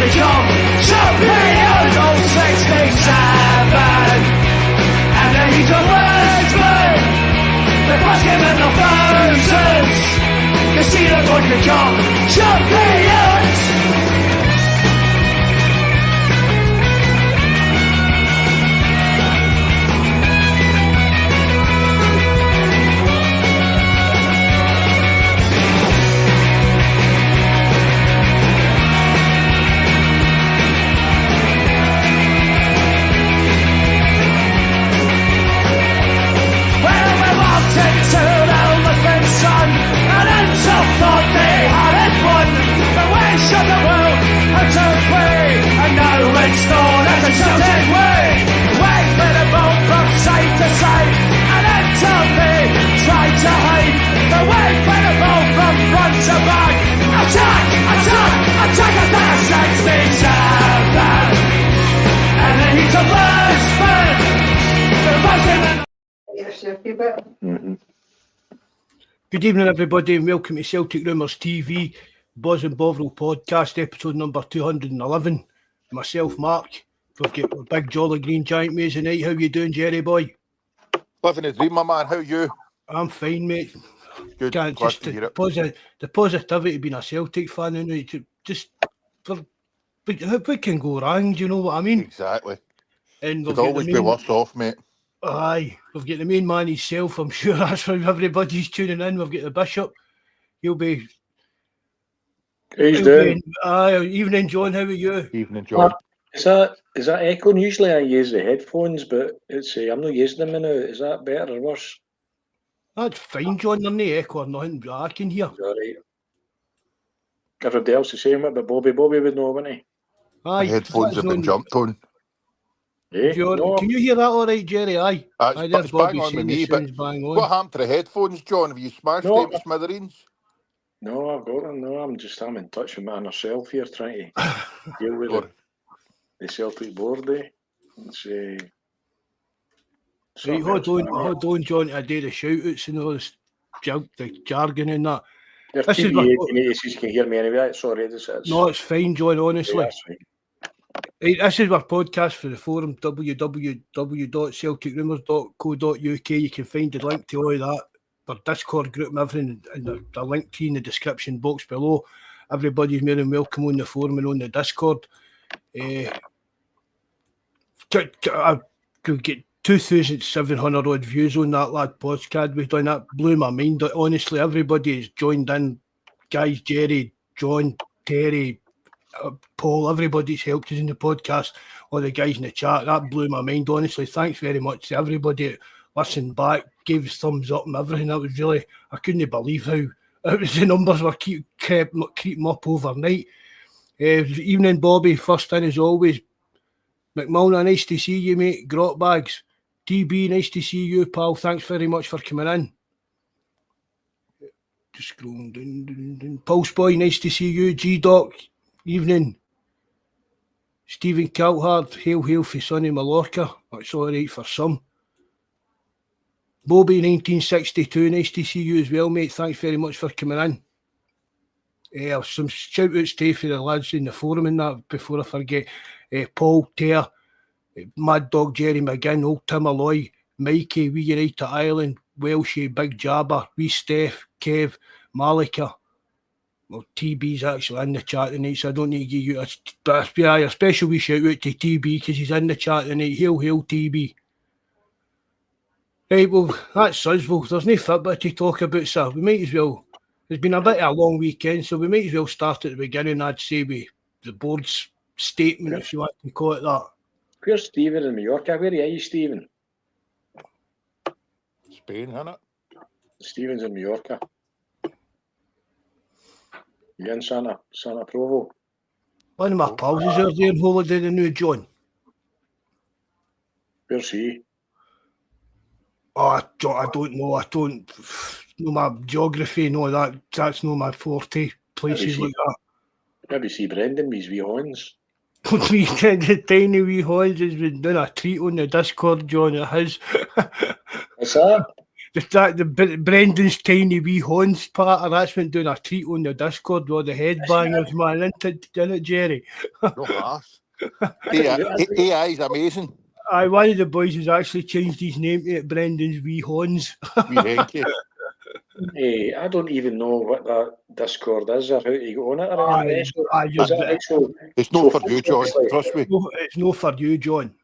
become champions. All 67. And then he's a wordsman. The first game in the thousands. The Steelers would become champions. Thought they hadn't won the wish of the world had turned free, and now it's known as a Celtic way. Wait for the ball from side to side, and until they tried to hide. The wait for the ball from front to back. Attack, attack, attack at the 67. And then he's a Bawz. The Bawz. Yes, you better. Mm-hmm. Good evening, everybody, and welcome to Celtic Rumours TV, Bawz and Bovril podcast, episode number 211. Myself, Mark. We've got a big jolly green giant with us tonight. How you doing, Jerry boy? Living a dream, my man. How are you? I'm fine, mate. Good. Can't Glad just to hear it. the positivity being a Celtic fan, and just we can go wrong. Do you know what I mean? Exactly. And Could always be worse off, mate. Aye, we've got the main man himself. I'm sure that's why everybody's tuning in. We've got the Bishop. He'll be. Who's doing? Aye, evening, John. How are you? Evening, John. Is that echoing? Usually I use the headphones, but it's I'm not using them now. Is that better or worse? That's fine, John. There's no echo or nothing, but I can hear. All right. Everybody else the same, but Bobby would know, wouldn't he? Aye, The headphones have been jumped on. Eh? No. Can you hear that all right, Jerry? Aye. Aye, there's It's bang Bobby on with saying me, the but sound's bang on. what happened to the headphones, John? Have you smashed No. them to smithereens? No, I've got them. No, I'm in touch with my inner self here, trying to deal with the Celtic board. It's Right, hold on, John, I do the shout-outs and all this the jargon and that. Your This is TV, you can hear me anyway. Sorry, No, it's fine, John, honestly. Yeah, that's fine. Right, this is our podcast for the forum, www.celticrumours.co.uk. You can find the link to all of that, our Discord group and everything, and the link to in the description box below. Everybody's more than welcome on the forum and on the Discord. I could get 2,700 odd views on that lad podcast we've done. That blew my mind. Honestly, everybody has joined in. Guys, Jerry, John, Terry, Paul, everybody's helped us in the podcast. All the guys in the chat, that blew my mind. Honestly, thanks very much to everybody that listened back, gave us thumbs up and everything. That was really, I couldn't believe how it was the numbers were creeping up overnight. Evening, Bobby. First in as always. McMullen, nice to see you, mate. Grot Bags. TB, nice to see you, pal. Thanks very much for coming in. Just scrolling down. Pulse Boy, nice to see you. G-Doc, evening. Stephen Calthard, hail for sunny Mallorca. That's all right for some. Bobby, 1962, nice to see you as well, mate. Thanks very much for coming in. Some shout-outs to for the lads in the forum and that before I forget. Paul Tear, Mad Dog Jerry McGinn, Old Tim Alloy, Mikey, Wee United Ireland, Welshie, Big Jabber, Wee Steph, Kev, Malika. Well, TB's actually in the chat tonight, so I don't need to give you a special wee shout out to TB because he's in the chat tonight. Hail, TB. Right, well, that's us. Well, there's no football to talk about, so we might as well. It's been a bit of a long weekend, so we might as well start at the beginning, I'd say, with the board's statement, if you want to call it that. Where's Stephen in Mallorca? Where are you, Stephen? Spain, isn't it? Stephen's in Mallorca. You in Santa Provo? One of my pals is out there on holiday, the new John. Where's he? Oh, I don't know. I don't know my geography and all that. That's not my forte. Places like that. Maybe see Brendan with his wee horns. The tiny wee horns has been doing a tweet on the Discord, John, of his. What's that? Brendan's tiny wee horns part, and that's been doing a tweet on the Discord with the headbangers, man, isn't it, Jerry? No harsh. AI is amazing. One of the boys has actually changed his name to Brendan's wee horns. We Henky. I don't even know what that Discord is or how to go on it or anything. It's not for you, John. Trust me. It's no for you, John.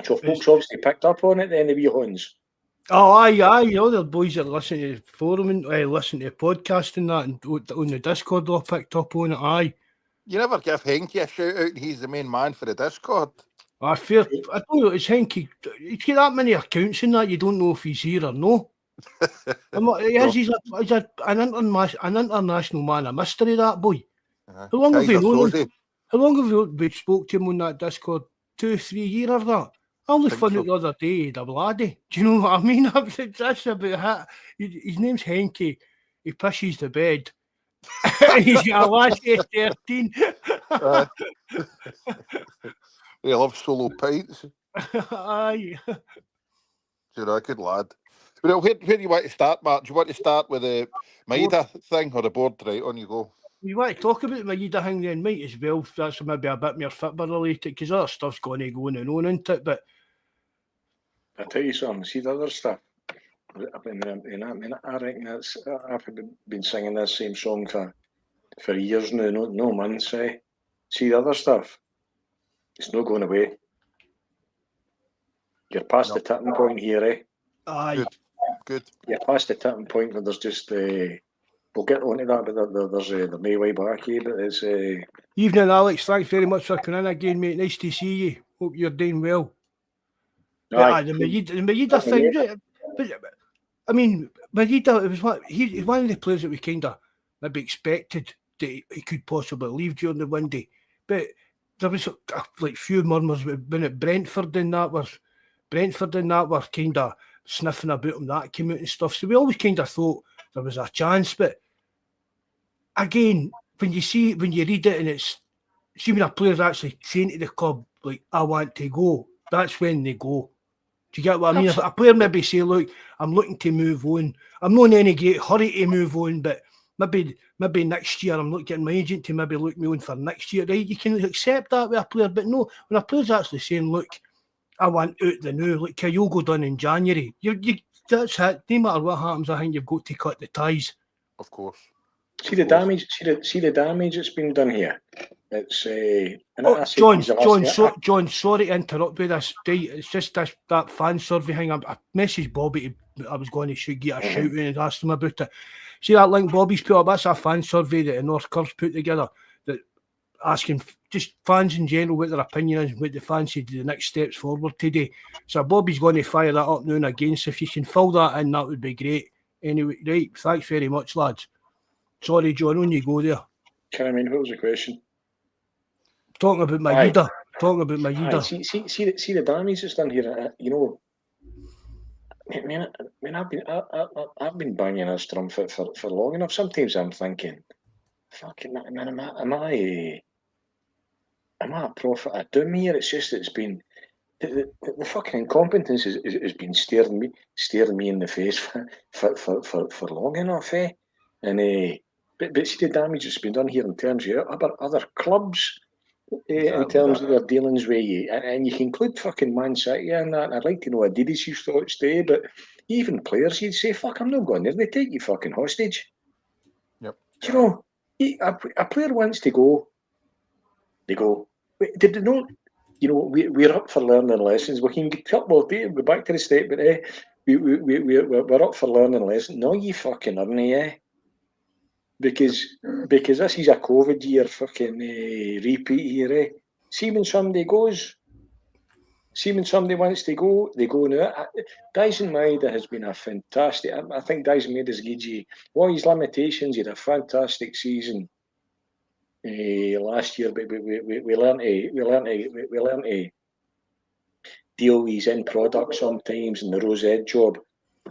So folks obviously picked up on it then, the wee horns. Oh, aye. You know, the boys that listen to the forum and listen to the podcast and that, and on the Discord all picked up on it, aye. You never give Henky a shout out and he's the main man for the Discord. I don't know, it's Henky. He's got that many accounts in that you don't know if he's here or no. He's an international man of mystery, that boy. How long have we known him? How long have we spoke to him on that Discord? 2-3 years or that? I only found out the other day, the laddie. Do you know what I mean? That's about it. His name's Henky. He pisses the bed. He's got a last 13. He loves solo pints. Aye. You're a good lad. Well, where do you want to start, Mark? Do you want to start with the Maida thing or the board? Right, on you go. You want to talk about the Maida thing then, might as well. That's maybe a bit more football related because other stuff's going to go on and on, isn't it? But I tell you something, see the other stuff. I reckon that's. I've been singing this same song for years now, no months. See the other stuff. It's not going away. You're past the tipping point here, Aye. Good. You're past the tipping point where there's just. We'll get on to that, but there's the May way back here. But it's. Evening, Alex. Thanks very much for coming in again, mate. Nice to see you. Hope you're doing well. Aye. The Maida thing. But I mean, Maida, he's one of the players that we kind of maybe expected that he could possibly leave during the window. But there was like few murmurs when at Brentford and that were kind of sniffing about him, that came out and stuff. So we always kind of thought there was a chance. But again, when you read it and it's when a player's actually saying to the club, like, I want to go, that's when they go. Do you get what I mean? If a player maybe say, look, I'm looking to move on. I'm not in any great hurry to move on, but maybe next year I'm getting my agent to maybe look me on for next year, right? You can accept that with a player, but no, when a player's actually saying, look, I want out the new, like Kyogo done in January, that's it. No matter what happens, I think you've got to cut the ties. Of course. See the damage. See the damage that's been done here. It's John. Sorry to interrupt with this. It's just that fan survey thing. I messaged Bobby. I was going to get a shout out and ask him about it. See that link Bobby's put up? That's a fan survey that the North Curves put together. That asking just fans in general what their opinion is, what they fancy the next steps forward today. So Bobby's going to fire that up now and again. So if you can fill that in, that would be great. Anyway, right. Thanks very much, lads. Sorry, John, on you go there. What was the question? Talking about Maida. See the damage that's done here. I've been banging this drum for long enough. Sometimes I'm thinking, fucking man, am I a prophet of doom here? It's just it's been the fucking incompetence has been staring me in the face for long enough, And but see the damage that's been done here in terms of other clubs. In terms of their dealings with you, and you can include fucking Man City and that. I'd like to know Adidas' thoughts today, but even players, you'd say, "Fuck, I'm not going there." They take you fucking hostage. Yep. You know, a player wants to go. They go. Did they know? You know, we're up for learning lessons. We can go back to the statement. We're up for learning lessons. No, you fucking aren't, Because this is a COVID year fucking repeat here, See when somebody goes, see when somebody wants to go, they go now. Dyson Maida has been a fantastic. I think Dyson Maida's Gigi, all his limitations, he had a fantastic season last year, but we learned to deal with his end product sometimes in the Rosette job.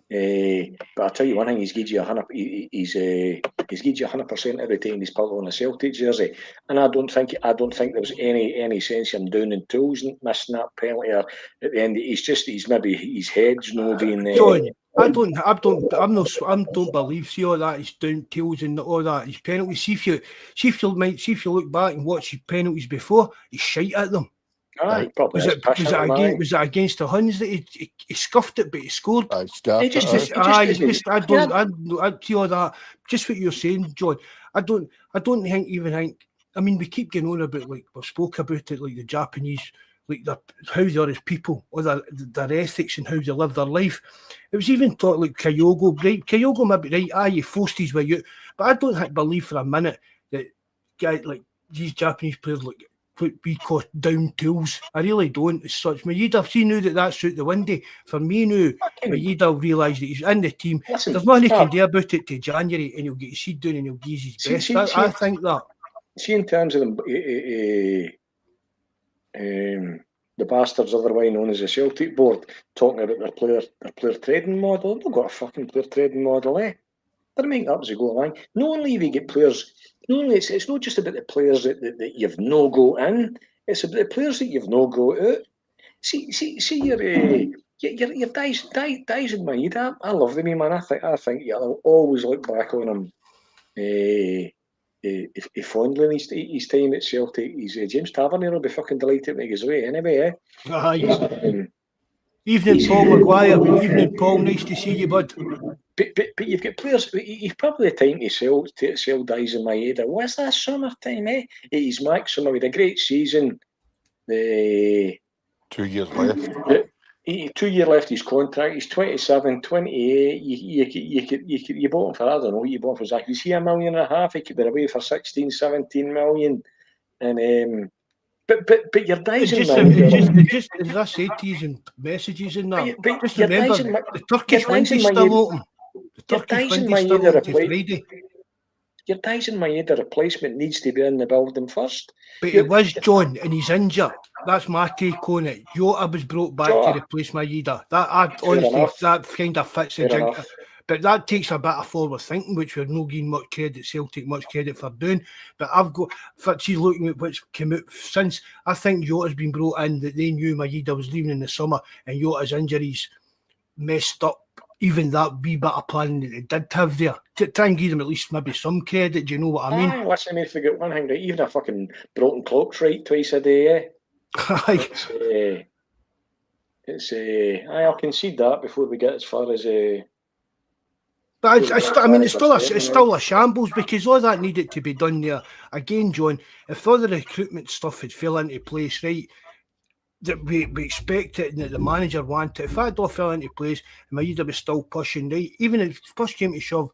But I'll tell you one thing, he's gives you 100% every time he's put on a Celtic jersey, and I don't think there was any sense of him down in tools and missing that penalty or at the end. He's maybe his head's not being. John, I don't believe. See all that. His down tails and all that. His penalties. See if you look back and watch his penalties before, he's shite at them. Aye, probably. Was it against the Huns that he scuffed it, but he scored? I scuffed He just- it. I see all that. Just what you're saying, John. I don't think. I mean, we keep going on about, like, we've spoke about it, like the Japanese, like how they are as people, or their ethics and how they live their life. It was even thought like Kyogo, right? Kyogo maybe right. Aye, he forced his way out, but I don't believe for a minute that guys like these Japanese players like we call down tools. I really don't. As such, Maeda, if he knew that that's out the window, for me now, Maeda realised that he's in the team. Listen, there's nothing he can do about it to January, and he'll get his seed down and he'll give his best. I think that. See, in terms of the bastards otherwise known as the Celtic board, talking about their player trading model, they've got a fucking player trading model, eh? They're making up as they go along. Not only have you get players, it's not just about the players that you've no go in, it's about the players that you've no go out. See your Dyson Maeda. I love the man. I think you'll always look back on him. Fondling his time at Celtic. He's James Tavernier will be fucking delighted when he goes away anyway, eh? Evening, Paul Maguire. Evening, Paul. Nice to see you, bud. But you've got players. You've probably the time to sell Dyson Maeda. What's that summertime, eh? He's maximum with a great season. 2 years left. 2 years left his contract. He's 27, 28. You bought him for, I don't know what you bought him for, Zach. Was he $1.5 million? He could be away for 16, 17 million. And but your Dyson just as I say to you in messages and that, just remember the Turkish window's still open. The Turkish window's still open to Friday. Your Dyson Maeda replacement needs to be in the building first. But it was John, and he's injured. That's my take on it. Jota was brought back to replace Maeda. That kind of fits the jig. But that takes a bit of forward thinking, which we're not giving Celtic much credit for doing. But she's looking at what's come out since. I think Jota's been brought in that they knew Maeda was leaving in the summer, and Jota's injuries messed up even that wee bit of planning that they did have there. To try and give them at least maybe some credit, do you know what I mean? Listen, I forget one thing, right? Even a fucking broken clock's right twice a day, eh? Aye. I concede that before we get as far as But it's still a shambles, because all that needed to be done there. Again, John, if all the recruitment stuff had fell into place, right, that we expect it and that the manager wanted, if that all fell into place and Maeda was still pushing, right, even if push came to shove,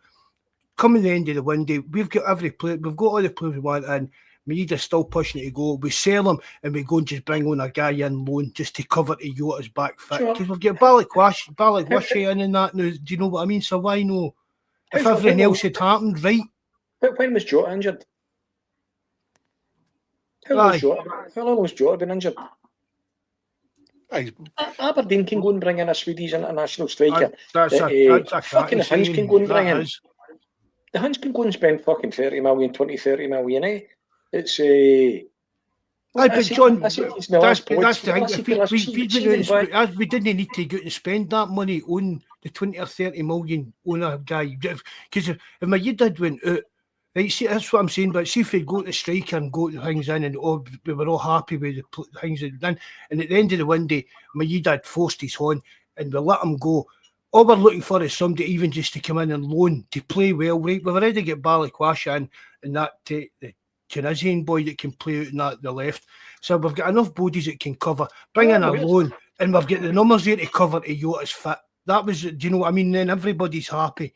coming the end of the window, we've got every player, we've got all the players we want in. Maeda's still pushing it to go. We sell him and we go and just bring on a guy in loan just to cover to Jota's back fit. Because we've got Balikwashi in and that now. Do you know what I mean? So why no? If everything else had happened, right? When was Jota injured? How long was Jota been injured? Aberdeen can go and bring in a Swedish international striker. That's a fucking Huns can go and bring in. The Huns can go and spend fucking 30 million, 20, 30 million, eh? It's but John, that's the thing. We didn't need to go and spend that money on the 20 or 30 million on a guy. Because if Maeda went out, right, see, that's what I'm saying. But see if we go to striker and go to things in, and we were all happy with the things that done. And at the end of the one day, Maeda had forced his hand, and we let him go. All we're looking for is somebody even just to come in and loan to play well, right? We've already got Balikwashi in, and that the Tunisian boy that can play out in the left. So we've got enough bodies that can cover. Bring in a loan, and we've got the numbers there to cover to Jota's fit. That was, do you know what I mean? Then everybody's happy. I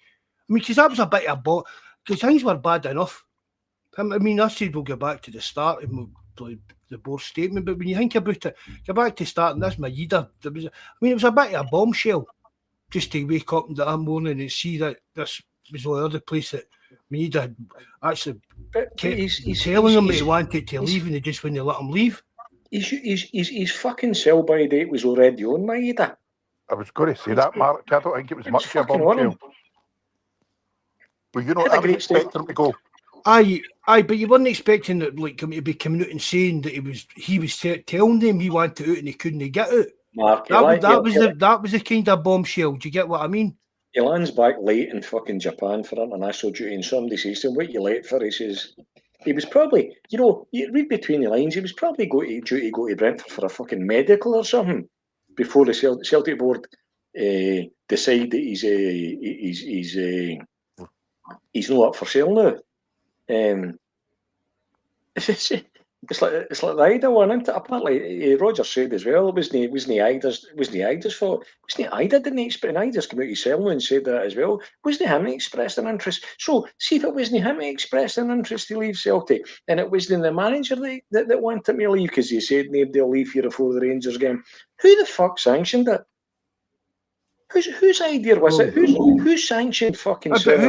mean, because that was a bit of a bot. Because things were bad enough. I mean, I said we'll go back to the start and we'll the board statement. But when you think about it, go back to starting this Maeda. It was a bit of a bombshell just to wake up that morning and see that this was all the other place that Maeda had actually kept telling them that he wanted to leave, and they just wouldn't let him leave. His fucking sell-by date was already on Maeda. I was going to say that, Mark. I don't think it was much of a bombshell. But you know, I was expecting him to go. Aye, but you weren't expecting that, like, him to be coming out and saying that he was telling them he wanted out and he couldn't get out. Mark, that was the kind of bombshell. Do you get what I mean? he lands back late in fucking Japan for international duty, and somebody says to him, "What you late for?" He says, he was probably, you read between the lines, he was probably due to go to Brentford for a fucking medical or something before the Celtic board decide that he's not up for sale now. It's like the Ida one, isn't it? Apparently, Roger said as well, wasn't Ida's fault. Wasn't Ida didn't express? Ida's come out of cell and said that as well. Wasn't him expressed an interest? So, see if it wasn't him expressed an interest to leave Celtic, and it wasn't the manager that wanted me to leave because he said nobody will leave here before the Rangers game. Who the fuck sanctioned it? Whose idea was it? Who sanctioned fucking But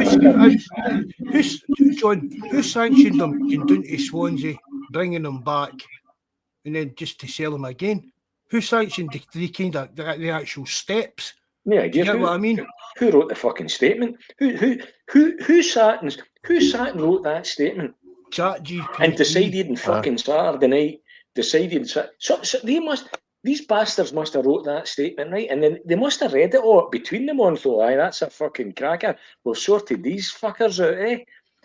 who sanctioned them going down to Swansea, bringing them back, and then just to sell them again? Who sanctioned the kind of the actual steps? No idea. Do you get what I mean? Who wrote the fucking statement? Who sat and wrote that statement? ChatGPT. And decided on fucking Saturday night. These bastards must have wrote that statement, right? And then they must have read it all between them on. So, aye, that's a fucking cracker. We've sorted these fuckers out, eh?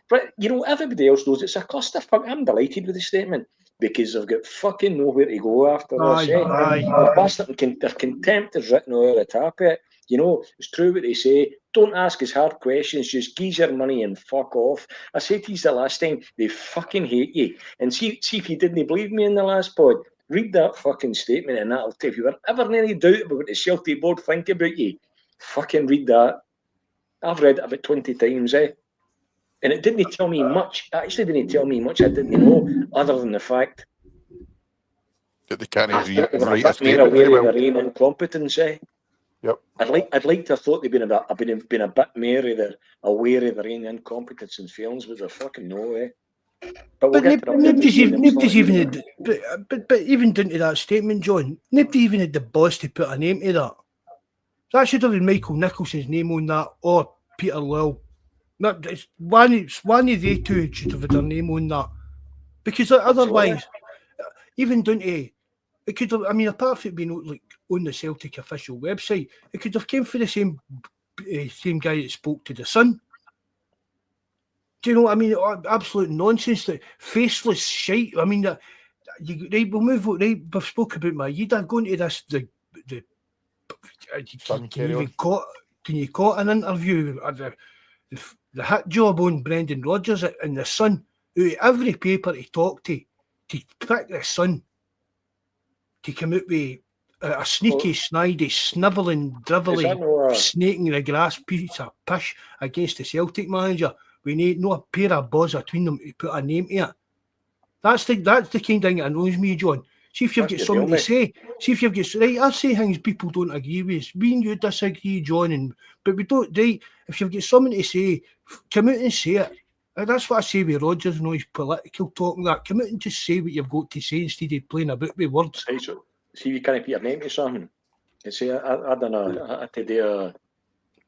But, everybody else knows it's a clusterfuck. I'm delighted with the statement because they've got fucking nowhere to go after this, eh? Their contempt is written all over the top of it. It's true what they say. Don't ask us hard questions. Just give your money and fuck off. I said to you the last time, they fucking hate you. And see if you didn't believe me in the last pod. Read that fucking statement, and that'll tell you. If you were ever in any doubt about what the Celtic board think about you, fucking read that. I've read it about 20 times, eh? And it didn't tell me much. It actually didn't tell me much I didn't know, other than the fact that they can't write a more statement very aware well. of their own incompetence, eh? Yep. I'd like to have thought they'd been a bit more aware of their own incompetence and feelings, but they fucking know, eh? But we'll get to that. But even down to that statement, John, nobody even had the balls to put a name to that. That should have been Michael Nicholson's name on that, or Peter Lowell. It's one of the two should have had their name on that, because otherwise, even down to it could have. I mean, apart from it being like on the Celtic official website, it could have came from the same guy that spoke to the Sun. Do you know what I mean? Absolute nonsense. That faceless shite. I mean, we'll move on. Right, we've spoke about my Maida going to this. Can you caught an interview? The hit job on Brendan Rodgers in the Sun. Every paper to talk to pick the Sun to come out with a sneaky, snidey, snivelling, drivelly, snaking the grass piece of pish against the Celtic manager. We need no pair of balls between them to put a name to it. That's the kind of thing that annoys me, John. See if you've got something to say. See if you've got right. I say things people don't agree with. We and you disagree, John, but we don't. Right? If you've got something to say, come out and say it. And that's what I say with Rodgers and all his political talk and that. Come out and just say what you've got to say instead of playing about with words. See if you can't put your name to something. See, I don't know.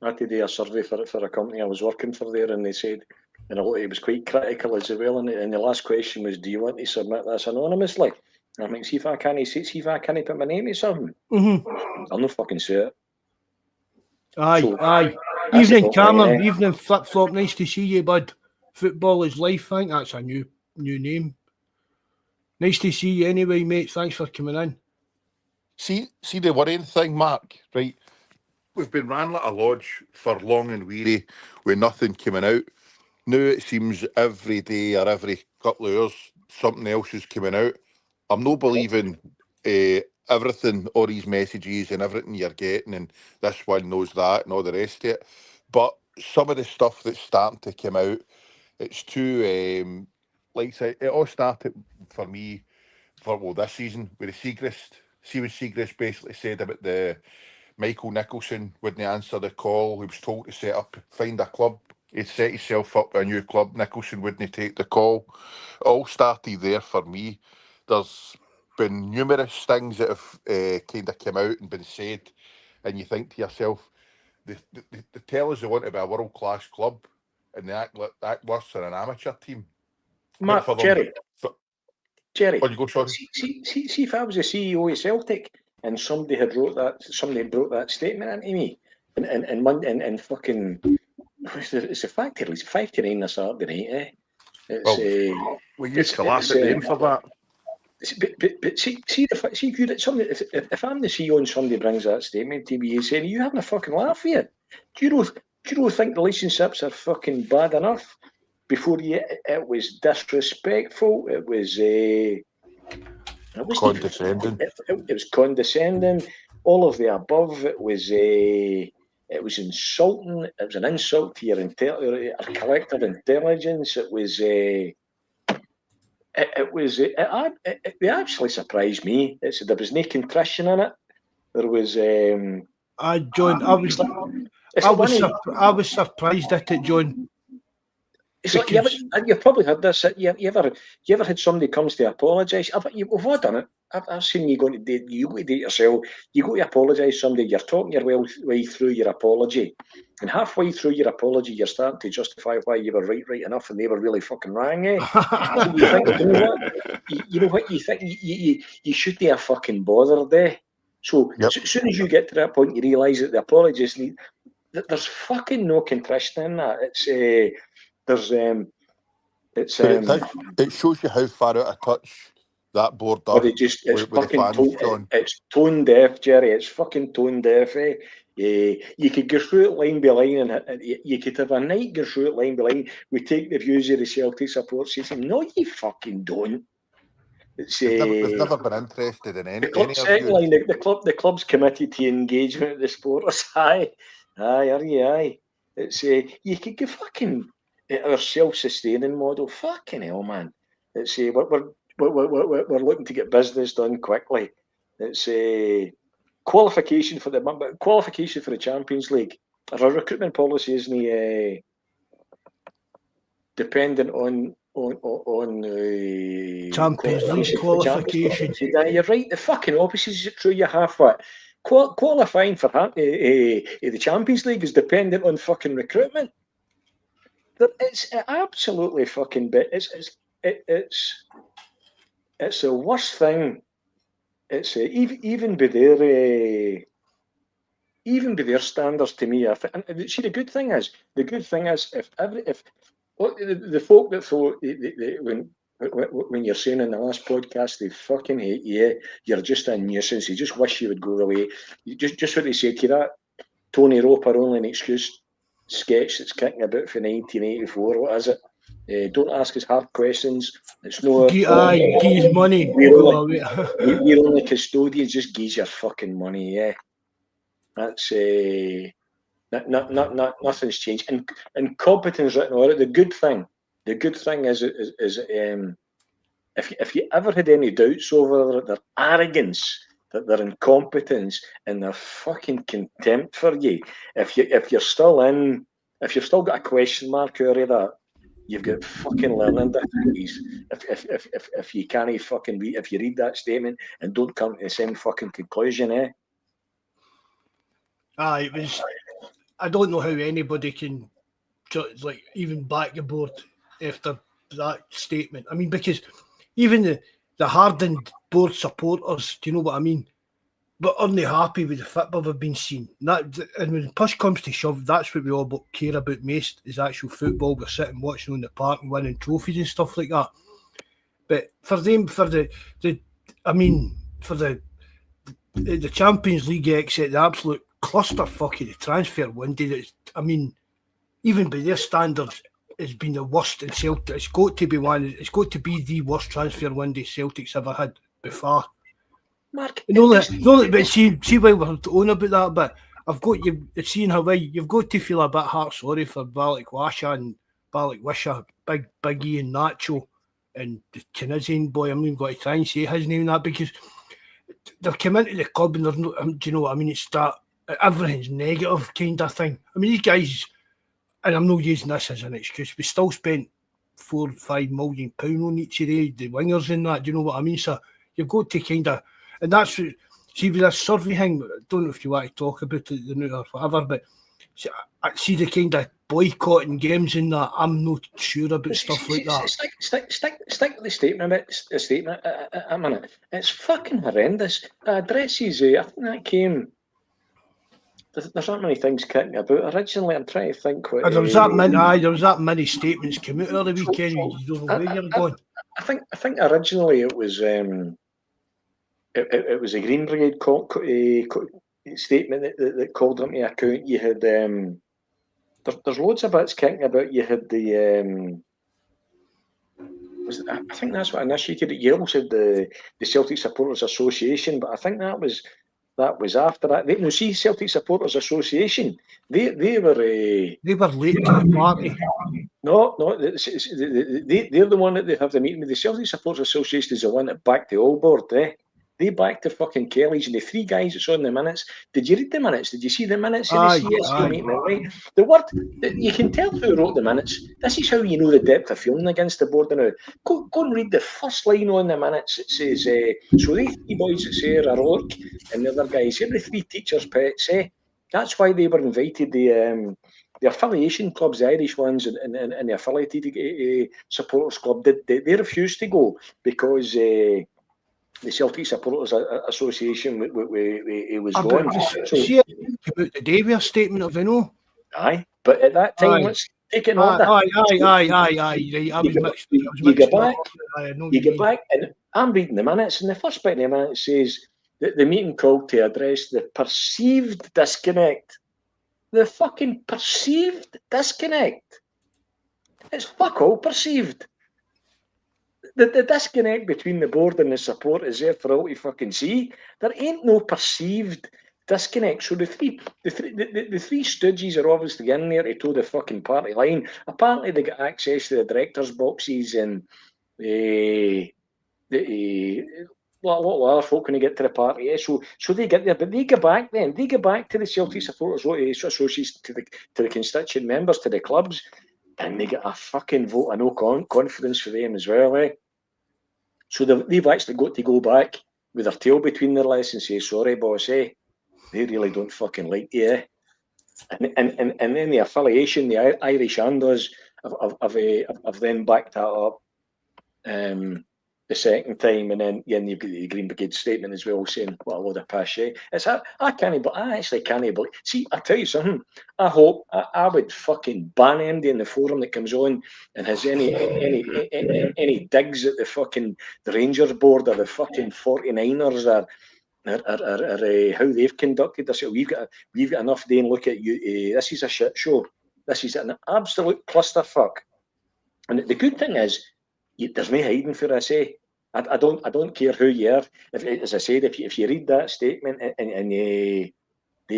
I had to do a survey for a company I was working for there, and they said, and it was quite critical as well. And the last question was, do you want to submit this anonymously? And I mean, see if I can't put my name to something. Mm-hmm. I'll not fucking say it. Aye. Evening, Cameron. Evening, Flip Flop. Nice to see you, bud. Football is life. I think that's a new name. Nice to see you anyway, mate. Thanks for coming in. See the worrying thing, Mark, right? We've been ran like a lodge for long and weary with nothing coming out. Now it seems every day or every couple of hours something else is coming out. I'm not believing everything, all these messages and everything you're getting, and this one knows that and all the rest of it. But some of the stuff that's starting to come out, it's too, like I say, it all started for me this season with the Siegrist. See what Siegrist basically said about the Michael Nicholson wouldn't answer the call. He was told to find a club. He'd set himself up with a new club. Nicholson wouldn't take the call. It all started there for me. There's been numerous things that have kind of come out and been said, and you think to yourself, they tell us they want to be a world-class club, and they act worse than an amateur team. Mark, Jerry, on you go, sorry. See if I was the CEO of Celtic and somebody brought that statement into me, and fucking. It's a factory. It's 5 to 9 this Saturday night. Eh? It's Well, we used to laugh at them for that. But see if you somebody if I'm the CEO and somebody brings that statement to me, saying, "Are you having a fucking laugh here? Do you not think relationships are fucking bad enough? Before it was disrespectful. It was Condescending. It was condescending. All of the above. It was insulting. It was an insult to your collective intelligence. It was. They actually surprised me. There was no contrition in it. There was. John, I was surprised at it, John. It's like you've probably heard this. You ever had somebody comes to apologise? We've all done it. I've seen you going to do. You go to do it yourself. You go to apologise to somebody. You're talking your way through your apology, and halfway through your apology, you're starting to justify why you were right enough, and they were really fucking wrong. Eh? So you think, you know what? You think you should be a fucking bothered there. So as soon as you get to that point, you realise that the apologies need. There's fucking no contrition in that. It shows you how far out of touch that board does. But it's tone deaf, Jerry. It's fucking tone deaf. Eh? You could go through it line by line, and you could have a night go through it line by line. We take the views of the Celtic supporters and say, "No, you fucking don't." They've never been interested in any. The club's committed to engagement of the supporters. Aye. It's you could go fucking. Our self-sustaining model, fucking hell, man. It's we're looking to get business done quickly. It's a qualification for the Champions League. Our recruitment policy isn't dependent on Champions League qualification. You're right. The fucking opposite is true. You have what qualifying for the Champions League is dependent on fucking recruitment. It's absolutely fucking bit. It's the worst thing. It's even by their standards to me. And see, the good thing is if the folk that thought when you're saying in the last podcast they fucking hate you, you're just a nuisance. You just wish you would go away. Just what they said to that Tony Roper only an excuse. Sketch that's kicking about for 1984. What is it? Don't ask us hard questions. It's no. Give money. We're only custodians. Just give your fucking money. Yeah, that's nothing's changed. And competence written on it. The good thing is if you ever had any doubts over their arrogance, that their incompetence and their fucking contempt for you. If you've still got a question mark over that, you've got fucking learning difficulties. If you can't fucking read, if you read that statement and don't come to the same fucking conclusion, eh? It was. I don't know how anybody can even back the board after that statement. I mean, because even the hardened board supporters, do you know what I mean? But aren't they happy with the football they've been seeing? And when push comes to shove, that's what we all care about most, is actual football. We're sitting watching on the park and winning trophies and stuff like that. But for them, for the Champions League exit, the absolute clusterfuck of the transfer window, even by their standards, it's been the worst in Celtic. It's got to be the worst transfer window Celtic's ever had before. Mark, but see why we're on about that. But you've got to feel a bit heart sorry for Balikwisha and Balikwisha, Big E and Nacho and the Tunisian boy. I'm not going to try and say his name that because they've come into the club and there's no. Do you know what I mean? It's that everything's negative kind of thing. I mean, these guys. And I'm not using this as an excuse. We still spent £4 or £5 million on each of the wingers and that. Do you know what I mean? So you've got to kind of, and that's what, see with this survey thing. I don't know if you want to talk about it or whatever, but see the kind of boycotting games and that. I'm not sure about stuff like that. Stick with the statement. A minute. It's fucking horrendous. Addresses. I think that came. there's not many things kicking about. Originally, I'm trying to think what. There was that many, there was that many statements came out of the weekend. You don't know where you're going. I think originally it was it was a Green Brigade statement that called them to account. You had there's loads of bits kicking about. You had the I think that's what initiated it. You also had the Celtic Supporters Association, but I think that was after that. No, see, Celtic Supporters Association, they were late to the party. No, they're the one that they have the meeting with. The Celtic Supporters Association is the one that backed the All Board, eh? They backed the fucking Kellys and the three guys that's on the minutes. Did you read the minutes? Did you see the minutes of the CSC meeting? Right? The word, you can tell who wrote the minutes. This is how you know the depth of feeling against the board now. Go and read the first line on the minutes. It says, so they three boys that's here are Orc and the other guys, every three teachers' pets, eh? That's why they were invited, the affiliation clubs, the Irish ones and the affiliated supporters club, they refused to go because the Celtic Supporters Association was gone. So, see, about the day with a statement of Aye, but at that time, let's take it in order. Aye. Right. I was mixed. You get back, and I'm reading the minutes, and the first bit of the minutes says that the meeting called to address the perceived disconnect. The fucking perceived disconnect. It's fuck all perceived. The disconnect between the board and the support is there for all to fucking see. There ain't no perceived disconnect. So the three stooges are obviously in there to toe the fucking party line. Apparently they got access to the directors' boxes and a lot of other folk when they get to the party. Yeah? So they get there, but they go back then. They go back to the Celtic Supporters Association, to the constituent members, to the clubs, and they get a fucking vote of no confidence for them as well. Eh? So they've actually got to go back with their tail between their legs and say, sorry, boss, eh? They really don't fucking like you, eh? And then the affiliation, the Irish and us, have then backed that up the second time, and then you've got the Green Brigade statement as well saying, what a load of piss, eh? I actually can't believe. See, I tell you something, I hope I would fucking ban Andy in the forum that comes on and has any digs at the Rangers board or the fucking 49ers or how they've conducted themselves. We've got enough day and look at you. This is a shit show. This is an absolute clusterfuck. And the good thing is, there's no hiding for us, eh? I don't care who you are. As I said, if you read that statement and they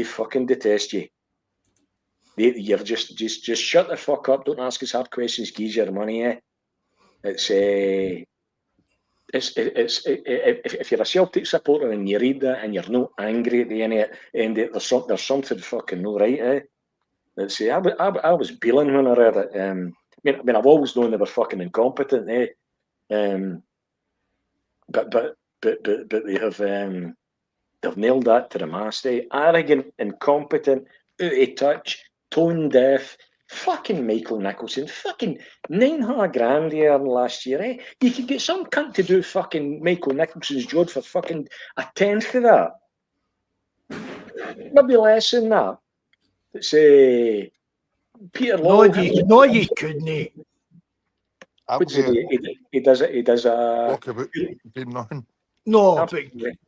fucking detest you, you're just shut the fuck up. Don't ask us hard questions. Give your money, eh? It's if you're a Celtic supporter and you read that and you're not angry at the end of it, there's something fucking no right, eh? Let's say I was beeling when I read it. I mean, I've always known they were fucking incompetent, eh? But they have they've nailed that to the mast, eh? Arrogant, incompetent, out of touch, tone deaf. Fucking Michael Nicholson, fucking 900 grand he earned last year, eh? You could get some cunt to do fucking Michael Nicholson's job for fucking a tenth of that. Maybe less than that. It's Peter Law. No, you couldn't. He does a walk about doing nothing. No, but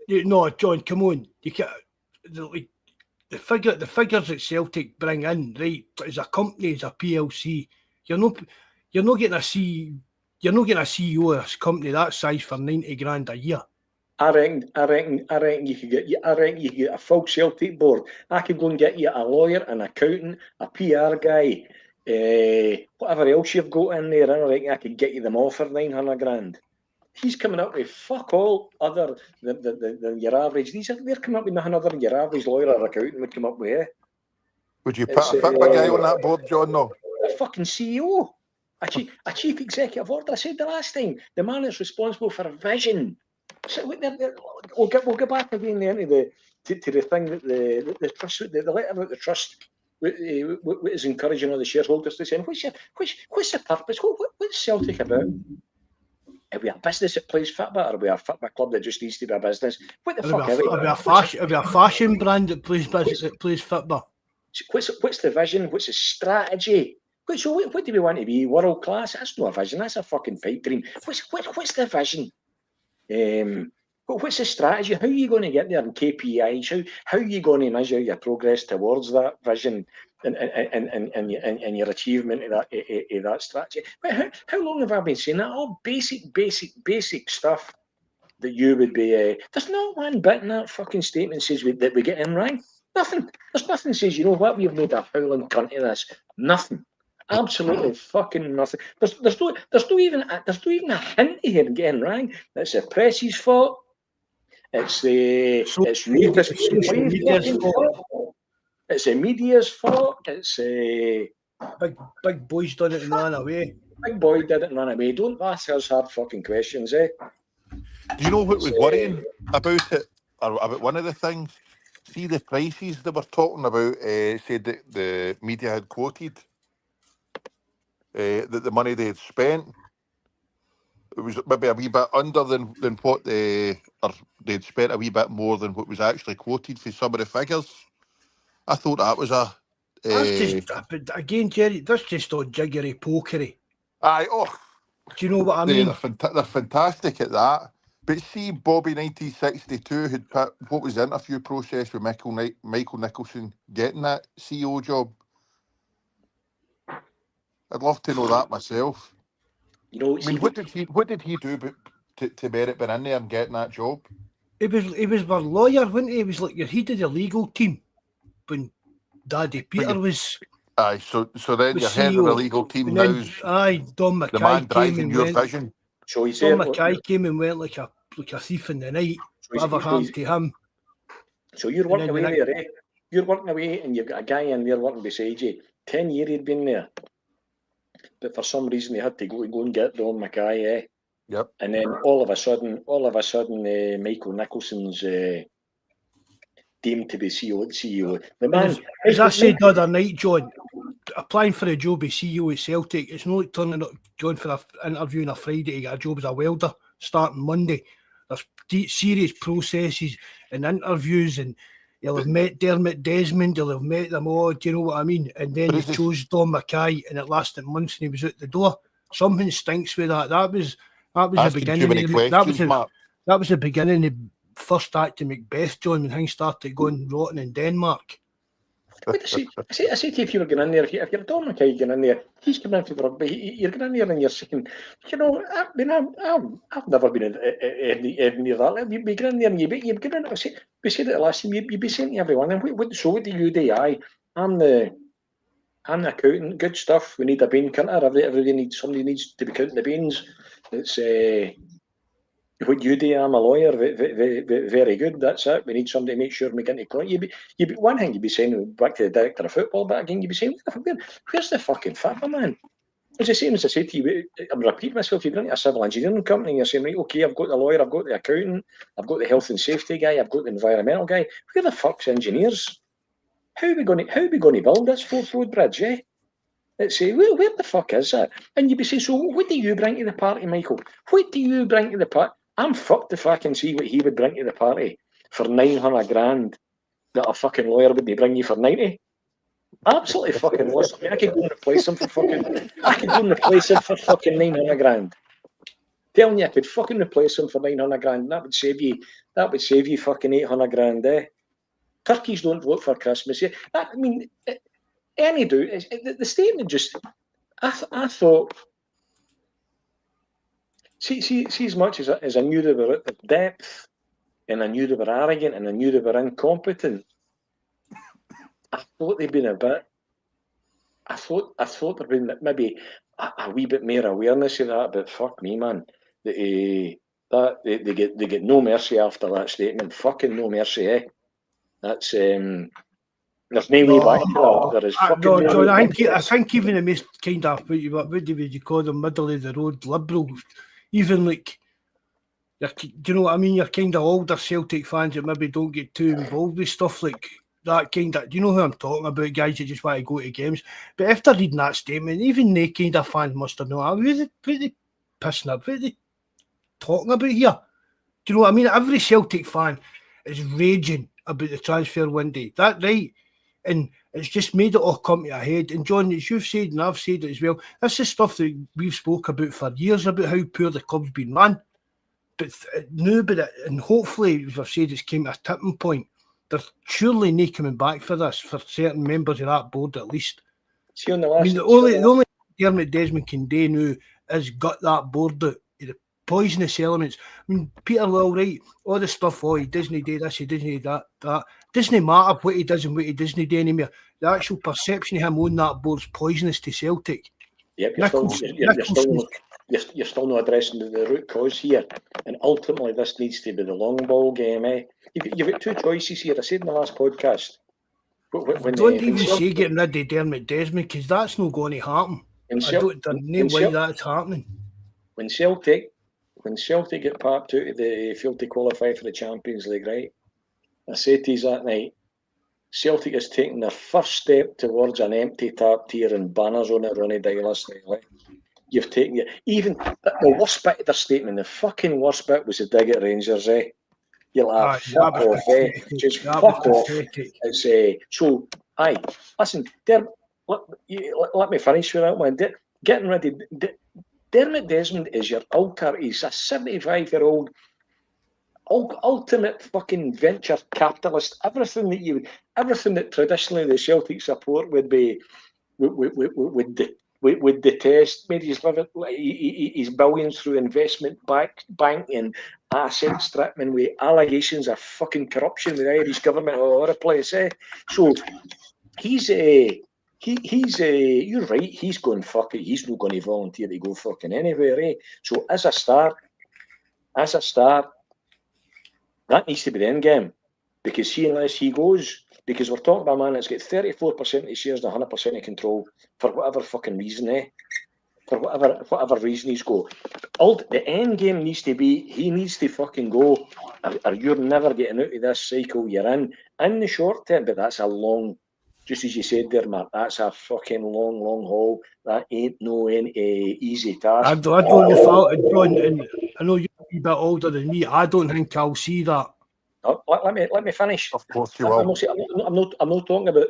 no, John, come on. You can't. The figures that Celtic bring in, right, as a company, as a PLC, you're not getting a CEO of a company that size for 90 grand a year. I reckon you could get a full Celtic board. I could go and get you a lawyer, an accountant, a PR guy, whatever else you've got in there. I reckon I could get you them all for 900 grand. He's coming up with fuck all other than your average. They're coming up with nothing other than your average lawyer or accountant would come up with. Eh? Would you put a guy on that board, John? No. A fucking CEO, a chief executive order. I said the last time, the man is responsible for vision. So we'll go back again to the thing that the trust, the letter that the trust is encouraging all the shareholders to send. What's the purpose? What's Celtic about? Are we a business that plays Fitbit, or are we a Fitbit club that just needs to be a business? What the It'll fuck be a fashion brand that plays Fitbit. What's the vision? What's the strategy? What do we want to be? World class? That's not a vision. That's a fucking pipe dream. What's the vision? What's the strategy? How are you going to get there in KPIs? How are you going to measure your progress towards that vision and your achievement of that strategy? How long have I been saying that? All basic stuff that you would be. There's not one bit in that fucking statement says that we get in right. Nothing. There's nothing that says, you know what, we've made a howling cunt of this. Nothing. Absolutely fucking nothing. There's no even a hint here in getting right. It's the press's fault. It's the Social media's fault. It's the media's fault. It's Big boys done it and ran away. Big boy did it and ran away. Don't ask us hard fucking questions, eh? Do you know what was worrying about it, or about one of the things? See the prices they were talking about. Said that the media had quoted that the money they had spent, it was maybe a wee bit under than what they'd spent a wee bit more than what was actually quoted for some of the figures. I thought that was a. But again, Jerry, that's just all jiggery pokery. Aye, do you know what I mean? They're fantastic at that. But see, Bobby 1962 had put, what was the interview process with Michael Nicholson getting that CEO job? I'd love to know that myself. You know, I mean, what did he do to merit being in there and getting that job? He was our lawyer, wasn't he? He was like he did the legal team when Daddy Peter was. Aye, so then you're head of the legal team now. Don Mackay the man driving came your and vision. So Don Mackay came and went like a thief in the night. Whatever happened to him? So you're working away there, eh? You're working away, and you've got a guy in there working beside you. 10 years he'd been there, but for some reason he had to go and get Don Mackay, eh? Yep. And then all of a sudden, Michael Nicholson's deemed to be CEO. The man, as I said the other night, John, applying for a job as CEO at Celtic, it's not like going for an interview on a Friday to get a job as a welder starting Monday. There's serious processes and interviews, and you'll have met Dermot Desmond, you'll have met them all, do you know what I mean? And then you chose Don Mackay, and it lasted months and he was out the door. Something stinks with that. That was the beginning. That was the beginning of first act of Macbeth, John, when things started going rotten in Denmark. I say to you, if you were going in there, if you're Don Mackay going in there, he's coming in for the rugby, you're going in there and you're saying, you know, I mean, I've never been near that. You'd be going in there and you'd be going in, we said it last time, you'd be saying to everyone, and what do you do? I'm the accountant, good stuff, we need a bean counter, somebody needs to be counting the beans. It's what you do, I'm a lawyer, very good, that's it. We need somebody to make sure we get into court. One thing you'd be saying back to the director of football, but again, you'd be saying, where's the fucking fitbit, man? It's the same as I say to you, I'm repeating myself, you're into a civil engineering company and you're saying, right, okay, I've got the lawyer, I've got the accountant, I've got the health and safety guy, I've got the environmental guy. Where the fuck's engineers? How are we going to build this fourth road bridge, eh? Let's say, where the fuck is it? And you'd be saying, so what do you bring to the party, Michael? What do you bring to the party? I'm fucked if I can see what he would bring to the party for 900 grand that a fucking lawyer wouldn't bring you for 90. Absolutely fucking lost. I mean, I could go and replace him for fucking 900 grand. Telling you, I could fucking replace him for 900 grand. That would save you fucking 800 grand, eh? Turkeys don't vote for Christmas. Yeah. I mean, any do. The statement just, I thought, see, as much as I knew they were at the depth, and I knew they were arrogant, and I knew they were incompetent, I thought they'd been a bit. I thought there'd been maybe a wee bit more awareness of that. But fuck me, man, they get no mercy after that statement. Fucking no mercy, eh? That's there's no way back to that. There is fucking no John, way I think even the most kind of what would you call them, middle of the road liberals, even like, do you know what I mean? You're kind of older Celtic fans that maybe don't get too involved with stuff like that kind of, do you know who I'm talking about? Guys that just want to go to games. But after reading that statement, even they kind of fans must have known, who they pissing up, who they talking about here? Do you know what I mean? Every Celtic fan is raging about the transfer window. That right? And it's just made it all come to a head. And John, as you've said, and I've said it as well, this is stuff that we've spoke about for years about how poor the club's been run. But and hopefully, as I've said, it's came to a tipping point. There's surely no coming back for this, for certain members of that board at least. See on the last, I mean, the only Dermot Desmond can do now is gut that board out of the poisonous elements. I mean, Peter Lil, right, all the stuff, he doesn't do this, he doesn't do that. Doesn't matter what he does and what he doesn't do anymore. The actual perception of him on that board's poisonous to Celtic. Yep, you're still not addressing the root cause here. And ultimately, this needs to be the long ball game, eh? You've got two choices here. I said in the last podcast. Don't even say getting rid of Dermot Desmond, because that's not going to happen. There's no way that's happening. When Celtic get parked out of the field to qualify for the Champions League, right? I said to you that night, Celtic is taking their first step towards an empty tap tier and banners on it, Ronnie Dyler style. You've taken it. Even the worst bit of their statement, the fucking worst bit was the dig at Rangers, eh? You're like, fuck off, eh? Just fuck off. It's so, aye, listen, let me finish with that one. Getting rid of Dermot Desmond is your alter. He's a 75-year-old ultimate fucking venture capitalist. Everything that traditionally the Celtic support would detest. Maybe he's billions through investment bank and asset stripping with allegations of fucking corruption with the Irish government all over the place. Eh? So he's you're right. He's going fuck it. He's not going to volunteer to go fucking anywhere. Eh? So as a start, that needs to be the end game, because unless he goes, because we're talking about a man that's got 34% of his shares and 100% of control for whatever fucking reason, eh? For whatever reason he's go. The end game needs to be, he needs to fucking go, or you're never getting out of this cycle you're in the short term. But that's a long, just as you said there, Mark, that's a fucking long haul. That ain't no easy task. I don't know if John, and I know you're a bit older than me. I don't think I'll see that. Let me finish. Of course you will. I'm not talking about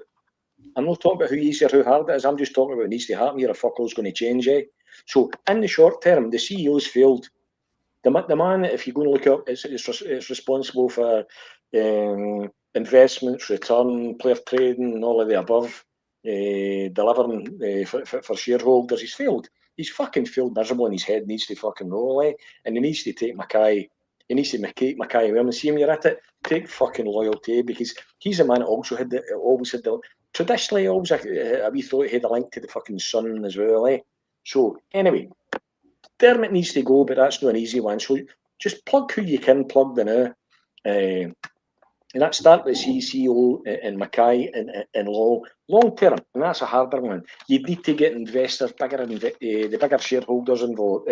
who easy or who hard it is. I'm just talking about what needs to happen here. A fuck all's going to change, eh? So in the short term, the CEO's failed. The man, if you're going to look up, it's responsible for investments, return, player trading, and all of the above, delivering for shareholders. He's failed. He's fucking failed miserable, and his head needs to fucking roll, eh? And he needs to take Mackay. He needs to make Mackay Williams. See him, you're at it. Take fucking loyalty, because he's a man that always had the traditionally always we thought he had a link to the fucking Sun as well, eh? So anyway, Dermot needs to go, but that's not an easy one. So just plug who you can plug the now. And that start with CEO and Mackay and Law long term, and that's a harder one. You need to get investors, the bigger shareholders involved.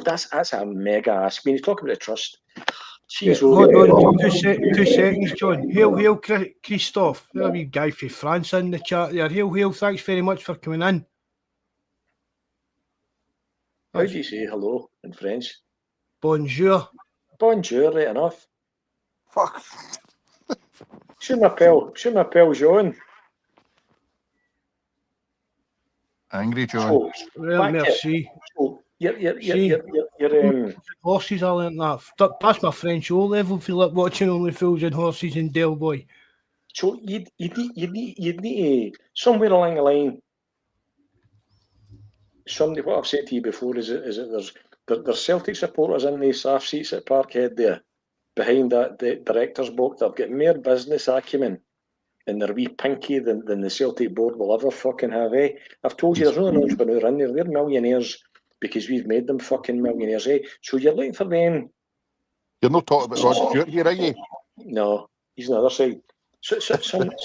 That's a mega ask. When you talk about the trust, hold on, 2 seconds, John. Hail, Christophe. There's a wee guy from France in the chat there. Hail, thanks very much for coming in. How do you say hello in French? Bonjour. Bonjour, right enough. Fuck. Je m'appelle John. Angry John. Well, merci. You're horses, I learned that. That's my French O level for watching Only Fools and Horses in Del Boy. So you need somewhere along the line. What I've said to you before is that there's Celtic supporters in the staff seats at Parkhead there, behind that the directors' box. They've got more business acumen and they're wee pinky than the Celtic board will ever fucking have, eh? I've told you there's no entrepreneur in there. They're millionaires because we've made them fucking millionaires, eh? So you're looking for them. You're not talking about Rod Stewart here, are you? No, he's on the other side. Somewhere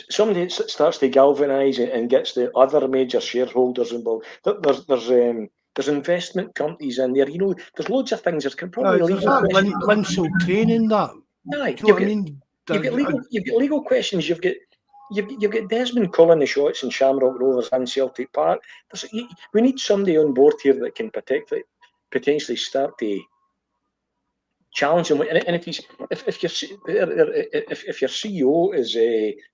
somebody starts to galvanise and gets the other major shareholders involved. There's investment companies in there. You know, there's loads of things that can probably leave. Linsell training that. You've got legal questions. You've got you've got Desmond calling the shots in Shamrock Rovers and Celtic Park. We need somebody on board here that can potentially start to challenge him. And if your CEO is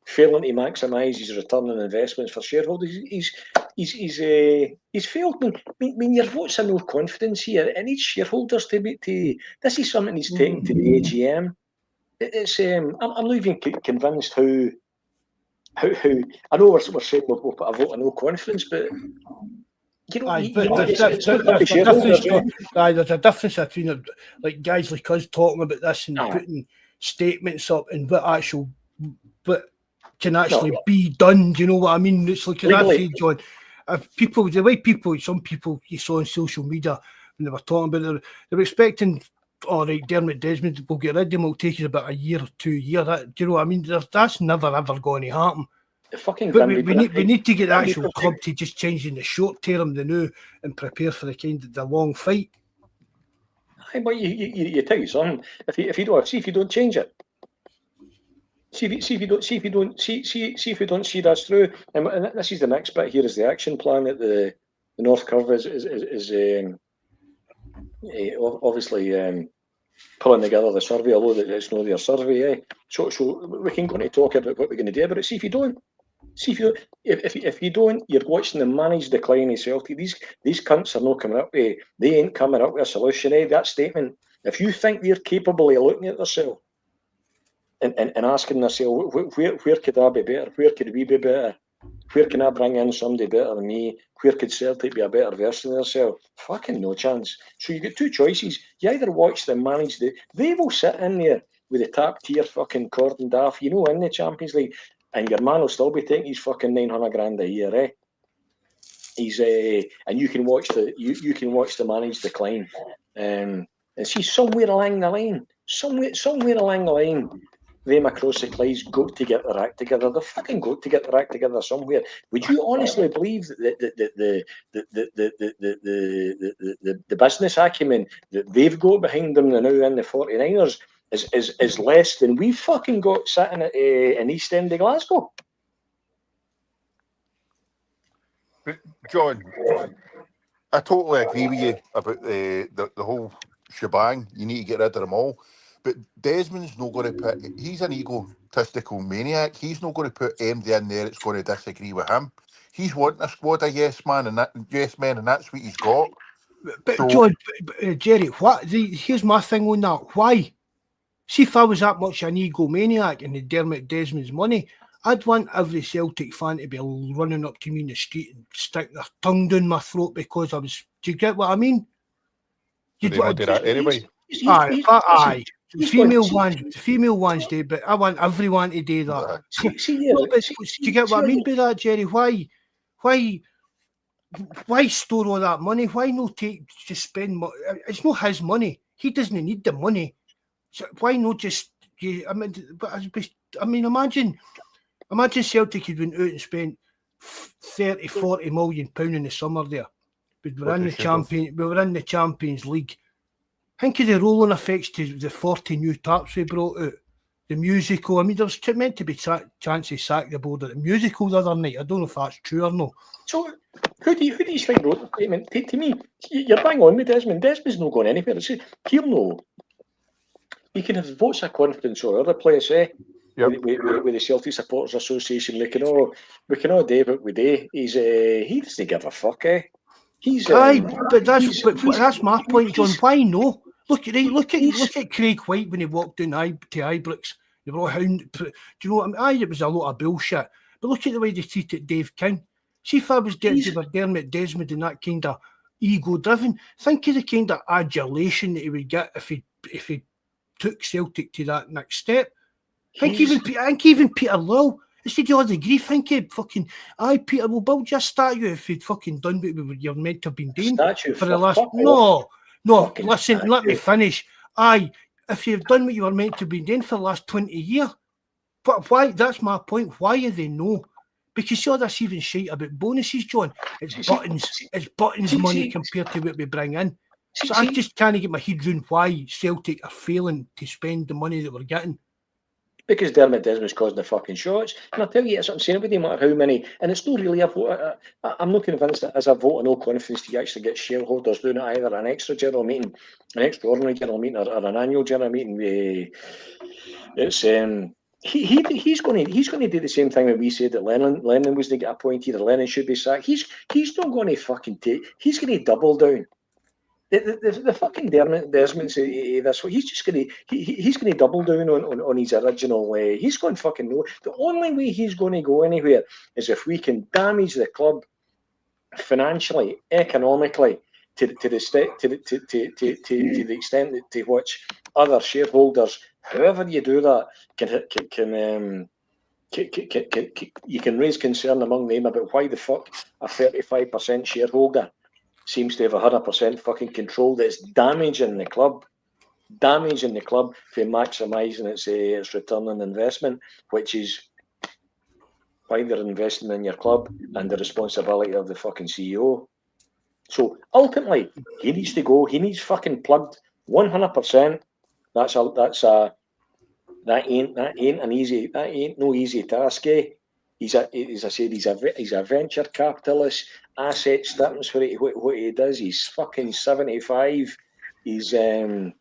failing to maximise his return on investments for shareholders, he's failed. I mean, your votes are no confidence here. It needs shareholders to be. This is something he's taken to the AGM. It's I'm not even convinced how. I know we're saying we'll put a vote of no confidence, but you know, there's a difference between like guys like us talking about this and putting statements up and what can actually be done. Do you know what I mean? It's like, as I say, John, if people, the way some people you saw on social media when they were talking about they were expecting, all right, Dermot Desmond will get rid of him, it'll take us about a year or 2 years. Do you know what I mean? That's never ever going to happen. But we need to get the actual club to just change in the short term, the new, and prepare for the long fight. But you tell you something. If you don't change it, see if you don't see that through. And this is the next bit here, is the action plan that the North Curve is obviously pulling together the survey, although it's not their survey. So we can go into talk about what we're going to do about it. See if you don't. If you don't, you're watching the managed decline of Celtic. These cunts are not coming up with. They ain't coming up with a solution. That statement. If you think they're capable of looking at themselves and asking themselves, where could I be better? Where could we be better? Where can I bring in somebody better than me? Where could Celtic be a better version of themselves? Fucking no chance. So you get two choices. You either watch them manage they will sit in there with the top tier fucking Cordon Daff, in the Champions League, and your man will still be taking his fucking 900 grand a year, eh? He's and you can watch the managed decline, and see somewhere along the line, them across the Clyde's got to get their act together. They've fucking got to get their act together somewhere. Would you honestly believe that the business acumen that they've got behind them now in the 49ers is less than we've fucking got sitting at in East End of Glasgow? John, I totally agree with you about the whole shebang. You need to get rid of them all. But Desmond's not going to put... He's an egotistical maniac. He's not going to put anybody in there that's going to disagree with him. He's wanting a squad of yes men, and that's what he's got. But so, John, Jerry, here's my thing on that. Why? See, if I was that much an egomaniac and the Dermot Desmond's money, I'd want every Celtic fan to be running up to me in the street and stick their tongue down my throat because I was... Do you get what I mean? You'd want to do that anyway. Aye. The female ones do, but I want everyone to do that. Do you get what I mean by that, Jerry? Why store all that money? Why not just spend? It's not his money. He doesn't need the money. So why not just? Imagine Celtic had went out and spent 30-40 million £40 in the summer there. We were in the Champions League. Think of the rolling effects to the 40 new taps we brought out. The musical. I mean, there's meant to be chance to sack the board at the musical the other night. I don't know if that's true or not. So, who do you think wrote the statement? To me, you're bang on with Desmond. Desmond's not going anywhere. He'll know. He can have votes of confidence or other place, eh? Yep. With the Celtic Supporters Association, we can all do what we do. He doesn't give a fuck, eh? But that's my point, John. Why no? Look at Craig White when he walked down to Ibrox. They were all hound. Do you know what I mean? It was a lot of bullshit. But look at the way they treated Dave King. See if I was getting to Dermot Desmond and that kind of ego-driven. Think of the kind of adulation that he would get if he took Celtic to that next step. I think even Peter Lowell. Instead of all the grief, think of fucking, Peter, we'll build your statue if you'd fucking done what you're meant to have been doing for the last... No, listen, let me finish. If you've done what you were meant to have been doing for the last 20 years, but why? That's my point. Why are they no? Because see all this even shite about bonuses, John. It's buttons money compared to what we bring in. So I just can't get my head around why Celtic are failing to spend the money that we're getting. because Dermot Desmond's causing the fucking shots. And I tell you, it's what I'm saying, it wouldn't matter how many, and it's not really a vote. I'm not convinced that as a vote of no confidence to actually get shareholders doing it, either an extra general meeting, an extraordinary general meeting, or an annual general meeting. It's he's going to do the same thing when we said that Lennon was to get appointed, or Lennon should be sacked. He's not going to fucking take. He's going to double down. The fucking Dermot Desmond say this. He's just going to he's going to double down on his original. He's going fucking no. The only way he's going to go anywhere is if we can damage the club financially, economically, to the extent that to which other shareholders, however you do that, you can raise concern among them about why the fuck a 35% shareholder seems to have 100% fucking control that's damaging the club for maximising its return on investment, which is why they're investing in your club and the responsibility of the fucking CEO. So ultimately, he needs to go. He needs fucking plugged 100%. That ain't no easy task. As I said, he's a venture capitalist. Asset stripping's what he does. He's fucking 75. He's going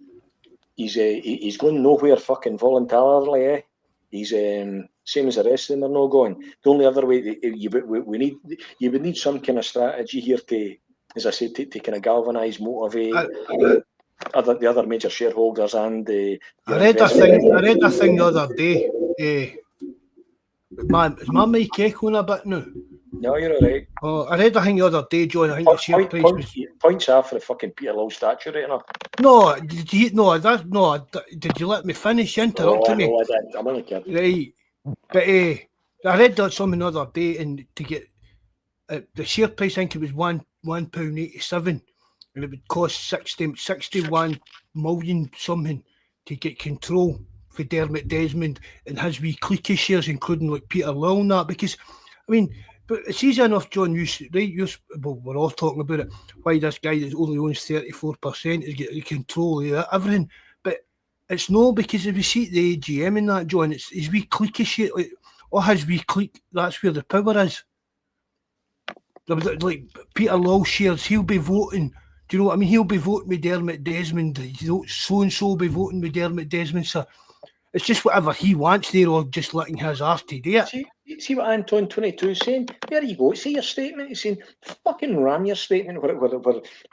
nowhere fucking voluntarily. He's same as the rest of them are not going. The only other way you would need some kind of strategy here to, as I said, to kind of galvanise, motivate the other major shareholders and the. I read a thing the other day. Is my mic echoing a bit now? No, you're all right. Oh, I read a thing the other day, John. I think the share price was... Points off for the fucking Peter Lowe statue right now. No, did you let me finish? You interrupted me. No, I didn't. I'm only kidding. Right, but I read that something the other day, and to get the share price, I think it was £1.87, and it would cost 61 million something to get control for Dermot Desmond and his wee clique of shares, including like Peter Lowe and that. Because I mean, but it's easy enough, John. We're all talking about it. Why this guy that only owns 34% is getting control of everything, but it's no, because if we see the AGM in that, John, it's his wee clique of shit, like, or his wee clique. That's where the power is. Like Peter Lowe shares, he'll be voting. Do you know what I mean? He'll be voting with Dermot Desmond. So and so will be voting with Dermot Desmond. So it's just whatever he wants there, or just letting his arse to do it. See what Anton 22 is saying? There you go. See your statement. He's saying, fucking ram your statement where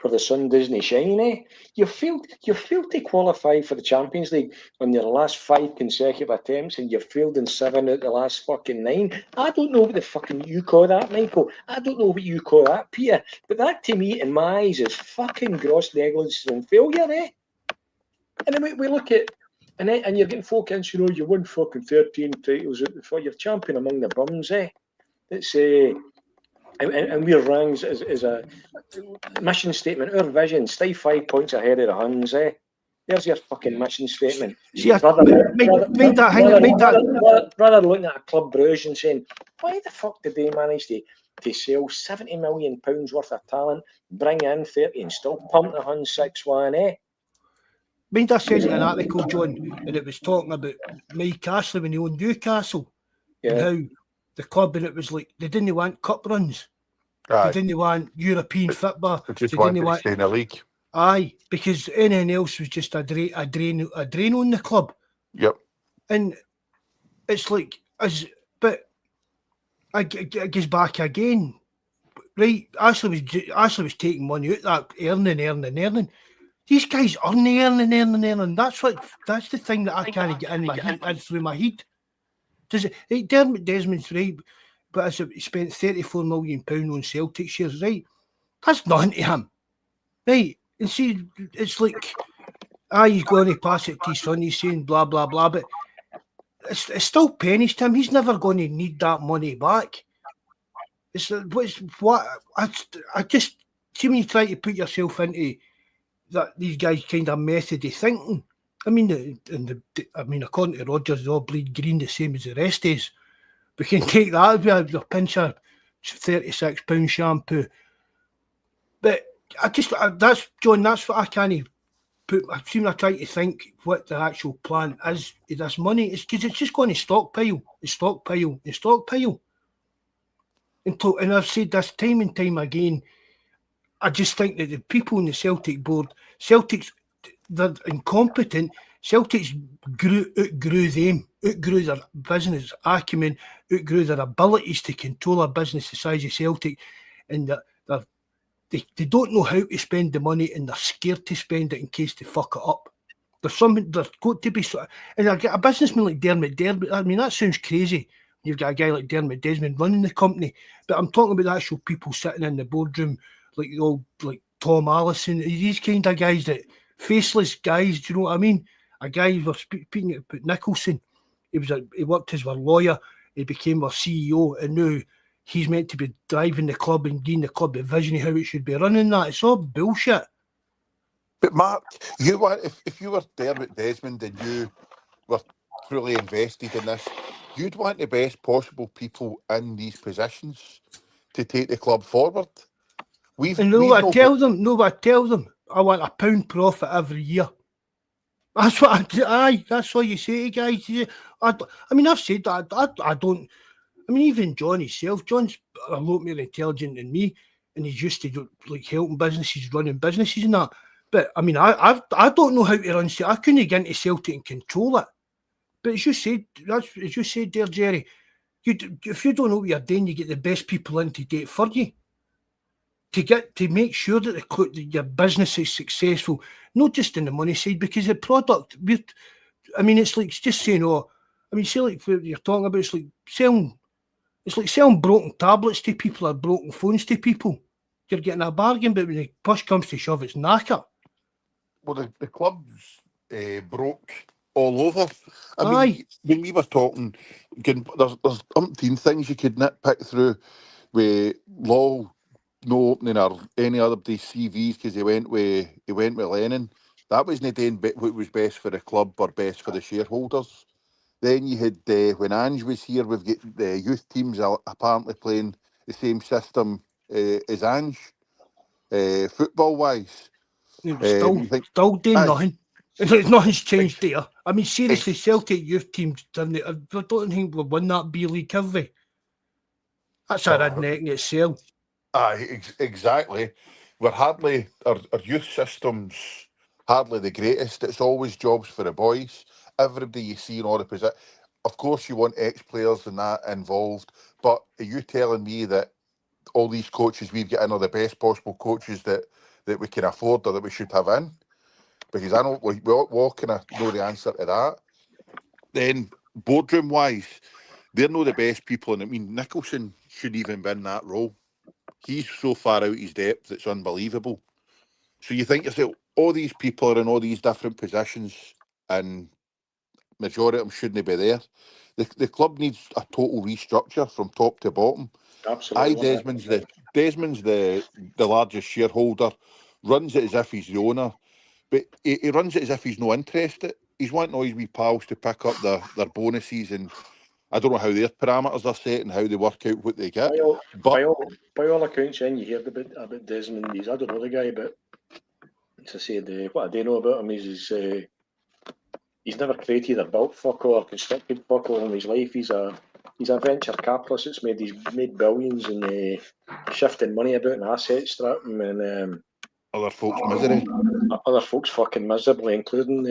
the sun doesn't shine, eh? You failed to qualify for the Champions League on your last 5 consecutive attempts, and you failed in 7 out of the last fucking 9. I don't know what the fucking you call that, Michael. I don't know what you call that, Peter. But that, to me, in my eyes, is fucking gross negligence and failure, eh? And then we look at... And you're getting folk in, you won fucking 13 titles for your champion among the bums, eh? It's and we're ranked as a mission statement. Our vision, stay 5 points ahead of the Huns, eh? There's your fucking mission statement. See, rather looking at a club bruise and saying, why the fuck did they manage to sell £70 million worth of talent, bring in 30 and still pump the Huns 6-1, eh? Mind I sent an article, John, and it was talking about Mike Ashley when he owned Newcastle, and how the club, and it was like they didn't want cup runs, they didn't want European football, they just wanted to stay in the league. Aye, because anything else was just a drain on the club. Yep. And it's like, but I guess back again, right? Ashley was taking money out, that earning. These guys earning. That's the thing that I can't get in through my head. Does it? Right, Dermot Desmond's right, but he spent £34 million on Celtic shares, right? That's nothing to him, right? And see, it's like, he's going to pass it to his son. He's saying blah blah blah, but it's still pennies to him. He's never going to need that money back. I just see when you try to put yourself into that these guys kind of method of thinking. I mean, according to Rodgers, they all bleed green the same as the rest is. We can take that with a pinch of £36 shampoo. But that's what I can't I try to think what the actual plan is with this money. It's because it's just going to stockpile, and stockpile, and stockpile. And I've said this time and time again. I just think that the people in the Celtic board, they're incompetent. Celtics outgrew them, outgrew their business acumen, outgrew their abilities to control a business the size of Celtic, and they don't know how to spend the money, and they're scared to spend it in case they fuck it up. There's got to be, and I get a businessman like Dermot. I mean, that sounds crazy. You've got a guy like Dermot Desmond running the company, but I'm talking about the actual people sitting in the boardroom, like the old, like Tom Allison, these kind of guys, that faceless guys. Do you know what I mean? A guy we're speaking about Nicholson. He worked as our lawyer. He became our CEO, and now he's meant to be driving the club and giving the club the vision of how it should be running. That it's all bullshit. But Mark, if you were Dermot Desmond and you were truly invested in this, you'd want the best possible people in these positions to take the club forward. And know what I tell them? I want £1 profit every year. That's what that's all you say to guys. I mean, I've said that. I don't. I mean, even John himself. John's a lot more intelligent than me, and he's used to like helping businesses, running businesses, and that. But I mean, I don't know how to run. I couldn't get into Celtic and control it. But as you said there, Jerry. If you don't know what you're doing, you get the best people in to do it for you. To make sure that your business is successful, not just in the money side, because the product, it's like just saying, say like what you're talking about, it's like selling broken tablets to people or broken phones to people. You're getting a bargain, but when the push comes to shove, it's knacker. Well, the club's broke all over. I mean, when we were talking, there's umpteen things you could nitpick through with Law no opening or any other CVs because he went with Lennon. That wasn't doing what was best for the club or best for the shareholders. Then you had when Ange was here, we've got the youth teams apparently playing the same system as Ange, football wise. Still doing nothing. Nothing's changed there. I mean, seriously, Celtic youth teams done it. I don't think we'll win that B League, have we? That's a redneck in itself. Exactly. We're hardly our youth system's hardly the greatest. It's always jobs for the boys. Everybody you see in all the positions. Of course, you want ex-players and that involved, but are you telling me that all these coaches we've got in are the best possible coaches that we can afford or that we should have in? Because I know we all kind of know the answer to that. Then boardroom-wise, they're not the best people, and I mean Nicholson shouldn't even be in that role. He's so far out his depth, it's unbelievable. So you think yourself, all these people are in all these different positions, and majority of them shouldn't be there. The club needs a total restructure from top to bottom. Absolutely. Desmond's the largest shareholder, runs it as if he's the owner, but he runs it as if he's no interested. He's wanting all his wee pals to pick up their bonuses, and I don't know how their parameters are set and how they work out what they get. By all accounts, and you heard about Desmond. I don't know the guy, but as I said, what I do know about him is he's never created or built fuck all or constructed fuck all in his life. He's a venture capitalist that's made billions and shifting money about and assets strapping and other folks' misery. Other folks fucking miserably, including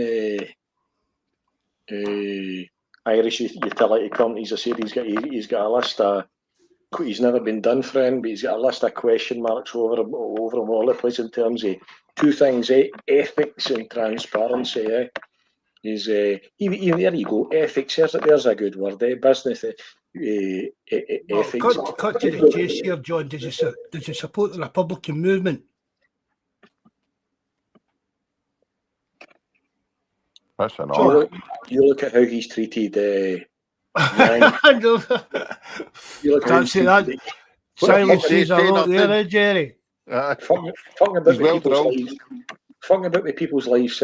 Irish utility companies. I said he's got a list of. He's never been done for him, but he's got a list of question marks over him all the place in terms of two things: ethics and transparency. Is even there you go. Ethics. There's a good word. Business. Ethics. Cut to the chase here, John. Does you support the Republican movement? That's enough. You look at how he's treated. Yang. You can't say that. Silence is a lot there, Jerry. Talking about the people's lives,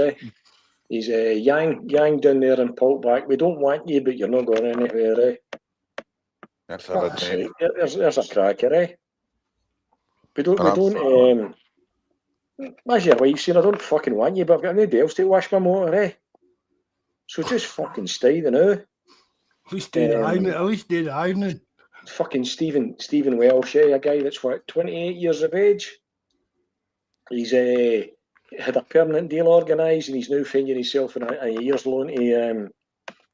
He's Yang down there in Pultback. We don't want you, but you're not going anywhere, That's a There's a cracker, We don't As your wife saying, I don't fucking want you, but I've got nobody else to wash my motor, eh? So just fucking stay the now. At least do the ironing. At least do the ironing. Fucking Stephen Welsh, a guy that's what, 28 years of age. He's had a permanent deal organised, and he's now finding himself in a year's loan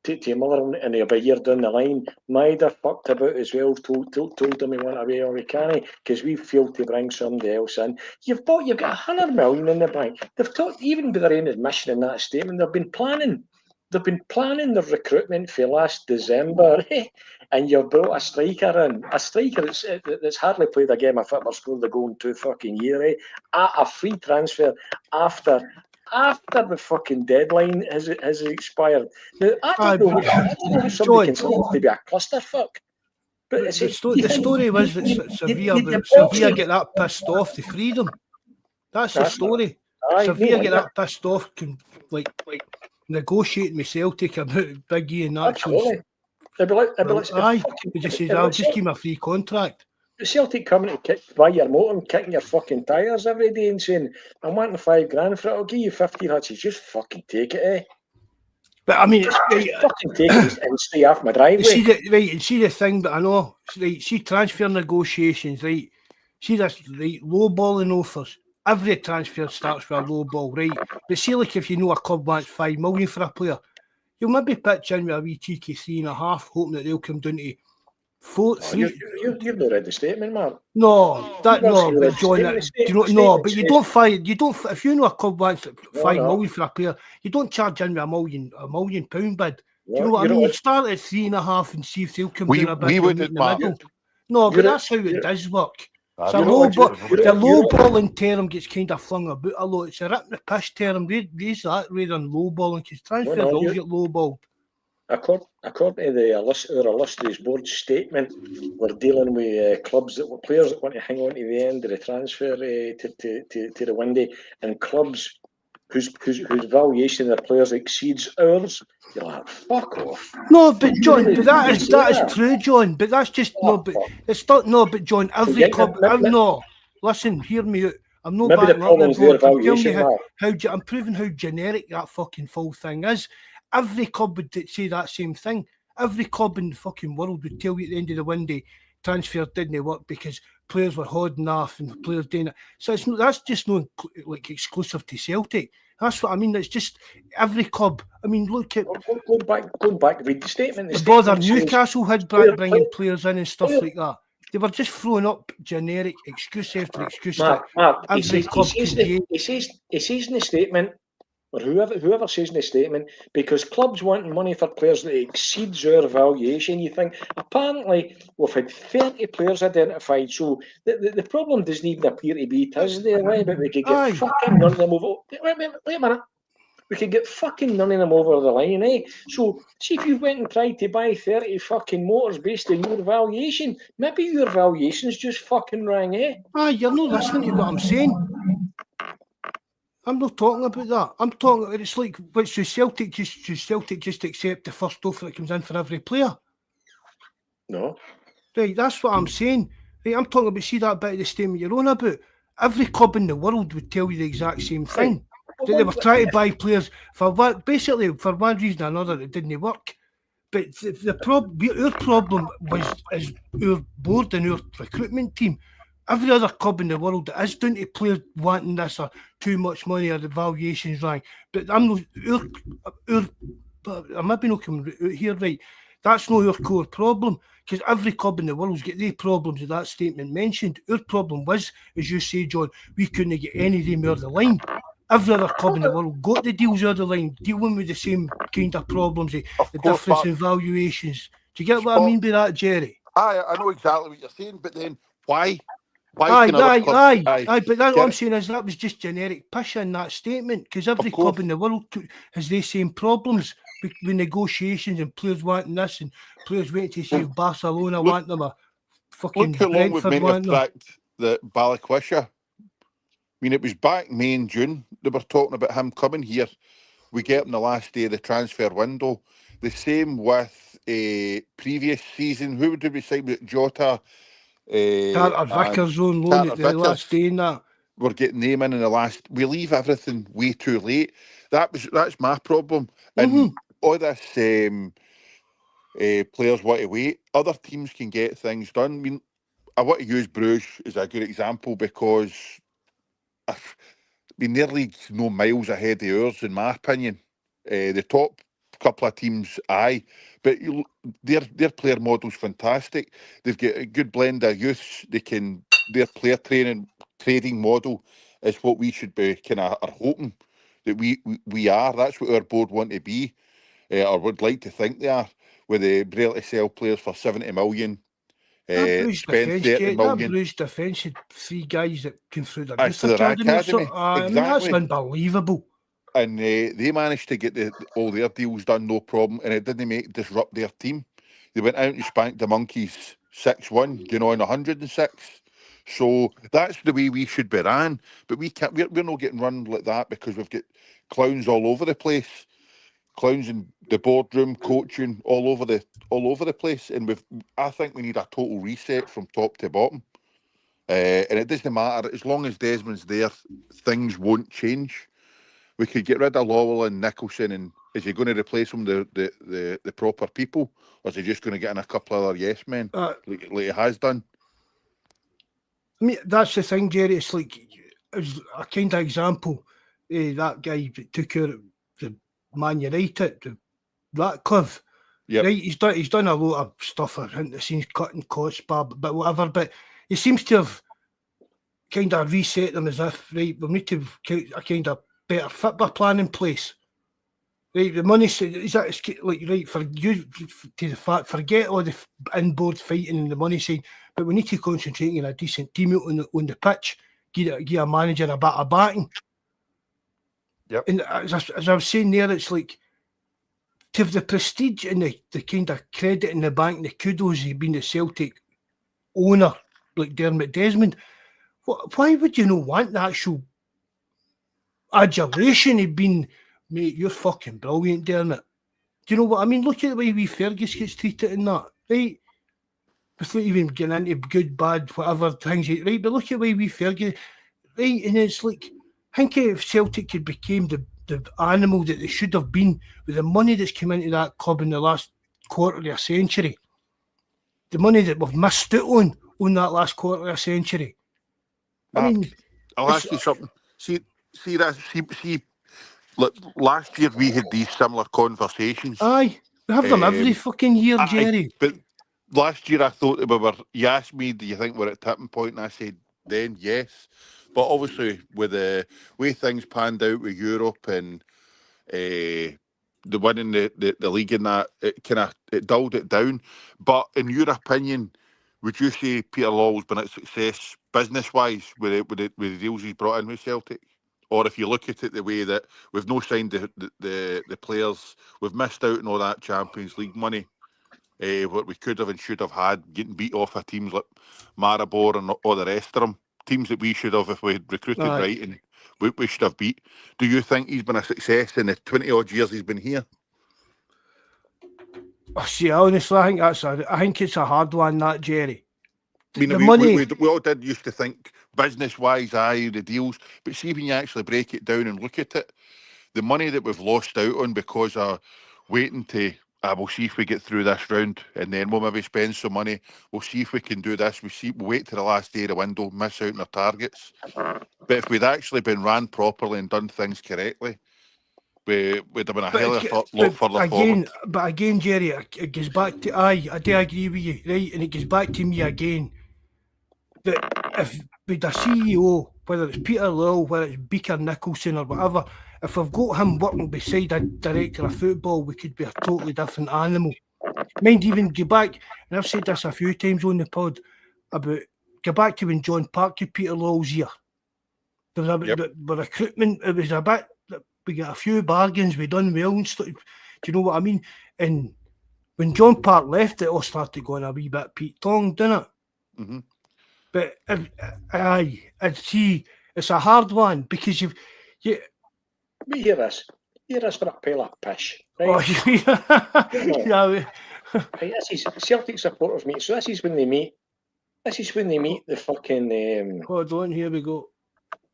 to your mother, and he'll be a year down the line. Mider fucked about as well, told him he went away or we can't, because we failed to bring somebody else in. You've got 100 million in the bank. They've talked, even by their own admission in that statement, they've been planning the recruitment for last December, and you've brought a striker in, that's hardly played a game of football, scored the goal in 2 fucking years, at a free transfer after the fucking deadline has expired. Now, I don't know if somebody considers to be a clusterfuck. But the story was that Sevilla get that pissed off to free them. That's the story. Sevilla get that pissed off, like negotiating with Celtic about Big E and Nacho's. He just says, I'll just give him a free contract. Celtic coming to buy your motor and kicking your fucking tyres every day and saying, I'm wanting $5,000 for it, I'll give you 50. That's just fucking take it, eh? But I mean, fucking take it and stay off my driveway. See the thing, but I know, right, see transfer negotiations, right? See this, right, low balling offers. Every transfer starts with a low ball, right? But see, like if you know a club wants $5 million for a player, you'll maybe pitch in with a wee cheeky 3.5, hoping that they'll come down to 4. You've not read the statement, Mark. No, but John, but you don't find, if you know a club wants $5 million for a player, you don't charge in with a million pound bid. Do you know what I mean? You start at 3.5 and see if they'll come down a bit in the middle. No, but that's how it does work. So the low balling term gets kind of flung about a lot. It's a rip the pish term. Raise that rather than low balling, because transfers always get low balled. According to our illustrious board statement, we're dealing with players that want to hang on to the end of the transfer to the window, and clubs whose valuation of their players exceeds ours. You're like, fuck off. No, but John, but that is true, John. But that's just but it's not. No, but John, every club. Listen, hear me out. I'm not backing up the board. I'm proving how generic that fucking full thing is. Every club would say that same thing. Every club in the fucking world would tell you at the end of the window, transfer didn't work because players were holding off and players doing it. So that's just not like exclusive to Celtic. That's what I mean. It's just every club. I mean, look at going back. Read the statement. The bother Newcastle had bringing players in and stuff like that. They were just throwing up generic excuse after excuse. Mark, every club. He says in the statement, or whoever says in the statement, because clubs want money for players that exceeds our valuation. You think, apparently, we've had 30 players identified, so the problem doesn't even appear to be Tuesday, right? But we could get fucking none of them over. Wait a minute. We could get fucking none of them over the line, eh? So, see if you went and tried to buy 30 fucking motors based on your valuation, maybe your valuation's just fucking wrong, eh? You're not listening to what I'm saying. I'm not talking about that. I'm talking. It's like, should Celtic just accept the first offer that comes in for every player? No. Right, that's what I'm saying. Right, I'm talking about. See that bit of the statement you're on about. Every club in the world would tell you the exact same thing. That they were trying to buy players for what, basically for one reason or another, it didn't work. But our problem is our board and our recruitment team. Every other club in the world that is down to players wanting this or too much money or the valuations wrong. But I'm not I might be not coming out here right. That's not our core problem, because every club in the world's got their problems that that statement mentioned. Our problem was, as you say, John, we couldn't get any of them over the line. Every other club in the world got the deals over the line, dealing with the same kind of problems, the difference in valuations. Do you get what I mean by that, Jerry? I know exactly what you're saying, but then why? But that's what I'm saying is that was just generic pish in that statement, because every club in the world has the same problems with negotiations and players wanting this and players waiting to see if Barcelona want them or fucking Brentford want them. The Balikwisha. I mean, it was back May and June. They were talking about him coming here. We get him the last day of the transfer window. The same with a previous season. Who did we sign with Jota? Carter Vickers on loan at the last day in that. we're getting them in the last. We leave everything way too late. That's my problem. And all this players want to wait. Other teams can get things done. I mean, I want to use Bruges as a good example because their league's no miles ahead of ours, in my opinion. The top couple of teams, aye, but their player model's fantastic. They've got a good blend of youths. Their player trading model is what we should be kind of are hoping that we are. That's what our board want to be, or would like to think they are, where they be able to sell players for 70 million. Spend 30 million. That Bruges defence had 3 guys that came through their youth To their academy. academy, I mean, that's unbelievable. And they managed to get all their deals done, no problem, and it didn't disrupt their team. They went out and spanked the Monkeys 6-1, on 106. So that's the way we should be ran. But we can't. We're not getting run like that because we've got clowns all over the place, clowns in the boardroom, coaching all over the place. And I think we need a total reset from top to bottom. And it doesn't matter as long as Desmond's there, things won't change. We could get rid of Lowell and Nicholson, and is he going to replace them the proper people, or is he just going to get in a couple of other yes men like he has done? I mean, that's the thing, Jerry. It's like as a kind of example. That guy that took out the Man United, Ratcliffe. Yep. Right, he's done a lot of stuff behind the scenes, cutting costs, but whatever. But he seems to have kind of reset them as if we need to have a kind of better football plan in place. Right, the money is that like right for you to the fact forget all the inboard fighting and the money side, but we need to concentrate on a decent team on the pitch, give a manager a bit of backing. Yep. And as I was saying there, it's like to have the prestige and the kind of credit in the bank, the kudos he's been the Celtic owner like Dermot Desmond. Why would you not want the actual adulation of being, mate, you're fucking brilliant, Dermot. Do you know what I mean? Look at the way wee Fergus gets treated in that, right? Without even getting into good, bad, whatever things, right? But look at the way wee Fergus, right? And it's like, I think if Celtic could become the animal that they should have been with the money that's come into that club in the last quarter of a century, the money that we've missed out on that last quarter of a century. Mark, I mean, I'll ask you something. See, look, last year we had these similar conversations. Aye, we have them every fucking year, Jerry. But last year I thought that you asked me, do you think we're at tipping point? And I said then yes. But obviously with the way things panned out with Europe and the winning the league and that, it dulled it down. But in your opinion, would you say Peter Lawwell's been a success business-wise with the deals he's brought in with Celtic? Or if you look at it the way that we've no signed the players, we've missed out on all that Champions League money, what we could have and should have had, getting beat off of teams like Maribor and all the rest of them, teams that we should have, if we had recruited right, and we should have beat. Do you think he's been a success in the 20-odd years he's been here? See, honestly, I think it's a hard one, that, Jerry. I mean, the money. We all did used to think business-wise, the deals, but see when you actually break it down and look at it, the money that we've lost out on because of waiting to, we'll see if we get through this round, and then we'll maybe spend some money. We'll see if we can do this. We'll wait to the last day of the window, miss out on our targets. But if we'd actually been ran properly and done things correctly, we'd have been a hell of a lot further forward. But again, Jerry, it goes back to, I do agree with you, right? And it goes back to me again, that if with a CEO, whether it's Peter Lowell, whether it's Beaker Nicholson or whatever, if we've got him working beside a director of football, we could be a totally different animal. Mind even go back, and I've said this a few times on the pod, about go back to when John Park had Peter Lowell's year. There was a recruitment, it was a bit, we got a few bargains, we done well and stuff. Do you know what I mean? And when John Park left, it all started going a wee bit Pete Tong, didn't it? Mm-hmm. But it's a hard one because you. We hear this for a pile of pish, right? Oh, yeah. Right, this is Celtic supporters meet. So this is when they meet. This is when they meet the fucking. Hold on, here we go.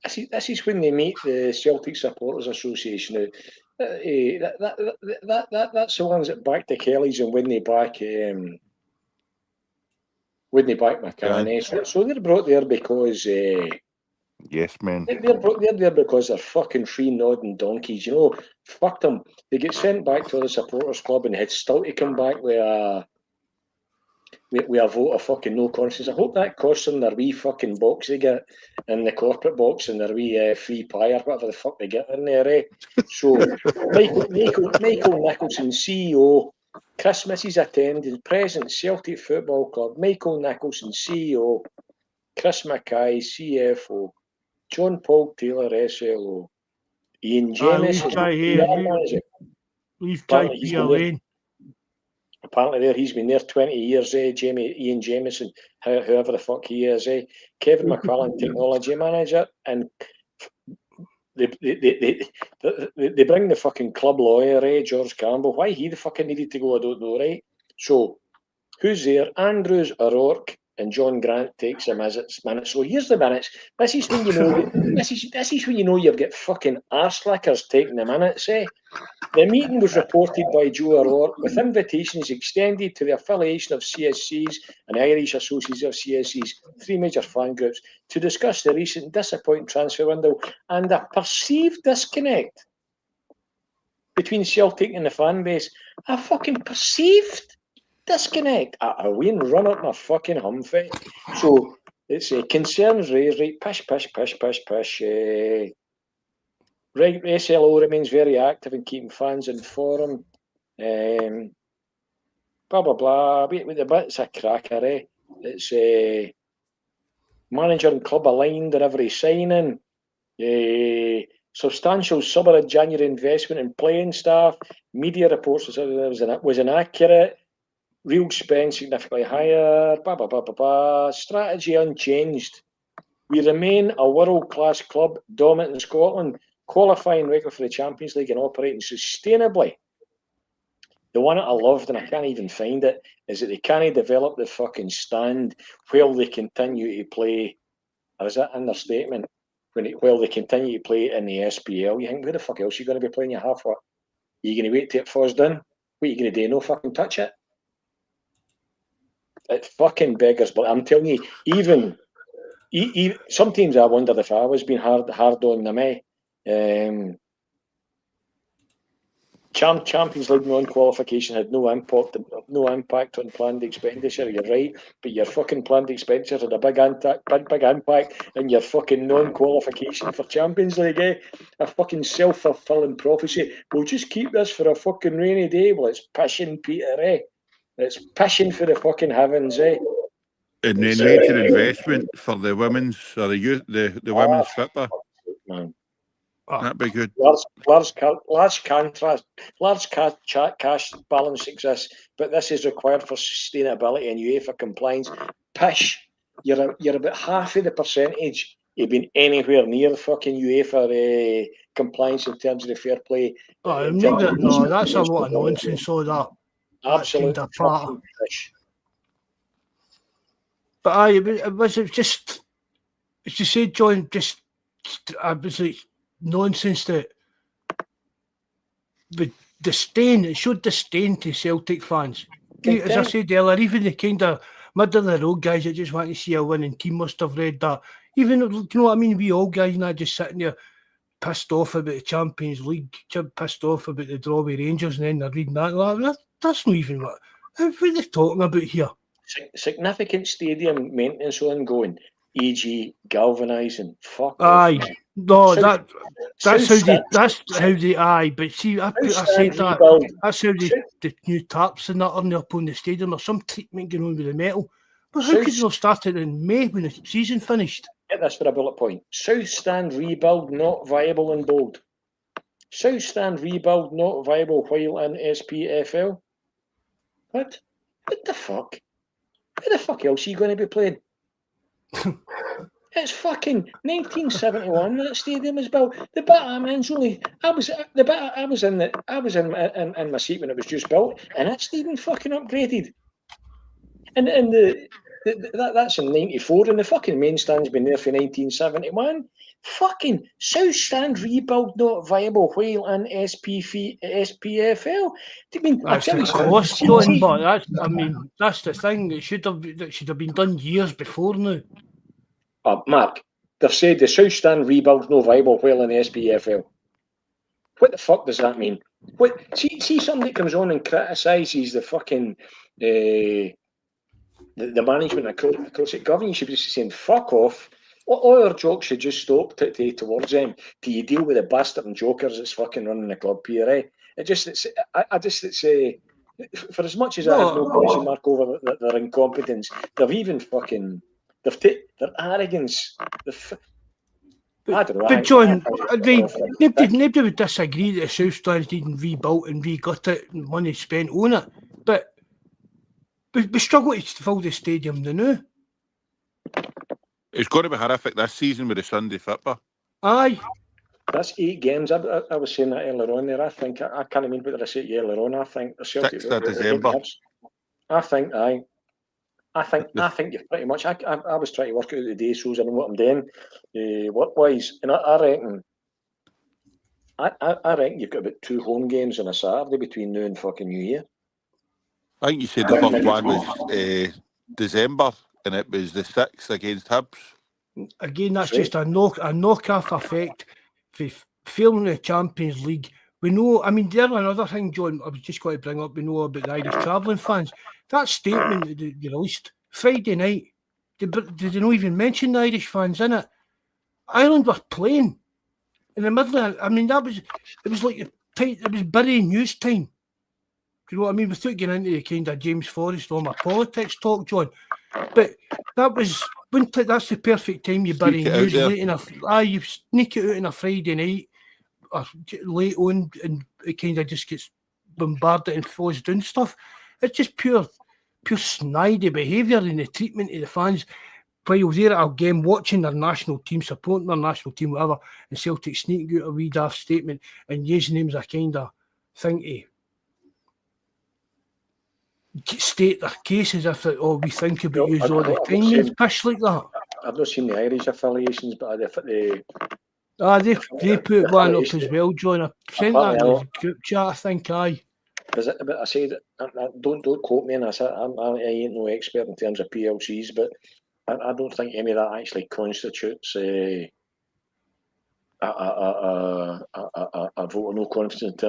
This is when they meet the Celtic Supporters Association. That's the ones that back the Kellys and when they back McCann. So they're brought there because Yes, man. they're there because they're fucking free nodding donkeys. You know, fuck them. They get sent back to the supporters club and had still to come back with a vote of fucking no conscience. I hope that costs them their wee fucking box they get in the corporate box and their wee free pie or whatever the fuck they get in there, eh? So, Michael Nicholson, CEO, Chris Mrs. attended, President, Celtic Football Club, Michael Nicholson, CEO, Chris Mackay, CFO, John Paul Taylor, SLO, Ian James, Leave Guy P. Lane. Apparently there he's been there 20 years, Ian Jamieson, whoever the fuck he is, Kevin McQuillan, technology manager, and they bring the fucking club lawyer, George Campbell. Why he the fucking needed to go, I don't know, right? So, who's there? Andrews, O'Rourke, and John Grant takes the minutes. So here's the minutes. This is when you know. This is when you know you've got fucking arselicers taking the minutes, eh? The meeting was reported by Joe O'Rourke with invitations extended to the affiliation of CSCs and Irish Associates of CSCs, 3 major fan groups, to discuss the recent disappointing transfer window and a perceived disconnect between Celtic and the fan base. A fucking perceived disconnect. A win run up my fucking humphy. So it's concerns raised, right? Pish. Right, SLO remains very active in keeping fans informed. Blah blah blah. With the bits of cracker, eh? It's manager and club aligned at every signing. Substantial summer and January investment in playing staff. Media reports was inaccurate. Real spend significantly higher. Strategy unchanged. We remain a world-class club dominant in Scotland, qualifying regularly for the Champions League and operating sustainably. The one that I loved, and I can't even find it, is that they can't develop the fucking stand while they continue to play, or is that in their statement? While they continue to play in the SPL, you think, where the fuck else are you going to be playing your half what? Are you going to wait till it falls down? What are you going to do? No fucking touch it? It fucking beggars, but I'm telling you, even sometimes I wondered if I was being hard on them, eh? Champions League non-qualification had no impact on planned expenditure. You're right, but your fucking planned expenditure had a big impact in your fucking non-qualification for Champions League. Eh? A fucking self-fulfilling prophecy. We'll just keep this for a fucking rainy day. Well, it's pishing, Peter. Eh? It's pishing for the fucking heavens. Eh? And then major investment for the women's or the youth, the women's football. Man. That'd be good. Large cash balance exists, but this is required for sustainability and UEFA compliance. Pish, you're about half of the percentage of being anywhere near the fucking UEFA compliance in terms of the fair play. No, that's a lot of nonsense. All that. Absolute kind of fucking pish. But it was just, as you said, John, I was like nonsense that with disdain, it showed disdain to Celtic fans. As I said earlier, even the kind of middle of the road guys that just want to see a winning team must have read that. Even, you know what I mean, we all guys now just sitting there pissed off about the Champions League, pissed off about the draw with Rangers, and then they're reading that. That's not even what are they talking about here. Significant stadium maintenance ongoing, e.g. galvanising. Fuck. Aye. No, that's how they aye. But see, I said that. That's how the new taps and that are up on the stadium. There's some treatment going on with the metal. But how could you have started in May when the season finished? Get this for a bullet point. South Stand rebuild not viable in bold. South Stand rebuild not viable while in SPFL. What? What the fuck? Where the fuck else are you going to be playing? It's fucking 1971. That stadium was built. The bit I'm in's only. I was in my seat when it was just built, and it's even fucking upgraded. And the That's in 94, and the fucking main stand's been there for 1971. Fucking South Stand rebuild not viable while in SPFL. I mean, I That's tell the you something. cost, John, but that's the thing. It should have been done years before now. Mark, they've said the South Stand rebuild's no viable while in the SPFL. What the fuck does that mean? See somebody comes on and criticises the fucking the management across it. Government should be just saying fuck off. All our jokes should just stop towards them. Do you deal with the bastard and jokers that's fucking running the club here? For as much as I have no question mark over their incompetence, they've even fucking their arrogance. I don't know. But John, nobody would disagree that the South Stand's been rebuilt and re-gut it and money spent on it. But we struggle to fill the stadium now. It's going to be horrific this season with the Sunday football. Aye. That's 8 games. I was saying that earlier on there. I think I can't remember what I said earlier on. I think the Celtic 6th of December. I think you've pretty much. I was trying to work out the day shows and what I'm doing work-wise, and I reckon. I reckon you've got about 2 home games on a Saturday between now and fucking New Year. I think you said the first one was December, and it was the 6th against Hibs. Again, that's just a knock-off effect for failing the Champions League. We know, there's another thing, John, I was just going to bring up, we know about the Irish travelling fans. That statement that they released Friday night, did they not even mention the Irish fans in it? Ireland were playing in the middle of it. It was like it was burying news time. Do you know what I mean? Without getting into the kind of James Forrest or my politics talk, John. But that's the perfect time you bury news late you sneak it out on a Friday night or late on, and it kind of just gets bombarded and falls down stuff. It's just pure snidey behaviour in the treatment of the fans. While they're at a game watching their national team, supporting their national team, whatever, and Celtic sneaking out a wee daft statement and using them as a kind of thing to state their case as if we think about you all the time. Pish like that. I've not seen the Irish affiliations, but they put one up as well, John. I sent that in the group chat, I think. Aye. But I said, don't quote me on this. I ain't no expert in terms of PLCs, but I don't think any of that actually constitutes a vote of no confidence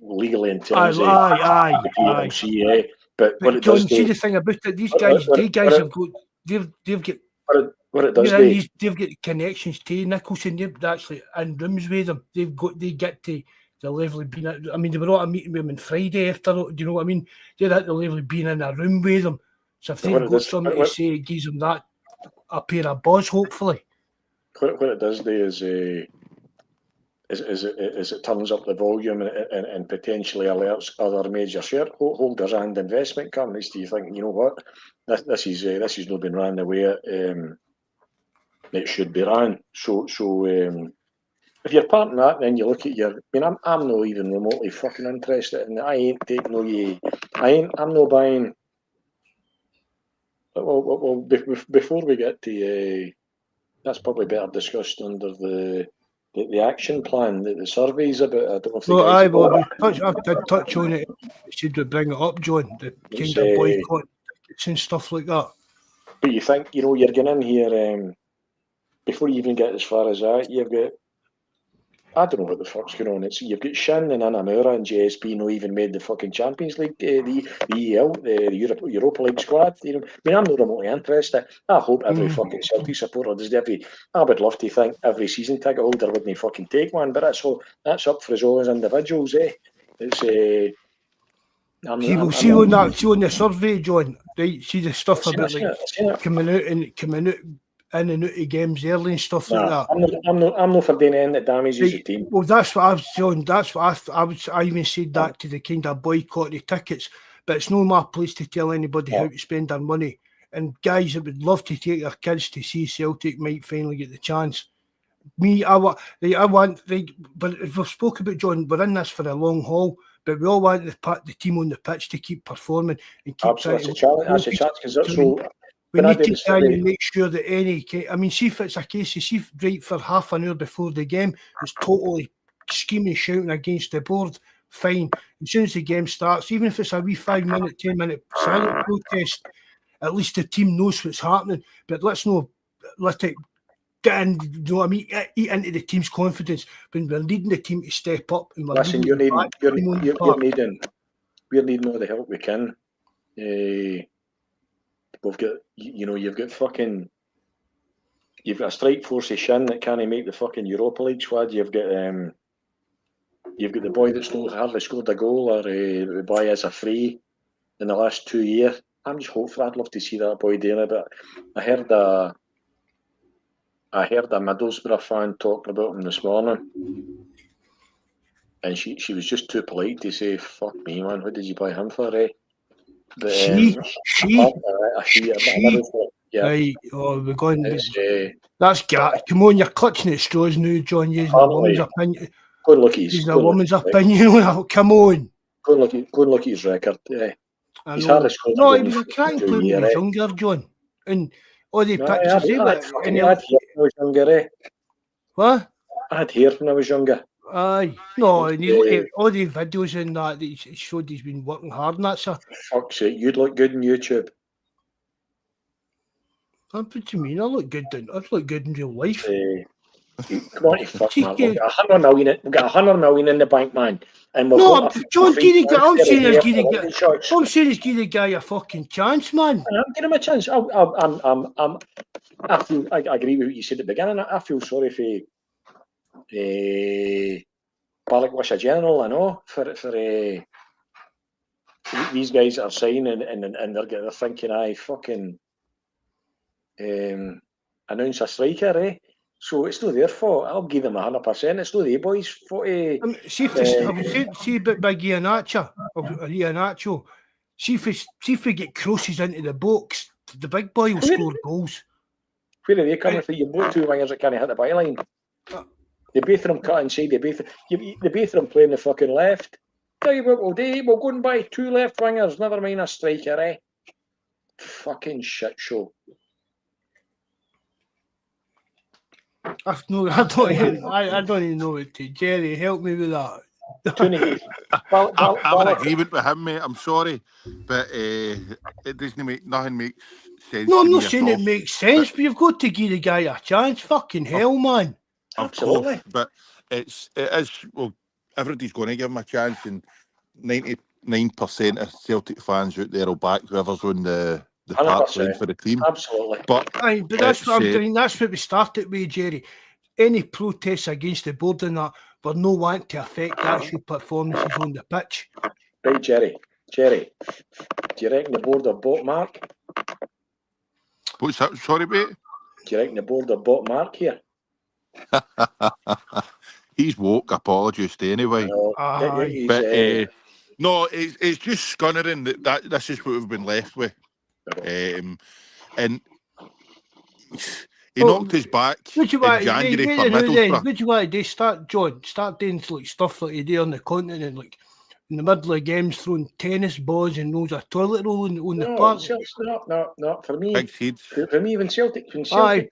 legally in terms of the PLC. But what it John, does see the thing about it, these guys have got they've got what it does do. They've got connections to Nicholson. They're actually in rooms with them. They get to the level of being at, they were at a meeting with them on Friday after. Do you know what I mean? They're at the level of being in a room with them. So if they've got something to say, it gives them that a pair of buzz, hopefully. What it does do is it turns up the volume and potentially alerts other major shareholders and investment companies to think, you know what, this is not been ran the way it should be ran. So if you're part of that, then you look at I'm not even remotely fucking interested in it. I ain't taking I'm not buying. Well, before we get to that's probably better discussed under the action plan, the surveys about. I don't know if I did touch on it. Should we bring it up, John? The kind of boycott tickets and stuff like that. But you think, you're getting in here before you even get as far as that, you've got, I don't know what the fuck's going on. You've got Shin and Anamura and JSP not even made the fucking Champions League, the EL, the Europa League squad. I'm not remotely interested. I hope every fucking Celtic supporter does I would love to think every season ticket holder wouldn't fucking take one, but that's up for us all as individuals, It's see on the survey, John. Right, see the stuff about coming out in and out of games early and stuff like that. I'm not for doing anything that damages the team. Well, that's what I've shown. That's what I even said that to the kind of boycott the tickets. But it's not my place to tell anybody how to spend their money. And guys that would love to take their kids to see Celtic might finally get the chance. I want. But if we've spoken about, John, we're in this for a long haul. But we all want the team on the pitch to keep performing and keep Absolutely, that's a challenge because that's so. We But need I to did try say- and make sure that any... I mean, see if it's a case of, see if right for half an hour before the game, it's totally screaming, shouting against the board, fine. As soon as the game starts, even if it's a wee 5-minute, 10-minute silent protest, at least the team knows what's happening. But let's not let it get in, you know what I mean, eat into the team's confidence when we're needing the team to step up and we're Listen, needing you're them back needing, on the we're park. needing all the help we can. We've got, you know, you've got a strike force of Shin that can't make the fucking Europa League squad. You've got the boy that's hardly scored a goal, or the boy as a free in the last 2 years. I'm just hopeful. I'd love to see that boy doing it, but I heard a Middlesbrough fan talking about him this morning, and she was just too polite to say, "Fuck me, man, what did you buy him for?" But, She. Yeah. Right, oh, we're going. It's, That's gat. Come on, you're clutching at straws now, John. Using a woman's opinion. Go and look at his. Using a woman's opinion on it. Come on. Go and look at his record. I He's know. hardly scored a No, goal he was a cracking player when he was younger, John. And all the pictures. I'd hear when I was younger. What? I'd hear when I was younger. Aye. No, and you look at all the videos in that he showed he's been working hard and that, sir. Fuck's sake, you'd look good on YouTube. What do you mean? I look good in real life. Come on, fuck, man. We've got 100 million. We've got 100 million in the bank, man. And we've No, got John, I'm saying is give the guy a fucking chance, man. I'm giving him a chance. I agree with what you said at the beginning. I feel sorry for Ballycliffe General, I know, for these guys that are signing and they're thinking, I fucking announce a striker, So it's not their fault. I'll give them 100%. It's not their boys' fault. See about Big Iheanacho. See if we get crosses into the box, the big boy will score goals. Where are they coming from? You've got two wingers that can't hit the byline. The both of them cut inside. The both of them playing the fucking left. Tell you what we'll do. We'll go and buy 2 left wingers. Never mind a striker, Fucking shit show. I don't even know what to. Jerry, help me with that. I'm in agreement with him, mate. I'm sorry, but it doesn't nothing makes sense. No, I'm not saying it makes sense, but you've got to give the guy a chance. Fucking hell, man. Absolutely. Of course, but it is. Well, everybody's going to give him a chance, and 99% of Celtic fans out there will back whoever's on the park line for the team. Absolutely. But that's what I'm doing. That's what we started with, Jerry. Any protests against the board and that, we're no want to affect actual performances on the pitch. Right, Jerry, do you reckon the board have bought Mark? What's that? Sorry, mate? Do you reckon the board have bought Mark here? He's woke apologist anyway. But no, it's just scunnering that this is what we've been left with. And he knocked his back in January for Middlesbrough. What do you want to do? Start doing like stuff like you do on the continent, like in the middle of games, throwing tennis balls and those a toilet roll on the park. No. For me, big seeds. For me, when Celtic, big seed.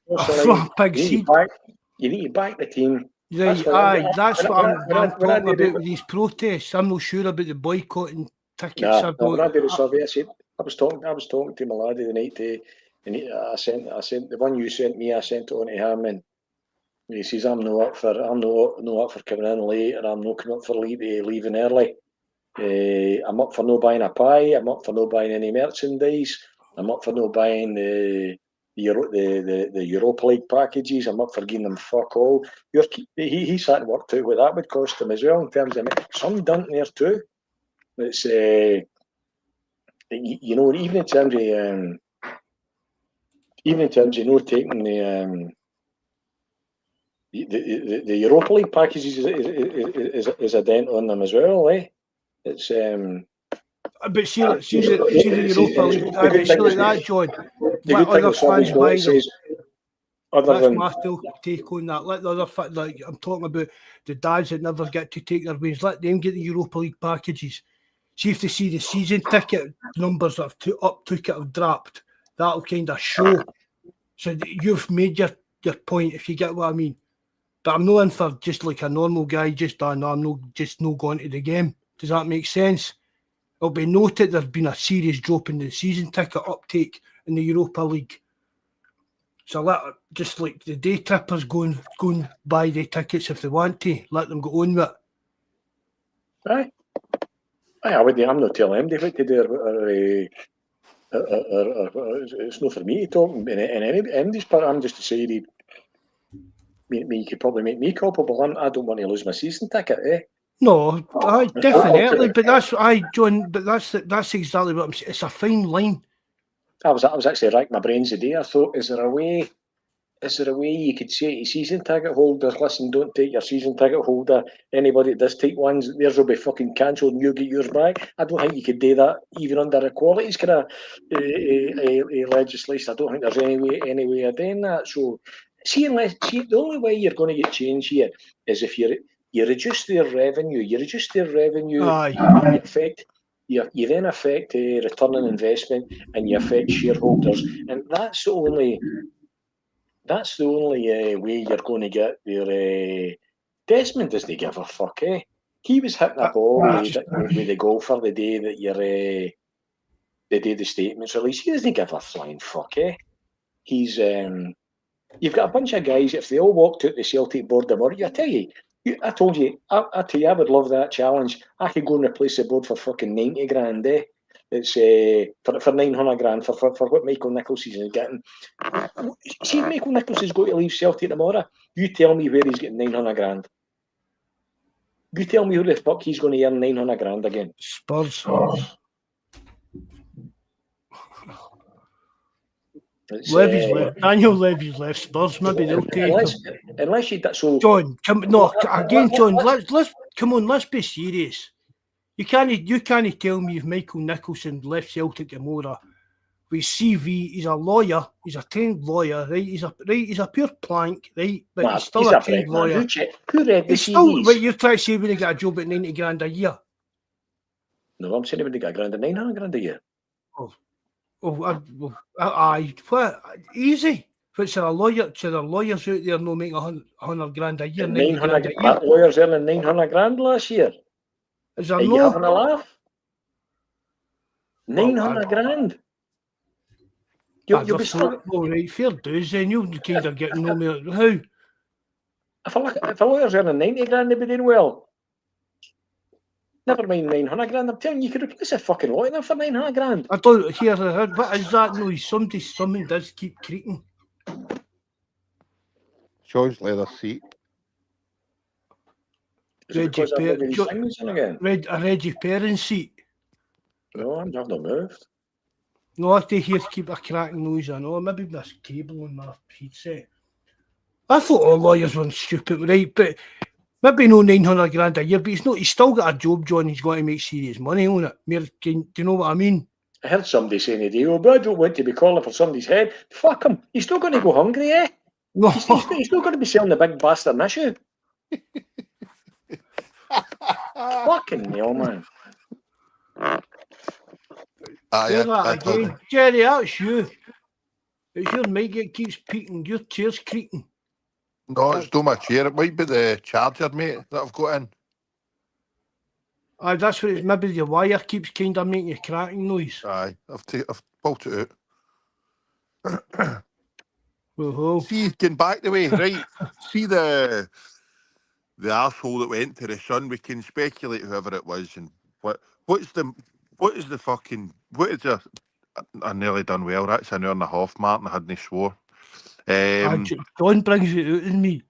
You need to back the team. Right, that's what I'm talking about with these protests. I'm not sure about the boycotting tickets. When I did a survey, I was talking to my lad the night, and I sent the one you sent me. I sent it on to him, and he says, "I'm not up for coming in late, and I'm not coming up for leaving early. I'm up for no buying a pie. I'm up for no buying any merchandise. I'm up for no buying the Europa League packages. I'm up for giving them fuck all." He sat and worked out what that would cost him as well in terms of some done there too. It's even in terms of taking the Europa League packages is a dent on them as well, It's but see the Europa League. Like that, John. Let other fans buy them. That's my still take on that. Let the other like I'm talking about the dads that never get to take their wins. Let them get the Europa League packages. See if they see the season ticket numbers that have took it have dropped. that'll kind of show. So you've made your point, if you get what I mean. But I'm not in for just like a normal guy, I'm not going to the game. Does that make sense? It'll be noted there's been a serious drop in the season ticket uptake in the Europa League. So just like the day trippers go and buy the tickets if they want to, let them go on with it. Aye. I'm not telling them what to do. It's not for me to talk in anybody's part. I'm just decided. You could probably make me culpable. I don't want to lose my season ticket, eh? No, definitely. But John. But that's exactly what I'm saying. It's a fine line. I was actually racking my brains today. I thought, is there a way you could say to season ticket holders, listen, don't take your season ticket holder. Anybody that does take ones, theirs will be fucking cancelled and you'll get yours back. I don't think you could do that even under equalities kind of legislation. I don't think there's any way of doing that. So, the only way you're going to get change here is if you reduce their revenue. You reduce their revenue, you then affect return on investment, and you affect shareholders, and that's the only way you're going to get their. Desmond doesn't give a fuck, eh? He was hitting a ball with the golfer the day that the statement's released. He doesn't give a flying fuck, eh? He's you've got a bunch of guys. If they all walked out the Celtic board tomorrow, I tell you, I told you, I would love that challenge. I could go and replace the board for fucking 90 grand, eh? It's for 900 grand for what Michael Nichols is getting. See, if Michael Nichols is going to leave Celtic tomorrow, you tell me where he's getting 900 grand. You tell me who the fuck he's going to earn 900 grand again. Spurs. Levy's left. Daniel Levy's left Spurs. Maybe they'll take him. Unless you so. John, John. Let's come on. Let's be serious. You can't tell me if Michael Nicholson left Celtic tomorrow with CV. He's a lawyer. He's a trained lawyer, right? He's a pure plank, right? But he's still a trained lawyer. Who read the CVs? What you're trying to say when he got a job at 90 grand a year? No, I'm saying when he got a grand at 900 grand a year. What? Easy. But there are lawyers out there no making 100 grand a year. 900 grand. That lawyers earning 900 grand last year. Is there Are you having a laugh? 900 grand. You'll be stuck. All right, fair dues then. You'll kind of get no more. How? If a lawyer's earning 90 grand, they'll be doing well. Never mind 900 grand. I'm telling you, you could replace a fucking lawyer for 900 grand. I don't hear. What is that noise? Something does keep creaking. Joy's leather seat. Reggie Perrin seat. No, I've not moved. No, I can hear keep a cracking noise. I know. Maybe this cable on my headset. I thought all lawyers were stupid, right? But maybe no 900 grand a year. But he's still got a job, John. He's going to make serious money on it. Do you know what I mean? I heard somebody saying today, but I don't want to be calling for somebody's head. Fuck him. He's still going to go hungry, eh? No. He's still going to be selling the big bastard issue. Fucking hell, man. Again. Jerry, that's you. It's your mic that keeps peaking. Your chair's creaking. No, it's not my chair. It might be the charger, mate, that I've got in. That's what it is. Maybe the wire keeps kind of making a cracking noise. Aye, I've pulled it out. See, getting back the way, right? See the arsehole that went to the Sun. We can speculate whoever it was and what is I nearly done well. That's an hour and a half, Martin. I hadn't swore. John brings it out in me.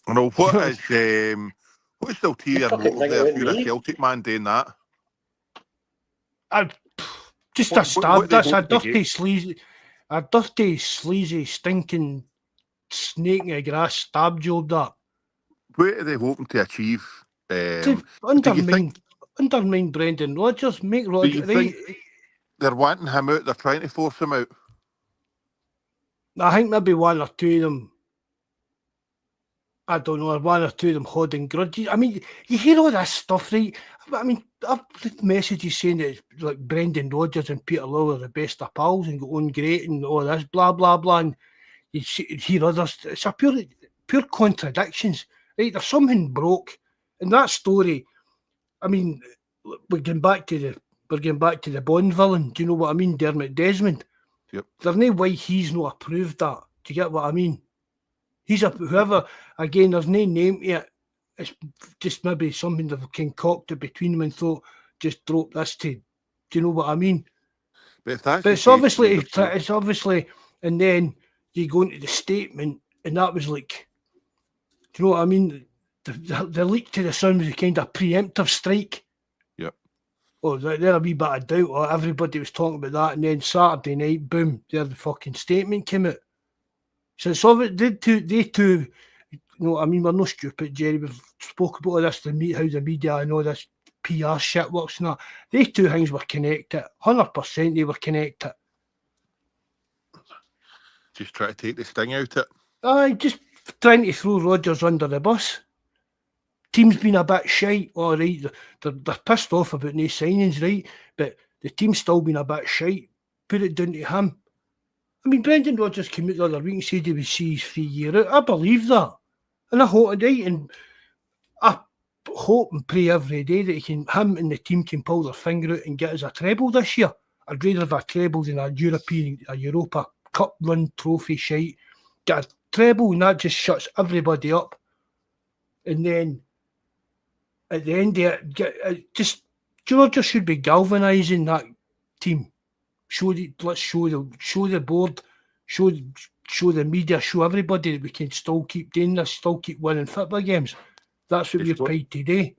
I know what what's the ulterior motive there if you're a Celtic man doing that? Just a stab. That's a dirty, sleazy, stinking snake in the grass stab job. That. What are they hoping to achieve? To undermine Brendan Rodgers, make Rodgers right. They're wanting him out. They're trying to force him out. I think maybe one or two of them. I don't know, one or two of them holding grudges. I mean, you hear all this stuff, right? I mean, I've read messages saying that like Brendan Rodgers and Peter Lawler are the best of pals and go on great and all this, blah, blah, blah. And you hear others. It's a pure contradictions, right? There's something broke. And that story, I mean, we're going back to the Bond villain. Do you know what I mean? Dermot Desmond. Yep. There's no way he's not approved that. Do you get what I mean? He's whoever, again, there's no name to it. It's just maybe something they've concocted between them and thought, just drop this to, do you know what I mean? But if that's But it's obviously, and then you go into the statement, and that was like, do you know what I mean? The leak to the Sun was a kind of preemptive strike. Yep. Oh, there a wee bit of doubt, or everybody was talking about that, and then Saturday night, boom, there the fucking statement came out. So it's obviously they two, you know what I mean, we're no stupid, Jerry. We've spoke about all this, how the media and all this PR shit works and that. These two things were connected. 100% they were connected. just try to take the sting out of it. Aye, just trying to throw Rodgers under the bus. Team's been a bit shite, all right. They're pissed off about no signings, right? But the team's still been a bit shite. Put it down to him. I mean, Brendan Rodgers came out the other week and said he would see his 3 year out. I believe that. And I hope today, and I hope and pray every day that him and the team can pull their finger out and get us a treble this year. I'd rather have a treble than a Europa Cup run trophy shite. Get a treble and that just shuts everybody up. And then at the end of it, Rodgers should be galvanising that team. Let's show the board, show the media, show everybody that we can still keep doing this, still keep winning football games. That's what we're paid today.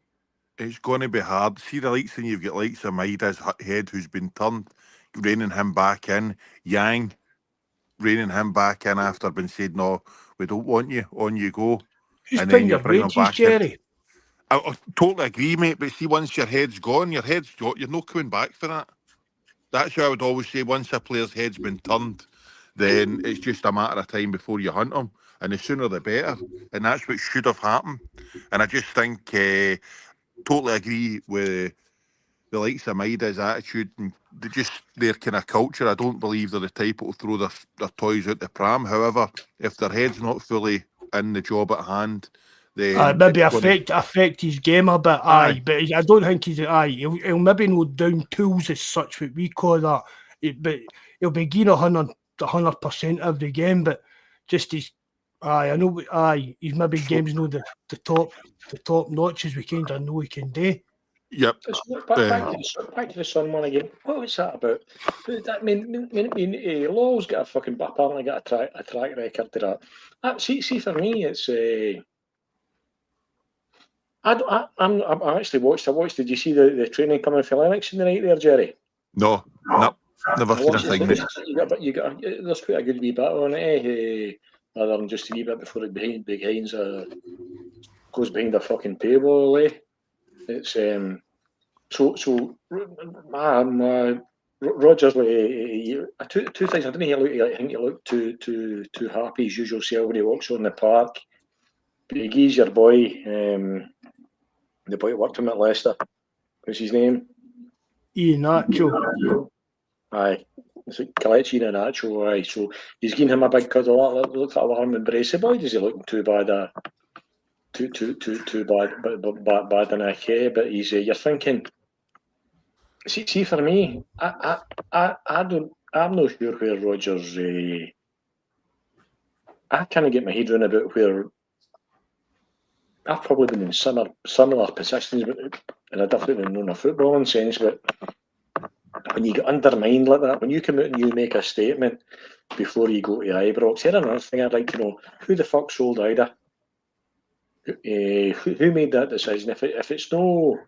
It's going to be hard. See the likes, and you've got likes of Maida's head who's been turned, reining him back in. Yang reining him back in after being said, no, we don't want you, on you go. Who's And paying then your you bring him wages, back Jerry? I totally agree, mate, but see, once your head's gone, you're not coming back for that. That's what I would always say. Once a player's head's been turned, then it's just a matter of time before you hunt them. And the sooner the better. And that's what should have happened. And I just think, totally agree with the likes of Maida's attitude and their kind of culture. I don't believe they're the type that will throw their toys out the pram. However, if their head's not fully in the job at hand, then maybe affect his game a bit, aye. But I don't think he'll maybe not down tools as such, what we call that. But he'll be giving 100% every game, but just his he's maybe games know the top notches we kind of know he can do. Yep. Back to the Sun one again. What was that about? I mean, Law's got apparently got a track record to that. See, for me, it's I actually watched. Did you see the training coming for Lennox in the night there, Jerry? No, never seen a thing. There's quite a good wee bit on it, rather than just a wee bit before it goes behind the fucking paywall. It's Rodgers. Two things. I didn't think he looked too happy as usual self when he walks on the park. But he gives your boy, the boy who worked him at Leicester. What's his name? Ian Nacho. Aye. It's like Kalechi and Nacho. Aye. So he's giving him a big cuddle. That looks like a warm embrace. Boy, does he look too bad? Too bad in a K. But he's. You're thinking. See, for me, I'm not sure where Rodgers. I can't get my head around about where. I've probably been in similar positions, but in a different, in a footballing sense. But when you get undermined like that, when you come out and you make a statement before you go to Ibrox, here's another thing I'd like to know: who the fuck sold Ida? Who made that decision? If it's no,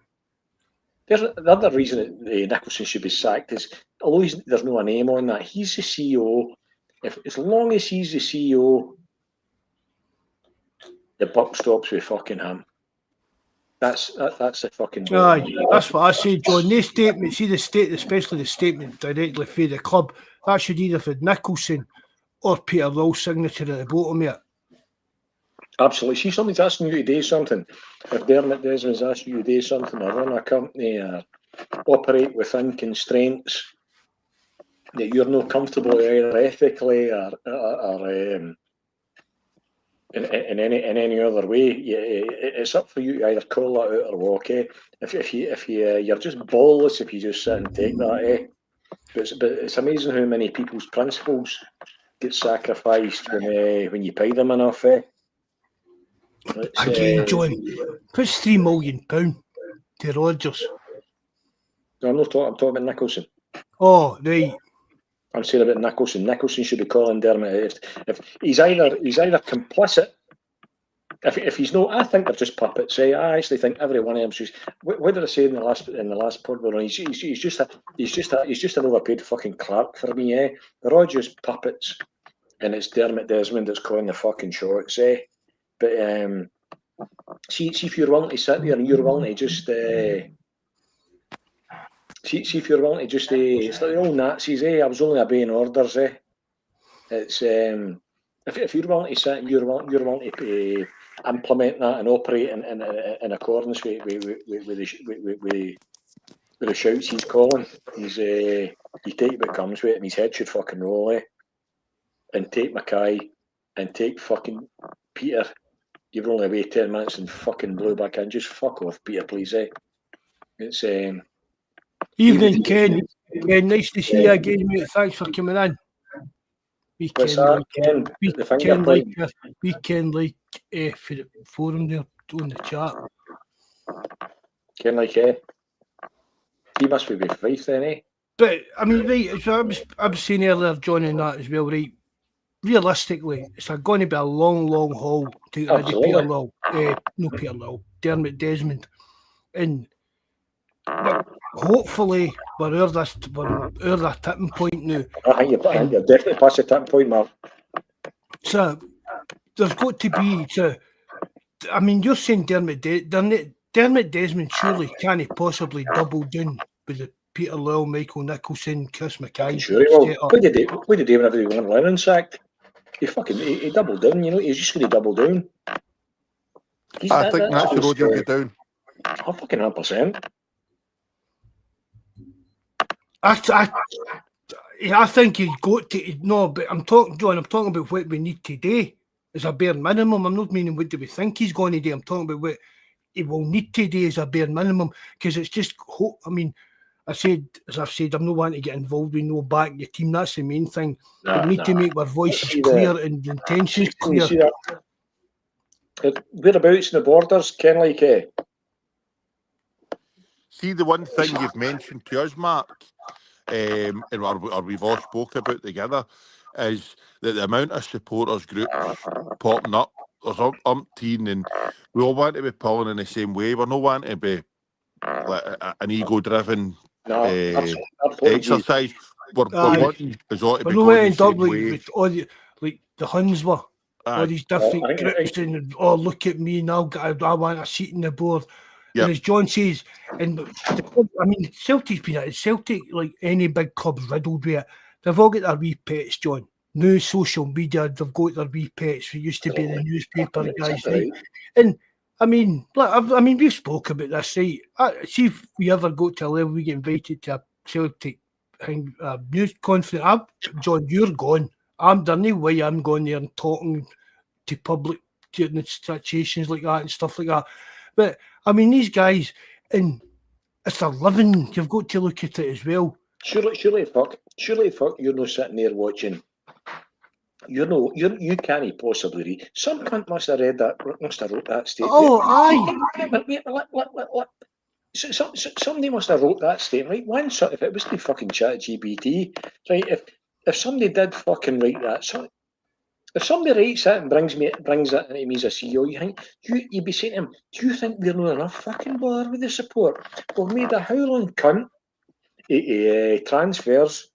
there's the other reason that Nicholson should be sacked is although there's no name on that, he's the CEO. As long as he's the CEO. The buck stops with fucking him. That's the fucking. Aye, that's what I say, John. This statement, especially the statement directly for the club, that should either for Nicholson or Peter Law's signature at the bottom of it. Absolutely. See, somebody's asking you to do something. If Dermot Desmond's asking you to do something, or run a company, or operate within constraints that you're not comfortable with, either ethically or in any other way, it's up for you to either call that out or walk. If you're just ballless if you just sit and take that. But it's amazing how many people's principles get sacrificed when you pay them enough. Again, John, puts £3 million to Rodgers. No, I'm talking about Nicholson. Oh, right. I'm saying about Nicholson. Nicholson should be calling Dermot. If he's either complicit. If he's not, I think they're just puppets. I actually think every one of them's just. What did I say in the last pod? He's just an overpaid fucking clerk for me. They're all just puppets, and it's Dermot Desmond that's calling the fucking shots. But see if you're willing to sit there and you're willing to just. See if you're willing to just. It's like the old Nazis. I was only obeying orders. It's if you're willing to sit and you're willing to implement that and operate in accordance with the shouts he's calling, you take what comes with it, and his head should fucking roll. And take Mackay and take fucking Peter. You've only waited 10 minutes and fucking blew back in. Just fuck off, Peter, please. It's Evening, Ken. Ken, nice to see you again, mate. Thanks for coming in. We what's can that, like, Ken? we The finger can like, point. we can like for the forum there on the chat. Ken like he must be with Fife then, But I mean, right. So I was saying earlier, John, and that as well, right? Realistically, it's going to be a long, long haul to get rid of Peter Lowell. No, Peter Lowell, Dermot Desmond, and hopefully we're over that tipping point now. I think you're definitely past the tipping point, Mark. So there's got to be. So I mean, you're saying Dermot Desmond surely can't possibly double down with the Peter Lowell, Michael Nicholson, Chris Mackay. Sure he will. What did he do whenever he won Lennon sacked? He doubled down, he's just going to double down. I think that's the road you'll get down. Oh, fucking 100%. I think he's got to. No, but I'm talking about what we need today as a bare minimum. I'm not meaning what do we think he's going to do. I'm talking about what he will need to do as a bare minimum, because it's just hope. I mean, as I've said, I'm not wanting to get involved with no back your team. That's the main thing. We need to make our voices clear and the intentions clear. Whereabouts in the borders, Ken, like See, the one thing you've mentioned to us, Mark, or we've all spoke about together, is that the amount of supporters groups popping up, there's umpteen, and we all want to be pulling in the same way. We're not wanting to be like an ego-driven exercise. We're wanting us all to be going the same way. With all the Huns were. All these different groups, and look at me now, I want a seat in the board. Yep. And as John says, and I mean, Celtic, like any big club's riddled with it. They've all got their wee pets, John. New social media, they've got their wee pets. We used to be the newspaper guys, right? And I mean, we've spoke about this, right? See if we ever go to a level we get invited to a Celtic news conference. John, you're gone. There's no way I'm going there and talking to public situations like that and stuff like that. But I mean, these guys, and it's their living. You've got to look at it as well. Surely, fuck, you're not sitting there watching. You can't possibly read. Some cunt must have wrote that statement. Oh, aye. Somebody must have wrote that statement, right? If it was the fucking ChatGPT, right? If somebody did fucking write that, if somebody writes that and brings that into me as a CEO, you'd be saying to him, do you think we're not enough fucking bother with the support? We've made a howling cunt transfers.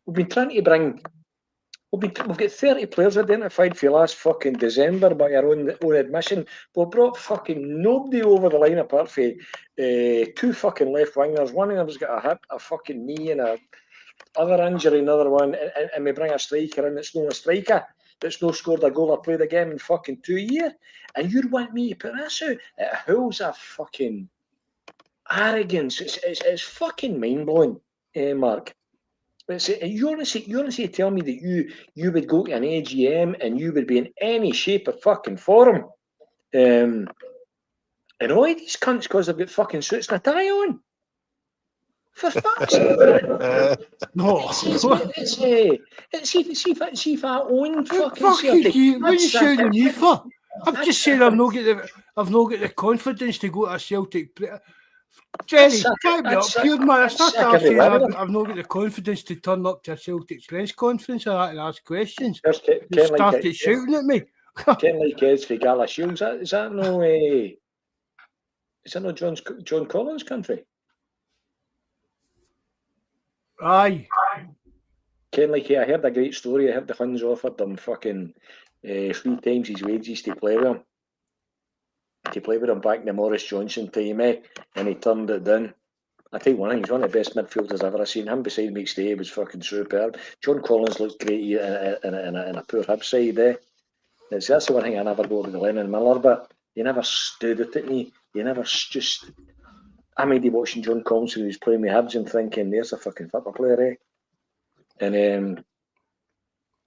We've been trying to bring. We've got 30 players identified for last fucking December by our own admission. We've brought fucking nobody over the line apart from two fucking left wingers. One of them's got a fucking knee and a other injury, another one, and we bring a striker in that's not a striker. that's no scored a goal or played a game in fucking 2 years, and you want me to put this out? It holds a fucking arrogance. It's fucking mind blowing, Mark. You honestly tell me that you would go to an AGM and you would be in any shape or fucking form, and all these cunts because they've got fucking suits and a tie on. For fuck's sake! No. See if I own fucking Fuck Celtic. you! What are you I'd shouting at me for? I've I'd just said I've not got the confidence to go to a Celtic. Jerry, can't be up here, man. It's not that saying I've not got the confidence to turn up to a Celtic press conference and ask questions. You started shouting at me. Ken like Eds for Gala Shields. Is that no? Is that no John Collins' country? Aye. Ken like I heard a great story. I heard the Huns offered them fucking 3 times his wages to play with him. To play with him back in the Morris Johnson time, and he turned it down. I tell you one thing, he's one of the best midfielders I've ever seen. Him beside McStay was fucking superb. John Collins looked great in a poor Hib side. That's the one thing I never go with the Lennon Miller, but he never stood it at me. You never just. I made you watching John Collins when he was playing with Hibs and thinking, there's a fucking football player, And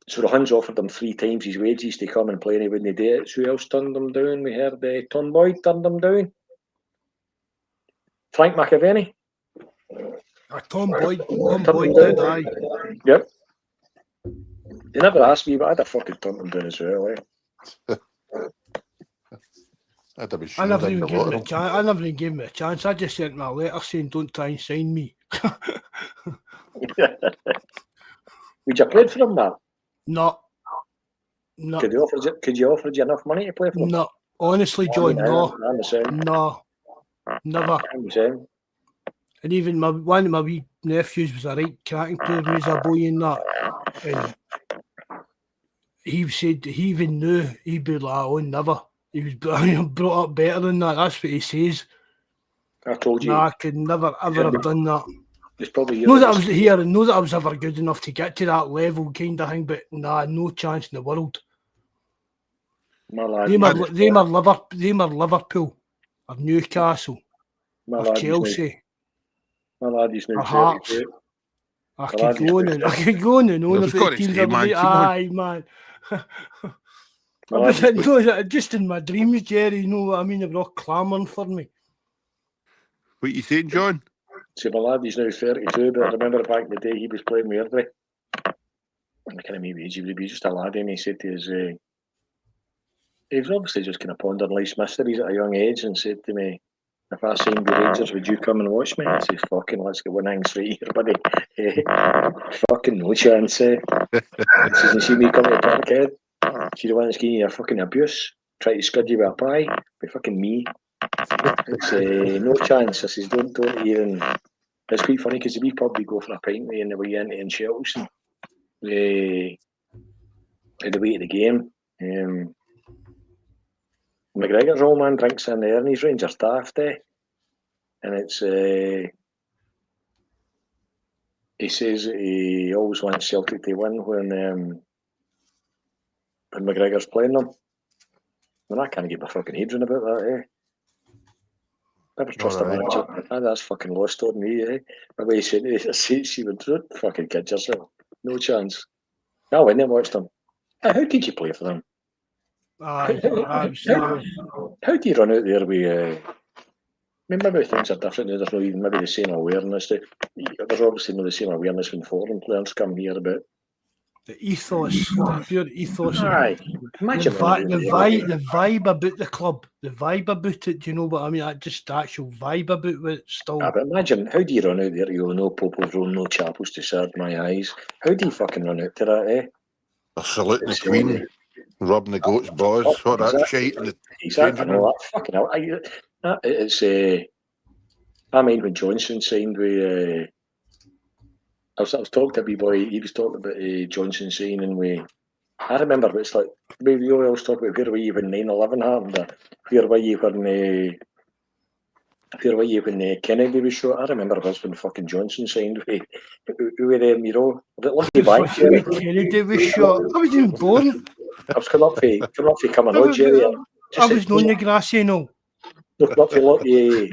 so the Huns offered him 3 times his wages to come and play, and he wouldn't do it. So who else turned him down? We heard Tom Boyd turned him down. Frank McAvenny. Tom Boyd did, aye. Yep. They never asked me, but I'd have fucking turned him down as well, I never even gave him a chance. I never even gave him a chance. I just sent him a letter saying, "Don't try and sign me." Would you play for him, man? No. Could you offer you enough money to play for him? No. Honestly, John, no. No. Never. And even one of my wee nephews was a right cracking player when he was a boy in that. And he said he even knew he'd be like, oh, never. He was brought up better than that. That's what he says. I told you. Nah, I could never, ever have done that. It's probably know that I was here and know that I was ever good enough to get to that level kind of thing, but nah, no chance in the world. They were Liverpool or Newcastle or Chelsea. My lad is now Hearts. I could go on and on about the teams. Aye, man. Just in my dreams, Jerry, you know what I mean? They were all clamouring for me. What you saying, John? See, my lad is now 32, but I remember back in the day he was playing with Airdrie. And I kind of maybe he would be just a lad, and he said to us, he was obviously just kind of pondering life's mysteries at a young age, and said to me, if I signed the Rangers, would you come and watch me? I said, fucking, let's get one hang straight here, buddy. Fucking no chance. He says, you see me come to the parkhead? See the one that's giving you a fucking abuse? Try to scud you with a pie? Be fucking me. It's no chance. I says, don't even. It's quite funny because the wee pub we go for a pint with, and the way into in Shelton, the way to the game. McGregor's old man drinks in there, and he's Rangers daft, and it's he says that he always wants Celtic to win when McGregor's playing them. I mean, I can't get my fucking head round about that, Never trust a manager. That's fucking lost on me, The way he said it, she would fucking kid yourself. No chance. I went and watched them. How did you play for them? How do you run out there with? I mean, maybe things are different now. There's no even maybe the same awareness. There's obviously no the same awareness when foreign players come here about the ethos, the pure ethos. Aye, imagine the vibe about the club, the vibe about it. Do you know what I mean? Just the actual vibe about it. Still. But imagine, how do you run out there? You go, no Popos roll, no chapels to serve my eyes. How do you fucking run out to that? They're saluting the Queen, rubbing the goat's balls. What that shite in the exactly. No, that fucking hell. It's I mean, when Johnson signed with. I was talking to a wee boy. He was talking about Johnson signing with. I remember it's like we always talk about where were you when 9/11 happened, or where were you when Kennedy was shot. I remember it was when fucking Johnson signed with who were them, you know. Lucky back. Kennedy was shot. I wasn't even born. I was coming up for coming on, Jerry. I was known the grassy, you know. No, come up for Luggy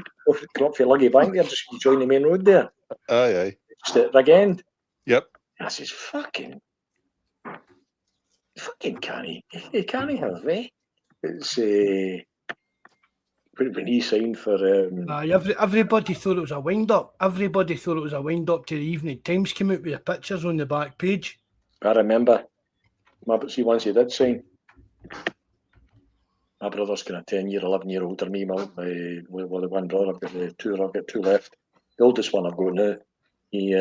Bank there, just join the main road there. Aye. Just at Rig End. Yep. I says, fucking can't he have, eh? It's when he signed for Everybody thought it was a wind up. Everybody thought it was a wind up to the Evening Times came out with the pictures on the back page. I remember. See, once he did sign, my brother's kind of 10-year, 11-year older than me. With the one brother, I've got two left. The oldest one I've got now, he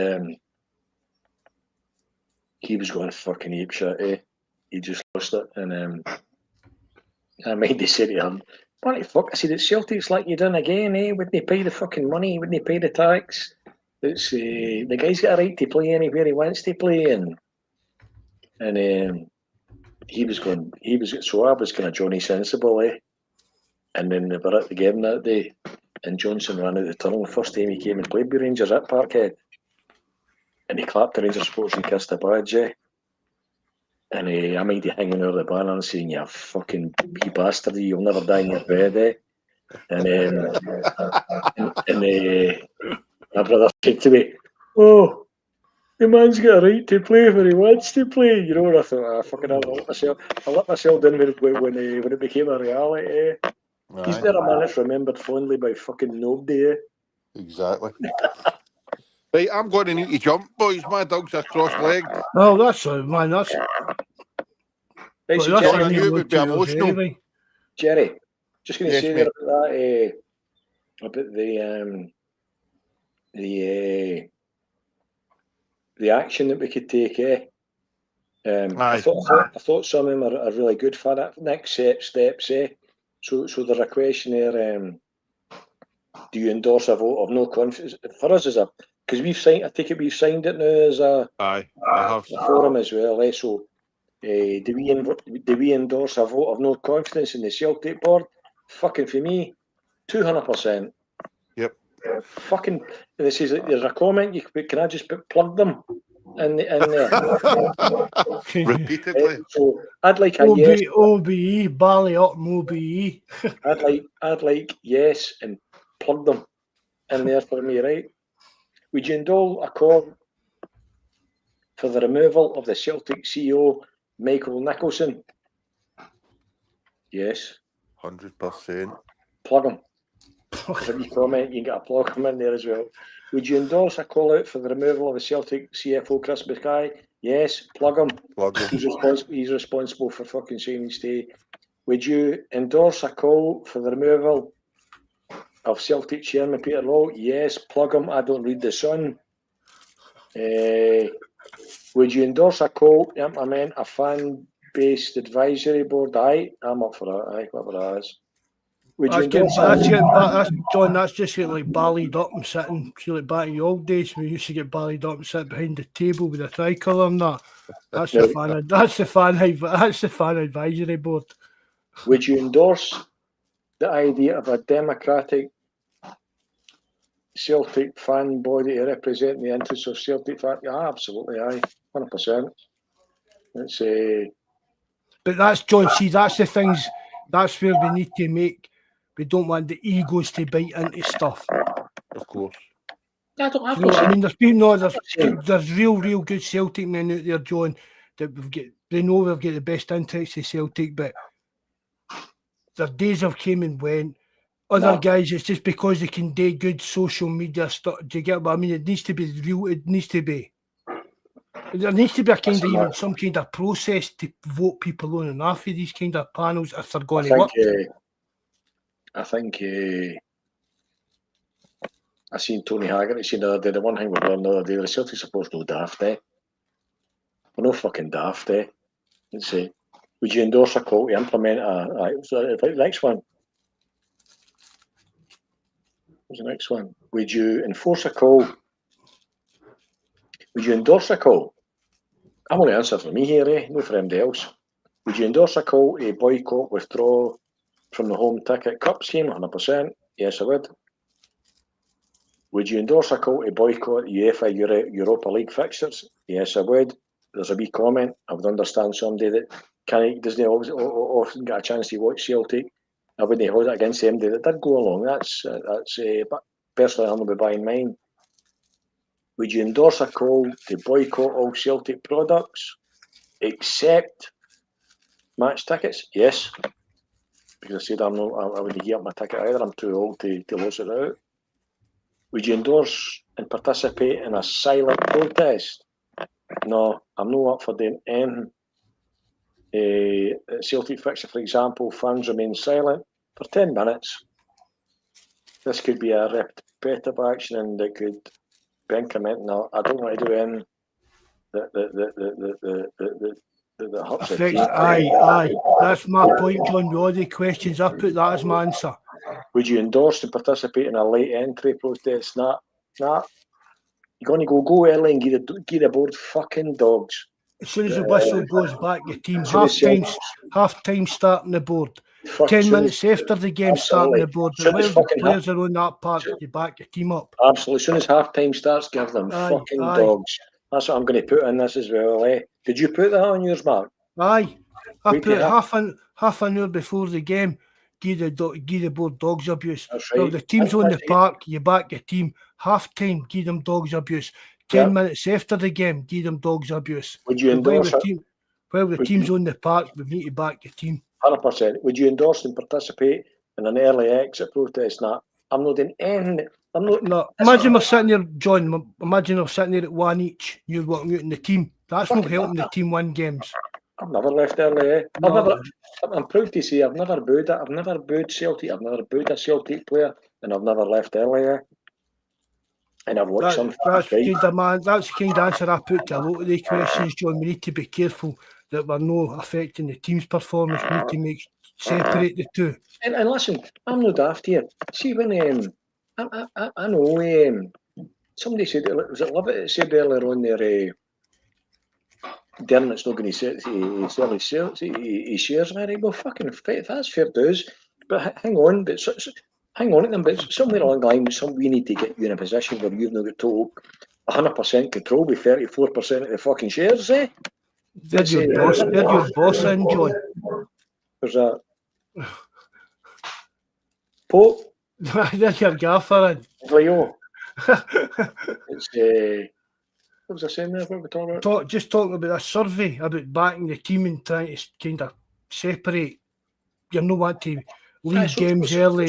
was going fucking ape shit, eh? He just lost it, and I made to say to him, "What the fuck?" I said, "It's Celtic's like you done again, eh? Wouldn't they pay the fucking money? Wouldn't they pay the tax? It's the guy's got a right to play anywhere he wants to play, and he was going. So I was kind of Johnny Sensible, eh? And then they were at the game that day, and Johnson ran out the tunnel the first time he came and played with Rangers at Parkhead, and he clapped the Rangers supporters and kissed the badge, eh? And I made you hanging over the banner and saying, "You fucking wee bastard, you'll never die in your bed, eh?" And my brother said to me, "Oh, the man's got a right to play where he wants to play." You know, and I thought, I let myself down when it became a reality, eh? He's there a man that's remembered fondly by fucking nobody, eh? Exactly. Right, I'm going to need to jump, boys. My dog's are cross-legged. Oh, that's man. That's. Right, so John, I knew it would be emotional. Anyway. Jerry, just going to Yes, say mate. there about the action that we could take, eh? I thought some of them are really good for that next steps, eh? So there's a question here. Do you endorse a vote of no confidence? For us, because we've signed. I take it we've signed it now as a forum as well, eh? So. Do we endorse a vote of no confidence in the Celtic board? Fucking for me, 200%. Yep. Fucking. And this is there's a comment. Can I just plug them in there? Repeatedly. So I'd like a yes. OBE, Bally up, OBE. I'd like yes and plug them in there for me, right? Would you endorse a call for the removal of the Celtic CEO? Michael Nicholson. Yes. 100%. Plug him. If you comment, you can get a plug him in there as well. Would you endorse a call out for the removal of the Celtic CFO Chris Mackay? Yes. Plug him. He's responsible for fucking signing stay. Would you endorse a call for the removal of Celtic chairman Peter Law? Yes. Plug him. I don't read the Sun. Would you endorse a call to implement a fan-based advisory board? Aye, I'm up for that. Aye, whatever that is. Would you endorse John, that's just like ballied up and sitting. See, like back in the old days, we used to get ballied up and sit behind the table with a tricolour and that. That's the fan advisory board. Would you endorse the idea of a democratic Celtic fan body to represent the interests of Celtic fans? Yeah, absolutely, aye, 100%. It's But that's John. See, that's the things. That's where we need to make. We don't want the egos to bite into stuff. Of course. I don't have I mean, there's real good Celtic men out there, John, that they know we've got the best interests of Celtic, but their days have came and went. Other guys, it's just because they can do good social media stuff. Do you get what I mean? It needs to be real. There needs to be some kind of process to vote people on and off of these kind of panels if they're going to work. I think I seen Tony Haggerty saying the other day, the one thing we learned the other day, the Celtic supporters no daft, eh? We're no fucking daft, eh? Let's say, would you endorse a call to implement the next one? What's the next one? Would you enforce a call? Would you endorse a call? I'm only answering for me here, eh? No for anybody else. Would you endorse a call to boycott, withdraw from the home ticket cup scheme? 100%. Yes, I would. Would you endorse a call to boycott UEFA Europa League fixtures? Yes, I would. There's a wee comment. I would understand somebody that doesn't always often get a chance to watch Celtic. I wouldn't hold it against them. That did go along. But personally, I'm going to be buying mine. Would you endorse a call to boycott all Celtic products except match tickets? Yes. Because I said I wouldn't give up my ticket either. I'm too old to lose it out. Would you endorse and participate in a silent protest? No, I'm not up for doing anything. Celtic fixture, for example, fans remain silent for 10 minutes. This could be a repetitive action and it could be incremental. No, I don't want to do anything that hurts the team. Aye. That's my point, John. With all the questions, I put that as my answer. Would you endorse and participate in a late entry protest? Nah. You're going to go early and give the board fucking dogs. As soon as the whistle goes back, your team half time starting the board. 10 minutes after the game starting the board. While the players are on that part, you back your team up. Absolutely. As soon as half time starts, give them fucking dogs. That's what I'm going to put in this as well. Did you put that on yours, Mark? Aye. I put half an hour before the game. Give the board dogs abuse. That's right. So the team's on the park, you back your team. Half time, give them dogs abuse. 10 minutes after the game, give them dogs abuse. Would you endorse while the team's on the park, we need to back your team. 100%. Would you endorse and participate in an early exit protest? Nah, I'm not doing anything. Imagine we're sitting there, John. Imagine we're sitting there at one each. You're walking out in the team. That's not helping the team win games. I've never left early. I'm proud to say I've never booed it. I've never booed Celtic. I've never booed a Celtic player, and I've never left early. And I've watched some. That's the kind of answer I put to a lot of the questions, John. We need to be careful that we're not affecting the team's performance. We need to separate the two. And listen, I'm not daft here. See when I know somebody said, was it Lovett that said earlier on there, Dermot's not going to sell his shares. Right? Well, fucking that's fair dues. But hang on, but somewhere along the line, we need to get you in a position where you've not got total 100% control with 34% of the fucking shares, eh? They're your boss in, John. There's that. Pope. They're your gaffer in. Leo. It's what was I saying there? What were we talking about? Just talking about a survey about backing the team and trying to kind of separate. You know what to lead games early,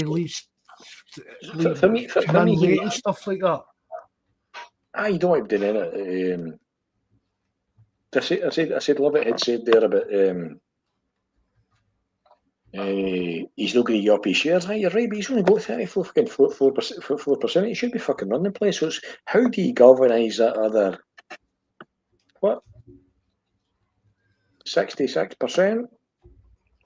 for me, late and stuff like that. You don't want to do it. I said Lovett had said there about he's not going to give up his shares. You're right, but he's only got 34%. He should be fucking running the place. So it's how do you galvanise that other 66%?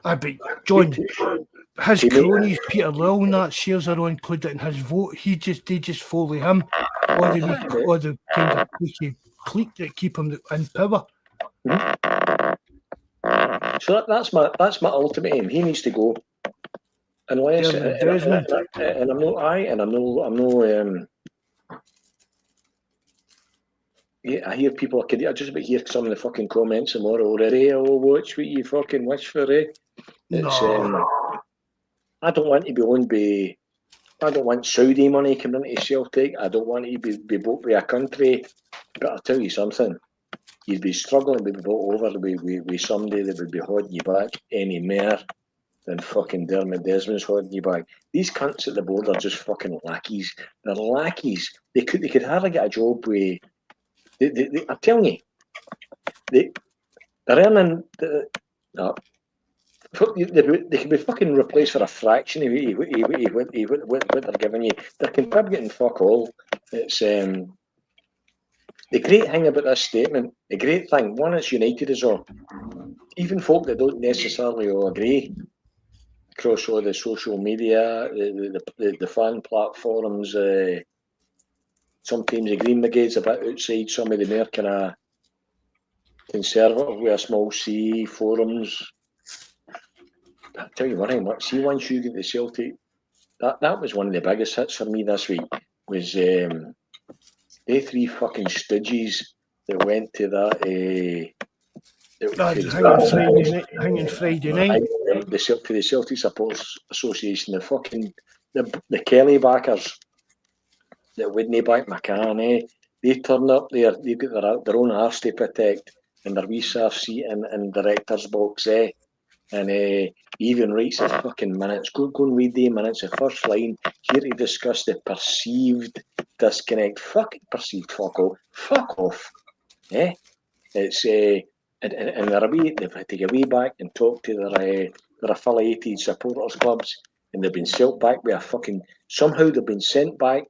I bet John, his cronies, Peter Lil and that shares are all included in his vote. They just follow him. Or the kind of clique that keep him in power. So that's my ultimate aim. He needs to go. Unless and I'm no I hear people. I just about hear some of the fucking comments tomorrow already. Oh, watch what you fucking wish for, eh? It's I don't want to be owned by. I don't want Saudi money coming into Celtic. I don't want to be bought by a country. But I'll tell you something. You'd be struggling to be bought over with somebody that would be holding you back any more than fucking Dermot Desmond's holding you back. These cunts at the board are just fucking lackeys. They're lackeys. They could hardly get a job with. I'm telling you, they're earning. They can be fucking replaced for a fraction of what they're giving you. They're contributing fuck all. It's the great thing about this statement, the great thing, one, it's united us all. Even folk that don't necessarily all agree across all the social media, the fan platforms, sometimes the Green Brigade's a bit outside some of the more kind of conservative with a small C forums. I'll tell you one thing, see once you get the Celtic, that was one of the biggest hits for me this week, was they three fucking stooges that went to that Hanging Friday night. For the Celtic Supporters Association, the Kelly backers that wouldn't back McCann, they turn up there, they've got their own arse to protect and their wee soft seat in director's box, and he even writes his fucking minutes. Go and read the minutes. The first line here to discuss the perceived disconnect. Fucking perceived. Fuck off. It's and they've had to go way back and talk to their affiliated supporters clubs, and they've been sent back with a fucking somehow they've been sent back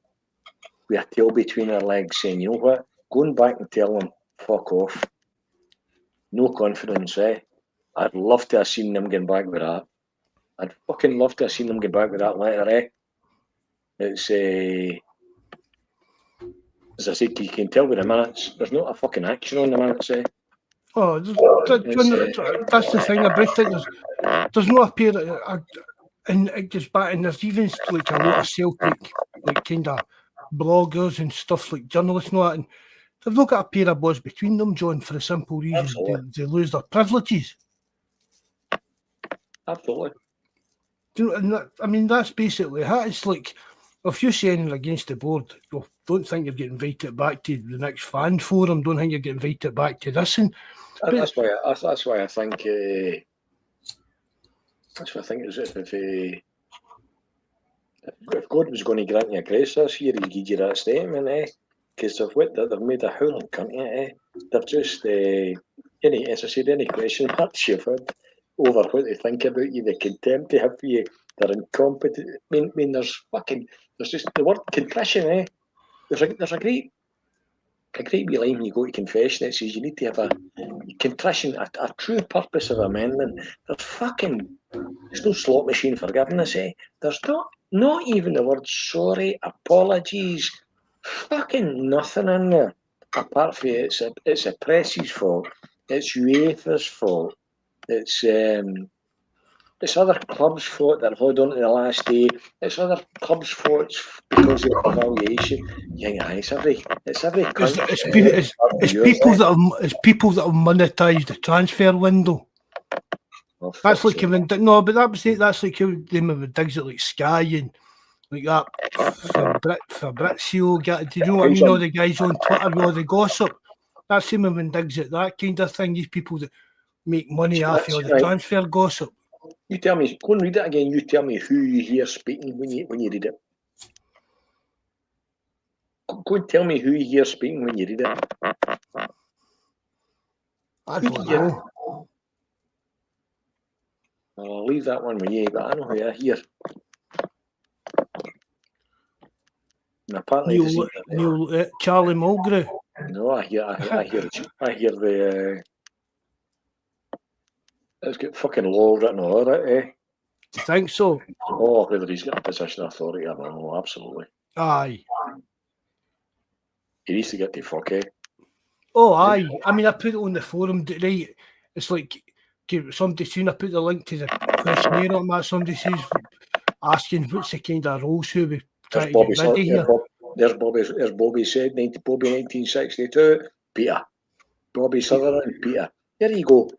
with a tail between their legs, saying, you know what, going back and tell them fuck off. No confidence, I'd love to have seen them get back with that. I'd fucking love to have seen them get back with that letter, It's as I said, you can tell with the minutes, there's not a fucking action on the minutes, Oh, that's the thing about it. There's no appear, and it goes back, and there's even like a lot of Celtic, like kind of bloggers and stuff like journalists and all that, and they've not got a pair of balls between them, John, for the simple reason they lose their privileges. Absolutely. Do you know, and that, I mean, that's basically it. It's like, if you're saying against the board, well, don't think you're getting invited back to the next fan forum, don't think you're getting invited back to this. And that's why I think is if God was going to grant you a grace this year, he'd give you that statement, because they've made a howling cunt of it, They've just as I said, any question marks you've had over what they think about you, the contempt they have for you, they're incompetent. I mean there's just the word contrition, There's a great wee line when you go to confession. It says you need to have a contrition, a true purpose of amendment. There's no slot machine forgiveness, There's not even the word sorry, apologies, fucking nothing in there. Apart from it's a press's fault, it's UEFA's fault, it's other clubs' fault that have held on to the last day. It's other clubs' fault because of the evaluation. Yeah, it's every. It's people that have monetized the transfer window. Well, that's like that's like how they digs it like Sky and like that Fabrizio. Do you know what I mean? All the guys on Twitter with all the gossip. That's him when digs it, that kind of thing. These people that make money off all the transfer gossip. You tell me, go and read it again. You tell me who you hear speaking when you read it. Go and tell me who you hear speaking when you read it. I don't know. I'll leave that one with you, but I know who I hear. And apparently, Charlie Mulgrew. No, I hear the. It's got fucking law written all over it, Do you think so? Oh, whether he's got a position of authority, I don't know, absolutely. Aye. He needs to get the fuck, Oh, aye. I mean, I put it on the forum, right? It's like, somebody seen, I put the link to the questionnaire on that. Somebody says, asking what's the kind of roles who we try to get rid of here. There's Bobby said, Bobby 1962, Peter. Bobby Sutherland, Peter. There you go.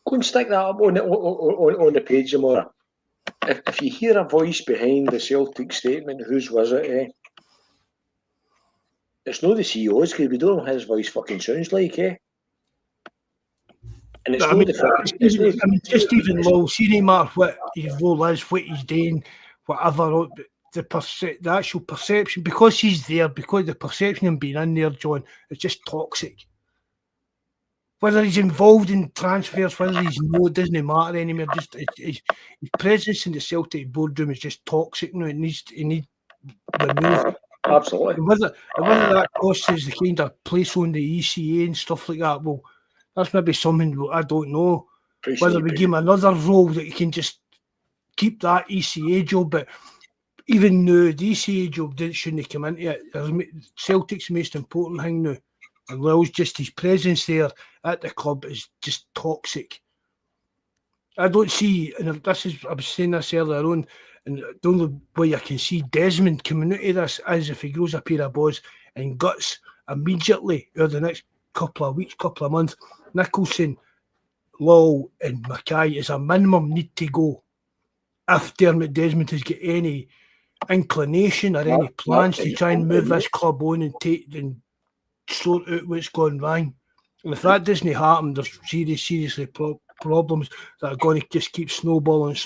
Go and stick that up on the page tomorrow. If you hear a voice behind the Celtic statement, whose was it, It's not the CEO's, because we don't know how his voice fucking sounds like, And it's not the fucking... just even low, see no matter what his role is, what he's doing, whatever, the actual perception, because he's there, because the perception of being in there, John, it's just toxic. Whether he's involved in transfers, whether he's no, it doesn't matter anymore. Just his presence in the Celtic boardroom is just toxic now. It needs removed. Absolutely. And whether that costs us the kind of place on the ECA and stuff like that, well, that's maybe something I don't know. Whether we give him another role that he can just keep that ECA job, but even now, the ECA job shouldn't come into it. Celtic's the most important thing now. And Will's just his presence there at the club is just toxic. I don't see, and I was saying this earlier on, and the only way I can see Desmond coming out of this is if he grows a pair of balls and guts immediately over the next couple of weeks, couple of months. Nicholson, Lowe and Mackay as a minimum need to go if Dermot Desmond has got any inclination or any plans to try and move this club on and take and sort out what's gone wrong. And if that doesn't happen, there's seriously problems that are going to just keep snowballing.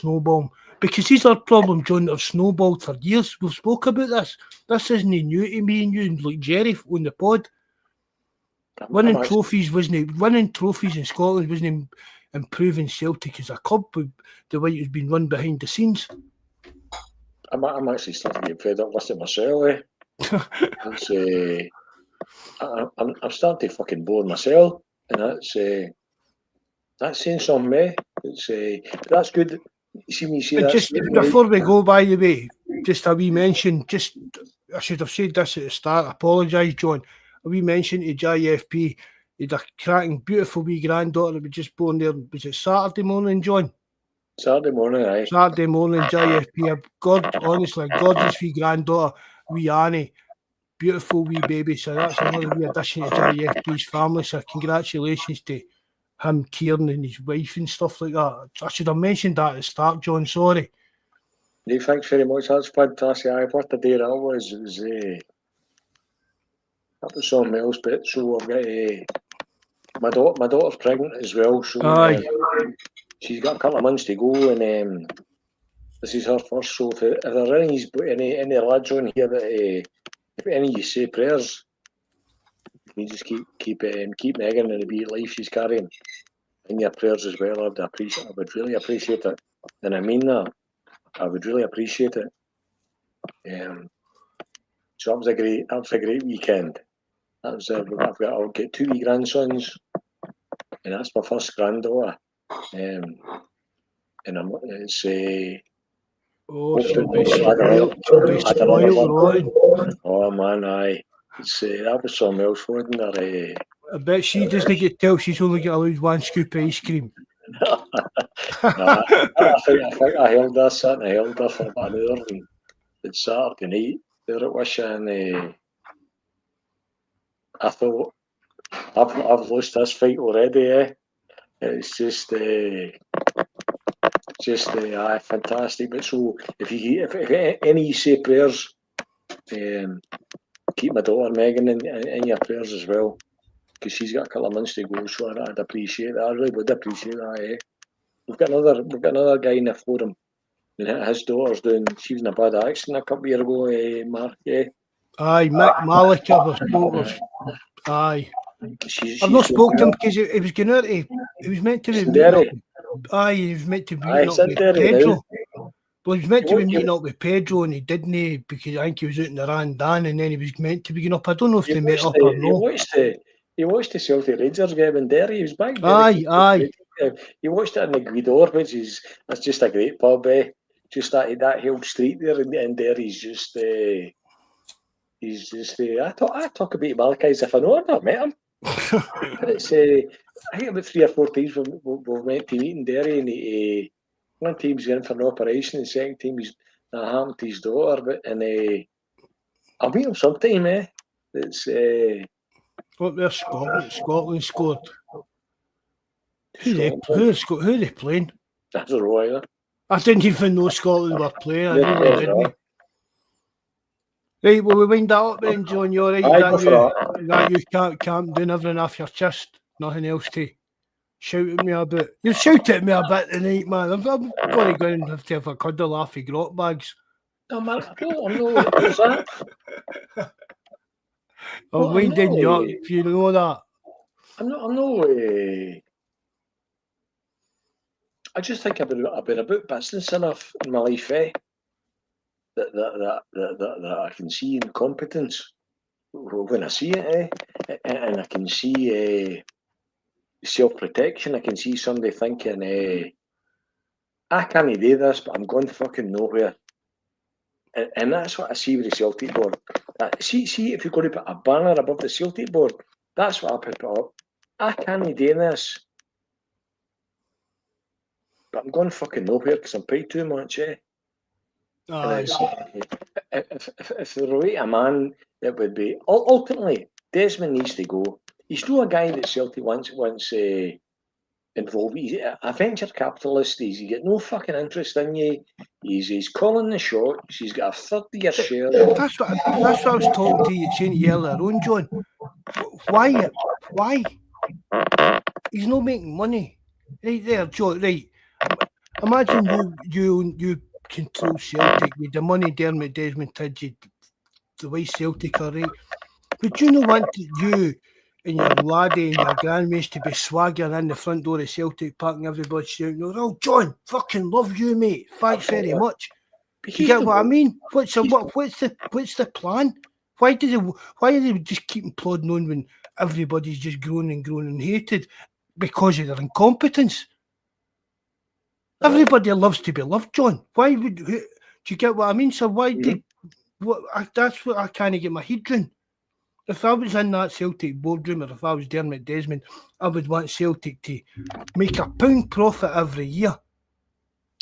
Because these are problems, John, that have snowballed for years. We've spoke about this. This isn't new to me and you and like Jerry on the pod. Winning trophies in Scotland wasn't improving Celtic as a club with the way it's been run behind the scenes. I'm actually starting to get fed up with it myself. It's, I'm starting to fucking bore myself, and that's saying something, eh? It's that's good. You see me say that. Just before we go, by the way, just a wee mention. I should have said this at the start. I apologise, John. A wee mention to JFP. He had a cracking, beautiful wee granddaughter that was just born there. Was it Saturday morning, John? Saturday morning, aye. Saturday morning, JFP. Honestly, a gorgeous wee granddaughter, wee Annie. Beautiful wee baby. So that's another wee addition to JFP's family. So congratulations to him, Kieran, and his wife and stuff like that. I should have mentioned that at the start, John. Sorry. Hey, thanks very much. That's fantastic. Aye, what a day that was. It was that was something else. But so I've got my daughter's pregnant as well. So she's got a couple of months to go, and this is her first. So if there are any lads on here that if any of you say prayers, you just keep Megan and the wee life she's carrying in your prayers as well. I would really appreciate it, and I mean that. I would really appreciate it. So that was a great weekend. That was I'll get 2 wee grandsons, and that's my first granddaughter. And it's she'll be spoiled. Oh man, aye. That was something else, wasn't there? I bet she doesn't get told she's only got allowed 1 scoop of ice cream. I think I held her for about an hour, and it's Saturday night there at Wish, and I thought I've lost this fight already. It's just fantastic. But so if any of you say prayers, keep my daughter Megan in your prayers as well, because she's got a couple of months to go. So I'd appreciate that. I really would appreciate that. We've got another guy in the forum, and his daughter's she was in a bad accident a couple of years ago. Mark, Aye, Mick Malik, aye. I've not spoken to him because he was going out. He was meant to be meeting up. Aye, he was meant to be meeting up with Pedro. Well, he was meant to be meeting up with Pedro, and he didn't because I think he was out in the Randan, and then he was meant to be going up. I don't know if they met up or no. You watched the Celtic Rangers game in Derry. He was back there. Aye. You watched it in the Guidor, that's just a great pub. Just that Hill Street there in Derry's just. He's just. I talk about Malachi as if I know him. I've not met him. It's. I think about 3 or 4 times we've meant to meet in Derry, and one team's going for an operation, and the second team that happened to his daughter. I'll meet him sometime. It's. What there's Scotland scored. Who are they playing? That's a row. I didn't even know Scotland were playing. I really didn't. Right, will we wind that up then, John? You're right. That you can't do everything off your chest. Nothing else to shout at me about. You shout at me a bit tonight, man. I'm going to go and have to have a cuddle off of grot bags. No, man, I know what was that. I'm winding you up, if you know that. I just think I've been about business enough in my life, that I can see incompetence when I see it, and I can see self-protection. I can see somebody thinking, I can't do this, but I'm going fucking nowhere. And that's what I see with the Celtic board. See, if you're going to put a banner above the Celtic board, that's what I put up. I can't do this, but I'm going fucking nowhere because I'm paid too much, If there were a man, it would be ultimately Desmond needs to go. He's still a guy that Celtic wants involved. He's a venture capitalist. He's got no fucking interest in you. He's calling the shots. He's got a third of your share. That's what I was talking to you, saying to you earlier on, John. Why? He's not making money. Right there, John. Right. Imagine you control Celtic with the money Dermot Desmond Tidgey, the way Celtic are, right? Would you not want you and your laddie and your grandmates to be swaggering in the front door of Celtic Park and everybody shouting, "Oh, John, fucking love you, mate. Thanks very much." Do you get what I mean? What's the plan? Why are they just keeping plodding on when everybody's just groaning and hated because of their incompetence? Everybody loves to be loved, John. Why would do you get what I mean? So why that's what I can't get my head around. If I was in that Celtic boardroom, or if I was Dermot Desmond, I would want Celtic to make £1 profit every year.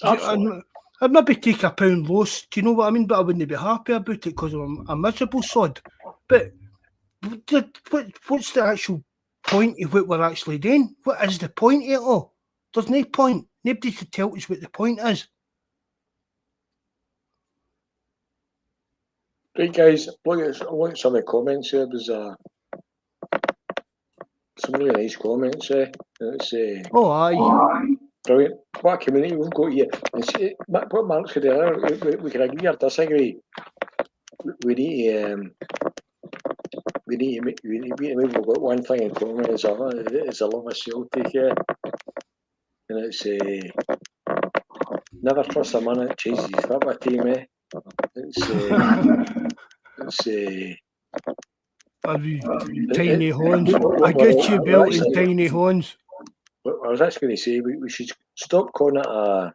I'd maybe take £1 loss, do you know what I mean? But I wouldn't be happy about it because I'm a miserable sod. But what's the actual point of what we're actually doing? What is the point of it all? There's no point. Nobody can tell us what the point is. Right, guys, look at some of the comments here. There's some really nice comments there. Oh, aye. Brilliant. What a community we've got here. What Mark said earlier, we can agree or disagree. We need to we've got one thing in common is a love of Celtic, yeah. And it's never trust a man that chases his football team, eh? Tiny horns. I get you built in tiny horns. I was actually going to say we should stop calling it a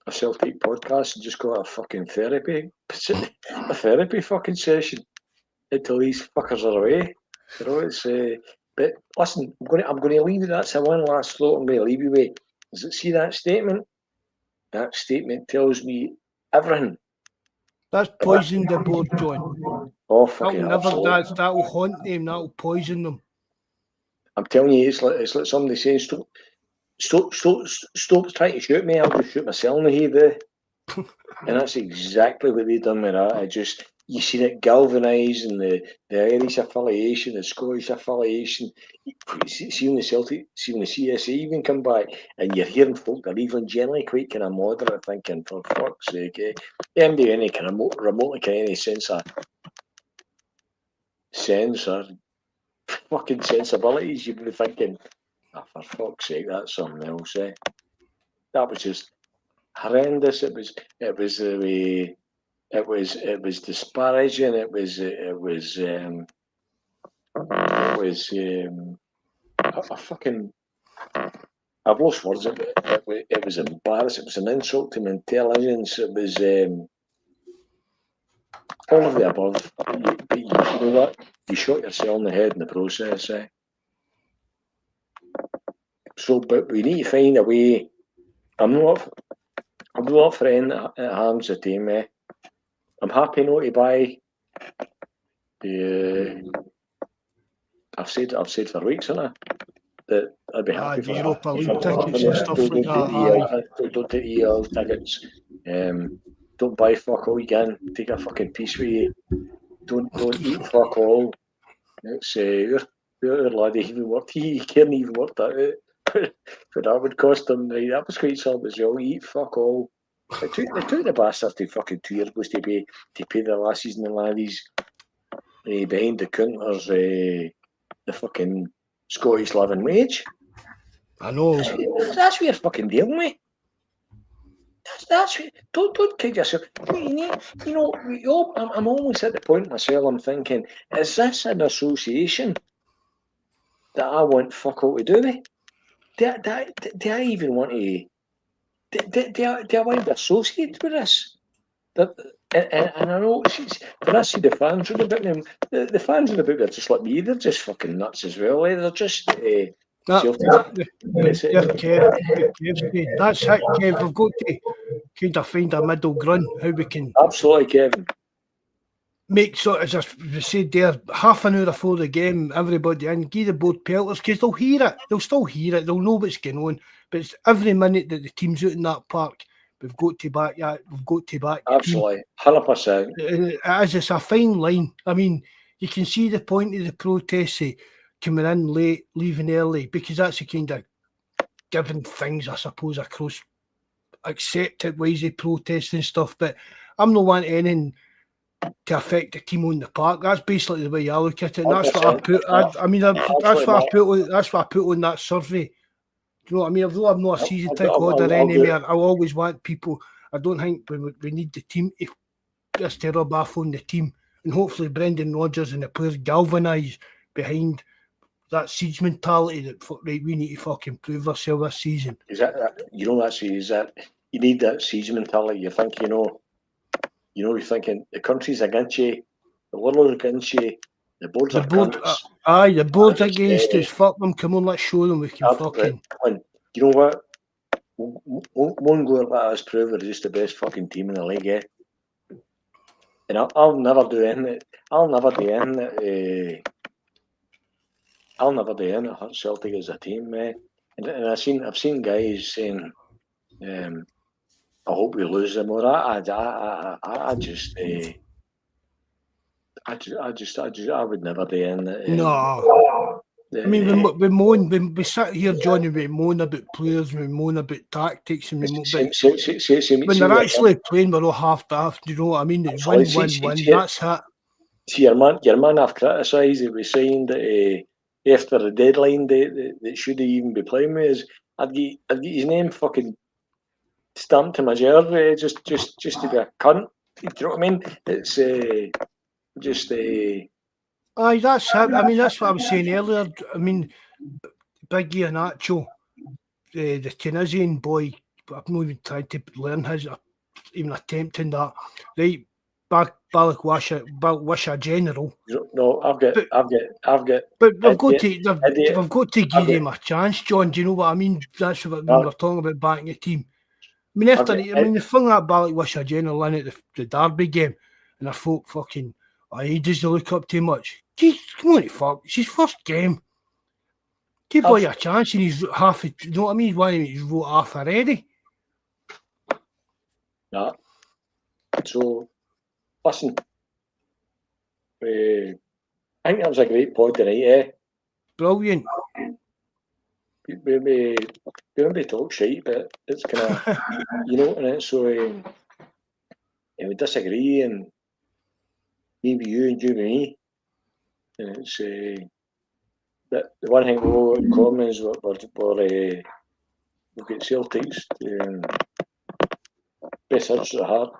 Celtic podcast and just call it a fucking therapy fucking session until these fuckers are away. You know, it's but listen, I'm going to leave you. That's the one last thought I'm going to leave you with. Is it see that statement? That statement tells me everything. That's poisoned the board, John. Oh, fucking that'll haunt them. That'll poison them. I'm telling you, it's like somebody saying, stop trying to shoot me. I'll just shoot myself in the head. And that's exactly what they done with that. You seen it galvanising the Irish affiliation, the Scottish affiliation. Seeing the Celtic, seeing the CSA even come back, and you're hearing folk that are even generally quite kind of moderate, thinking, for fuck's sake, them do any kind of remotely kind of any sense or fucking sensibilities, you'd be thinking, for fuck's sake, that's something else, eh? That was just horrendous. It was disparaging. It was a fucking. I've lost words. It was embarrassing. It was an insult to my intelligence. It was all of the above. But you know what? You shot yourself in the head in the process. So, but we need to find a way. I'm not for anything that harms the team. I'm happy not to buy. I've said for weeks, haven't I? That I'd be happy for Europa League tickets and stuff like that. Don't take EL tickets. Don't buy fuck all again. Take a fucking piece with you. Don't eat fuck all. It's your laddie even worked. He can't even work that. But that would cost them. Right, that was quite sad as well. Eat fuck all. They took the bastard to fucking 2 years ago to pay the lassies and the laddies behind the counters the fucking Scottish living wage. I know. That's what you're fucking dealing with. That's what, don't kid yourself. You know, I'm almost at the point myself. I'm thinking, is this an association that I want fuck all to do with? Do I even want to? Do I want to be associated with this? And I know when I see the fans are about them, the fans are about just like me. They're just fucking nuts as well. They're just. That's it, Kev. We've got to kind of find a middle ground how we can. Absolutely, Kevin. make sure, as I said there, half an hour before the game, everybody in, give the board pelters, because they'll hear it. They'll still hear it. They'll know what's going on. But it's every minute that the team's out in that park, we've got to back that. We've got to back the Absolutely, 100%. It's a fine line. I mean, you can see the point of the protest, coming in late, leaving early, because that's the kind of given things, I suppose, across accepted ways of protest and stuff. But I'm not wanting anything to affect the team on the park. That's basically the way I look at it. And that's what I put. That's what I put on that survey. Do you know what I mean? Although I'm not a season ticket holder anymore, I'll always want people. I don't think we need the team just to rub off on the team, and hopefully Brendan Rodgers and the players galvanise behind that siege mentality that right, we need to fucking prove ourselves this season. Is that you need that siege mentality? You think you're thinking the country's against you, the world is against you, the board's against the board's against us. Fuck them. Come on, let's show them we can fucking. And you know what? One go let us prove we're just the best fucking team in the league, eh? And I'll never do anything. I'll never do anything that hurts Celtic as a team, eh? And I've seen guys saying, I hope we lose them. Or I would never do anything. No. I mean, we moan, we sit here, John, and we moan about players, we moan about tactics, and we moan, when they're actually playing, we're all half-daft, do you know what I mean? It's win, that's it. See, your man I've criticised, it was saying that after the deadline, they should even be playing with us. I'd get his name fucking stamped to my jersey, just to be a cunt. Do you know what I mean? It's just Aye, that's it. I mean, that's what I was saying earlier. I mean, Big Iheanacho, the Tunisian boy, I've not even tried to learn his, even attempting that. Right, Balak General. No, I've got. But we've got to give him a chance, John. Do you know what I mean? That's what when we're talking about backing a team. I mean, they flung that Balak General in at the Derby game, and I thought, fucking, he doesn't look up too much. Jeez, come on, fuck! It's his first game. Give boy a chance, and he's half. You know what I mean? He's one of his wrote half already. Yeah. So, listen. I think that was a great pod tonight, eh? Brilliant. We don't talk shit, but it's kind of, and it's so we disagree, and maybe you and me, and it's but the one thing we all in common is we've got Celtic's best interests at heart.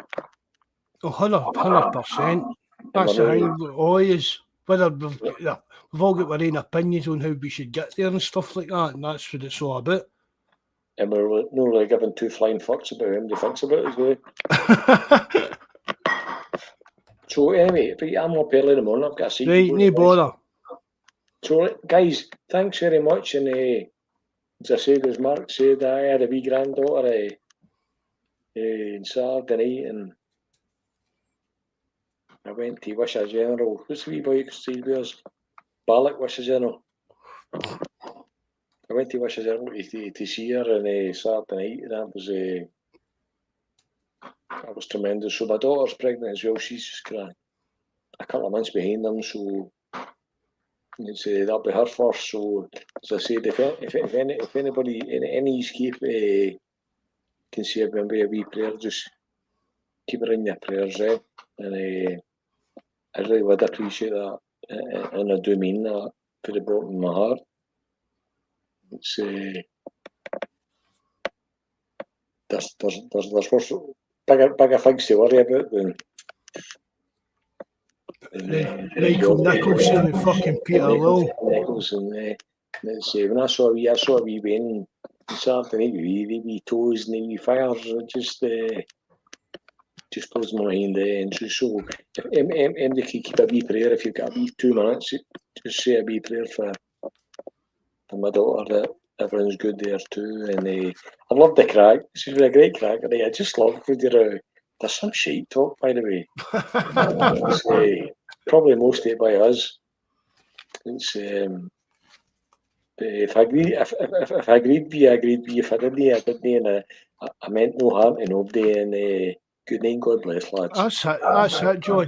100%. That's the thing. Always, whether we've all got our own opinions on how we should get there and stuff like that, and that's what it's all about. And we're not really giving two flying fucks about him. He thinks about us, eh? So anyway, I'm up early in the morning. I've got to see. Right, no bother. So guys, thanks very much. And as I said, as Mark said, I had a wee granddaughter on Saturday night, and I went to wish a general. What's the wee boy still wears? Balak wish a general. I went to wish a general to see her on Saturday night, and that was tremendous. So my daughter's pregnant as well. She's just kind of a couple of months behind them, so that'll be her first. So as I said, if anybody in any escape can see her maybe a wee prayer, just keep her in your prayers, eh? And I really would appreciate that, and I do mean that to the bottom of my heart. It's there's worse, bigger things to worry about than Michael Nicholson and fucking Peter Lowe. Nicholson, when I saw a wee Wayne Saturday night, wee toes and wee fingers, just blows my mind, and so if MD could keep a wee prayer, if you've got a wee 2 minutes, just say a wee prayer for my daughter, that everyone's good there too. And I've loved the crack. She's been a great crack. I just love with your There's some shite talk, by the way. It's, probably most of it by us. It's if I agree, if I agreed with you, I agreed with you. If I didn't, I didn't, and I meant no harm to nobody. And good night, God bless, lads. That's it, John.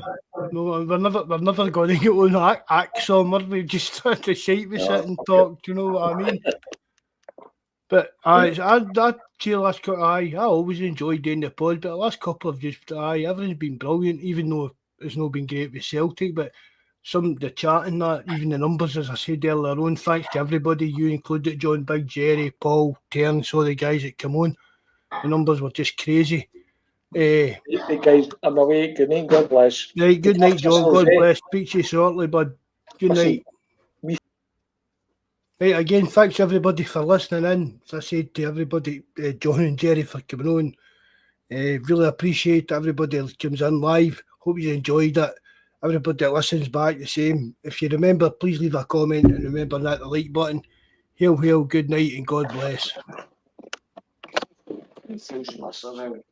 No, we're never going to get on that act somewhere. We just start to shite, we sit and talk. Do you know what I mean? But I last couple, I always enjoyed doing the pod, but the last couple of just everything's been brilliant, even though it's not been great with Celtic. But the chat and that, even the numbers, as I said earlier on, thanks to everybody, you included, John, Big Jerry, Paul, Terence, all the guys that come on. The numbers were just crazy. Hey guys, I'm away. Good night, God bless. Right, good night, John. God bless. Speak to you shortly, bud. Good night. Right, again, thanks everybody for listening in. As I said to everybody, John and Jerry for coming on. Really appreciate everybody that comes in live. Hope you enjoyed it. Everybody that listens back, the same. If you remember, please leave a comment and remember that the like button. Hail, hail, good night and God bless. It sounds massive.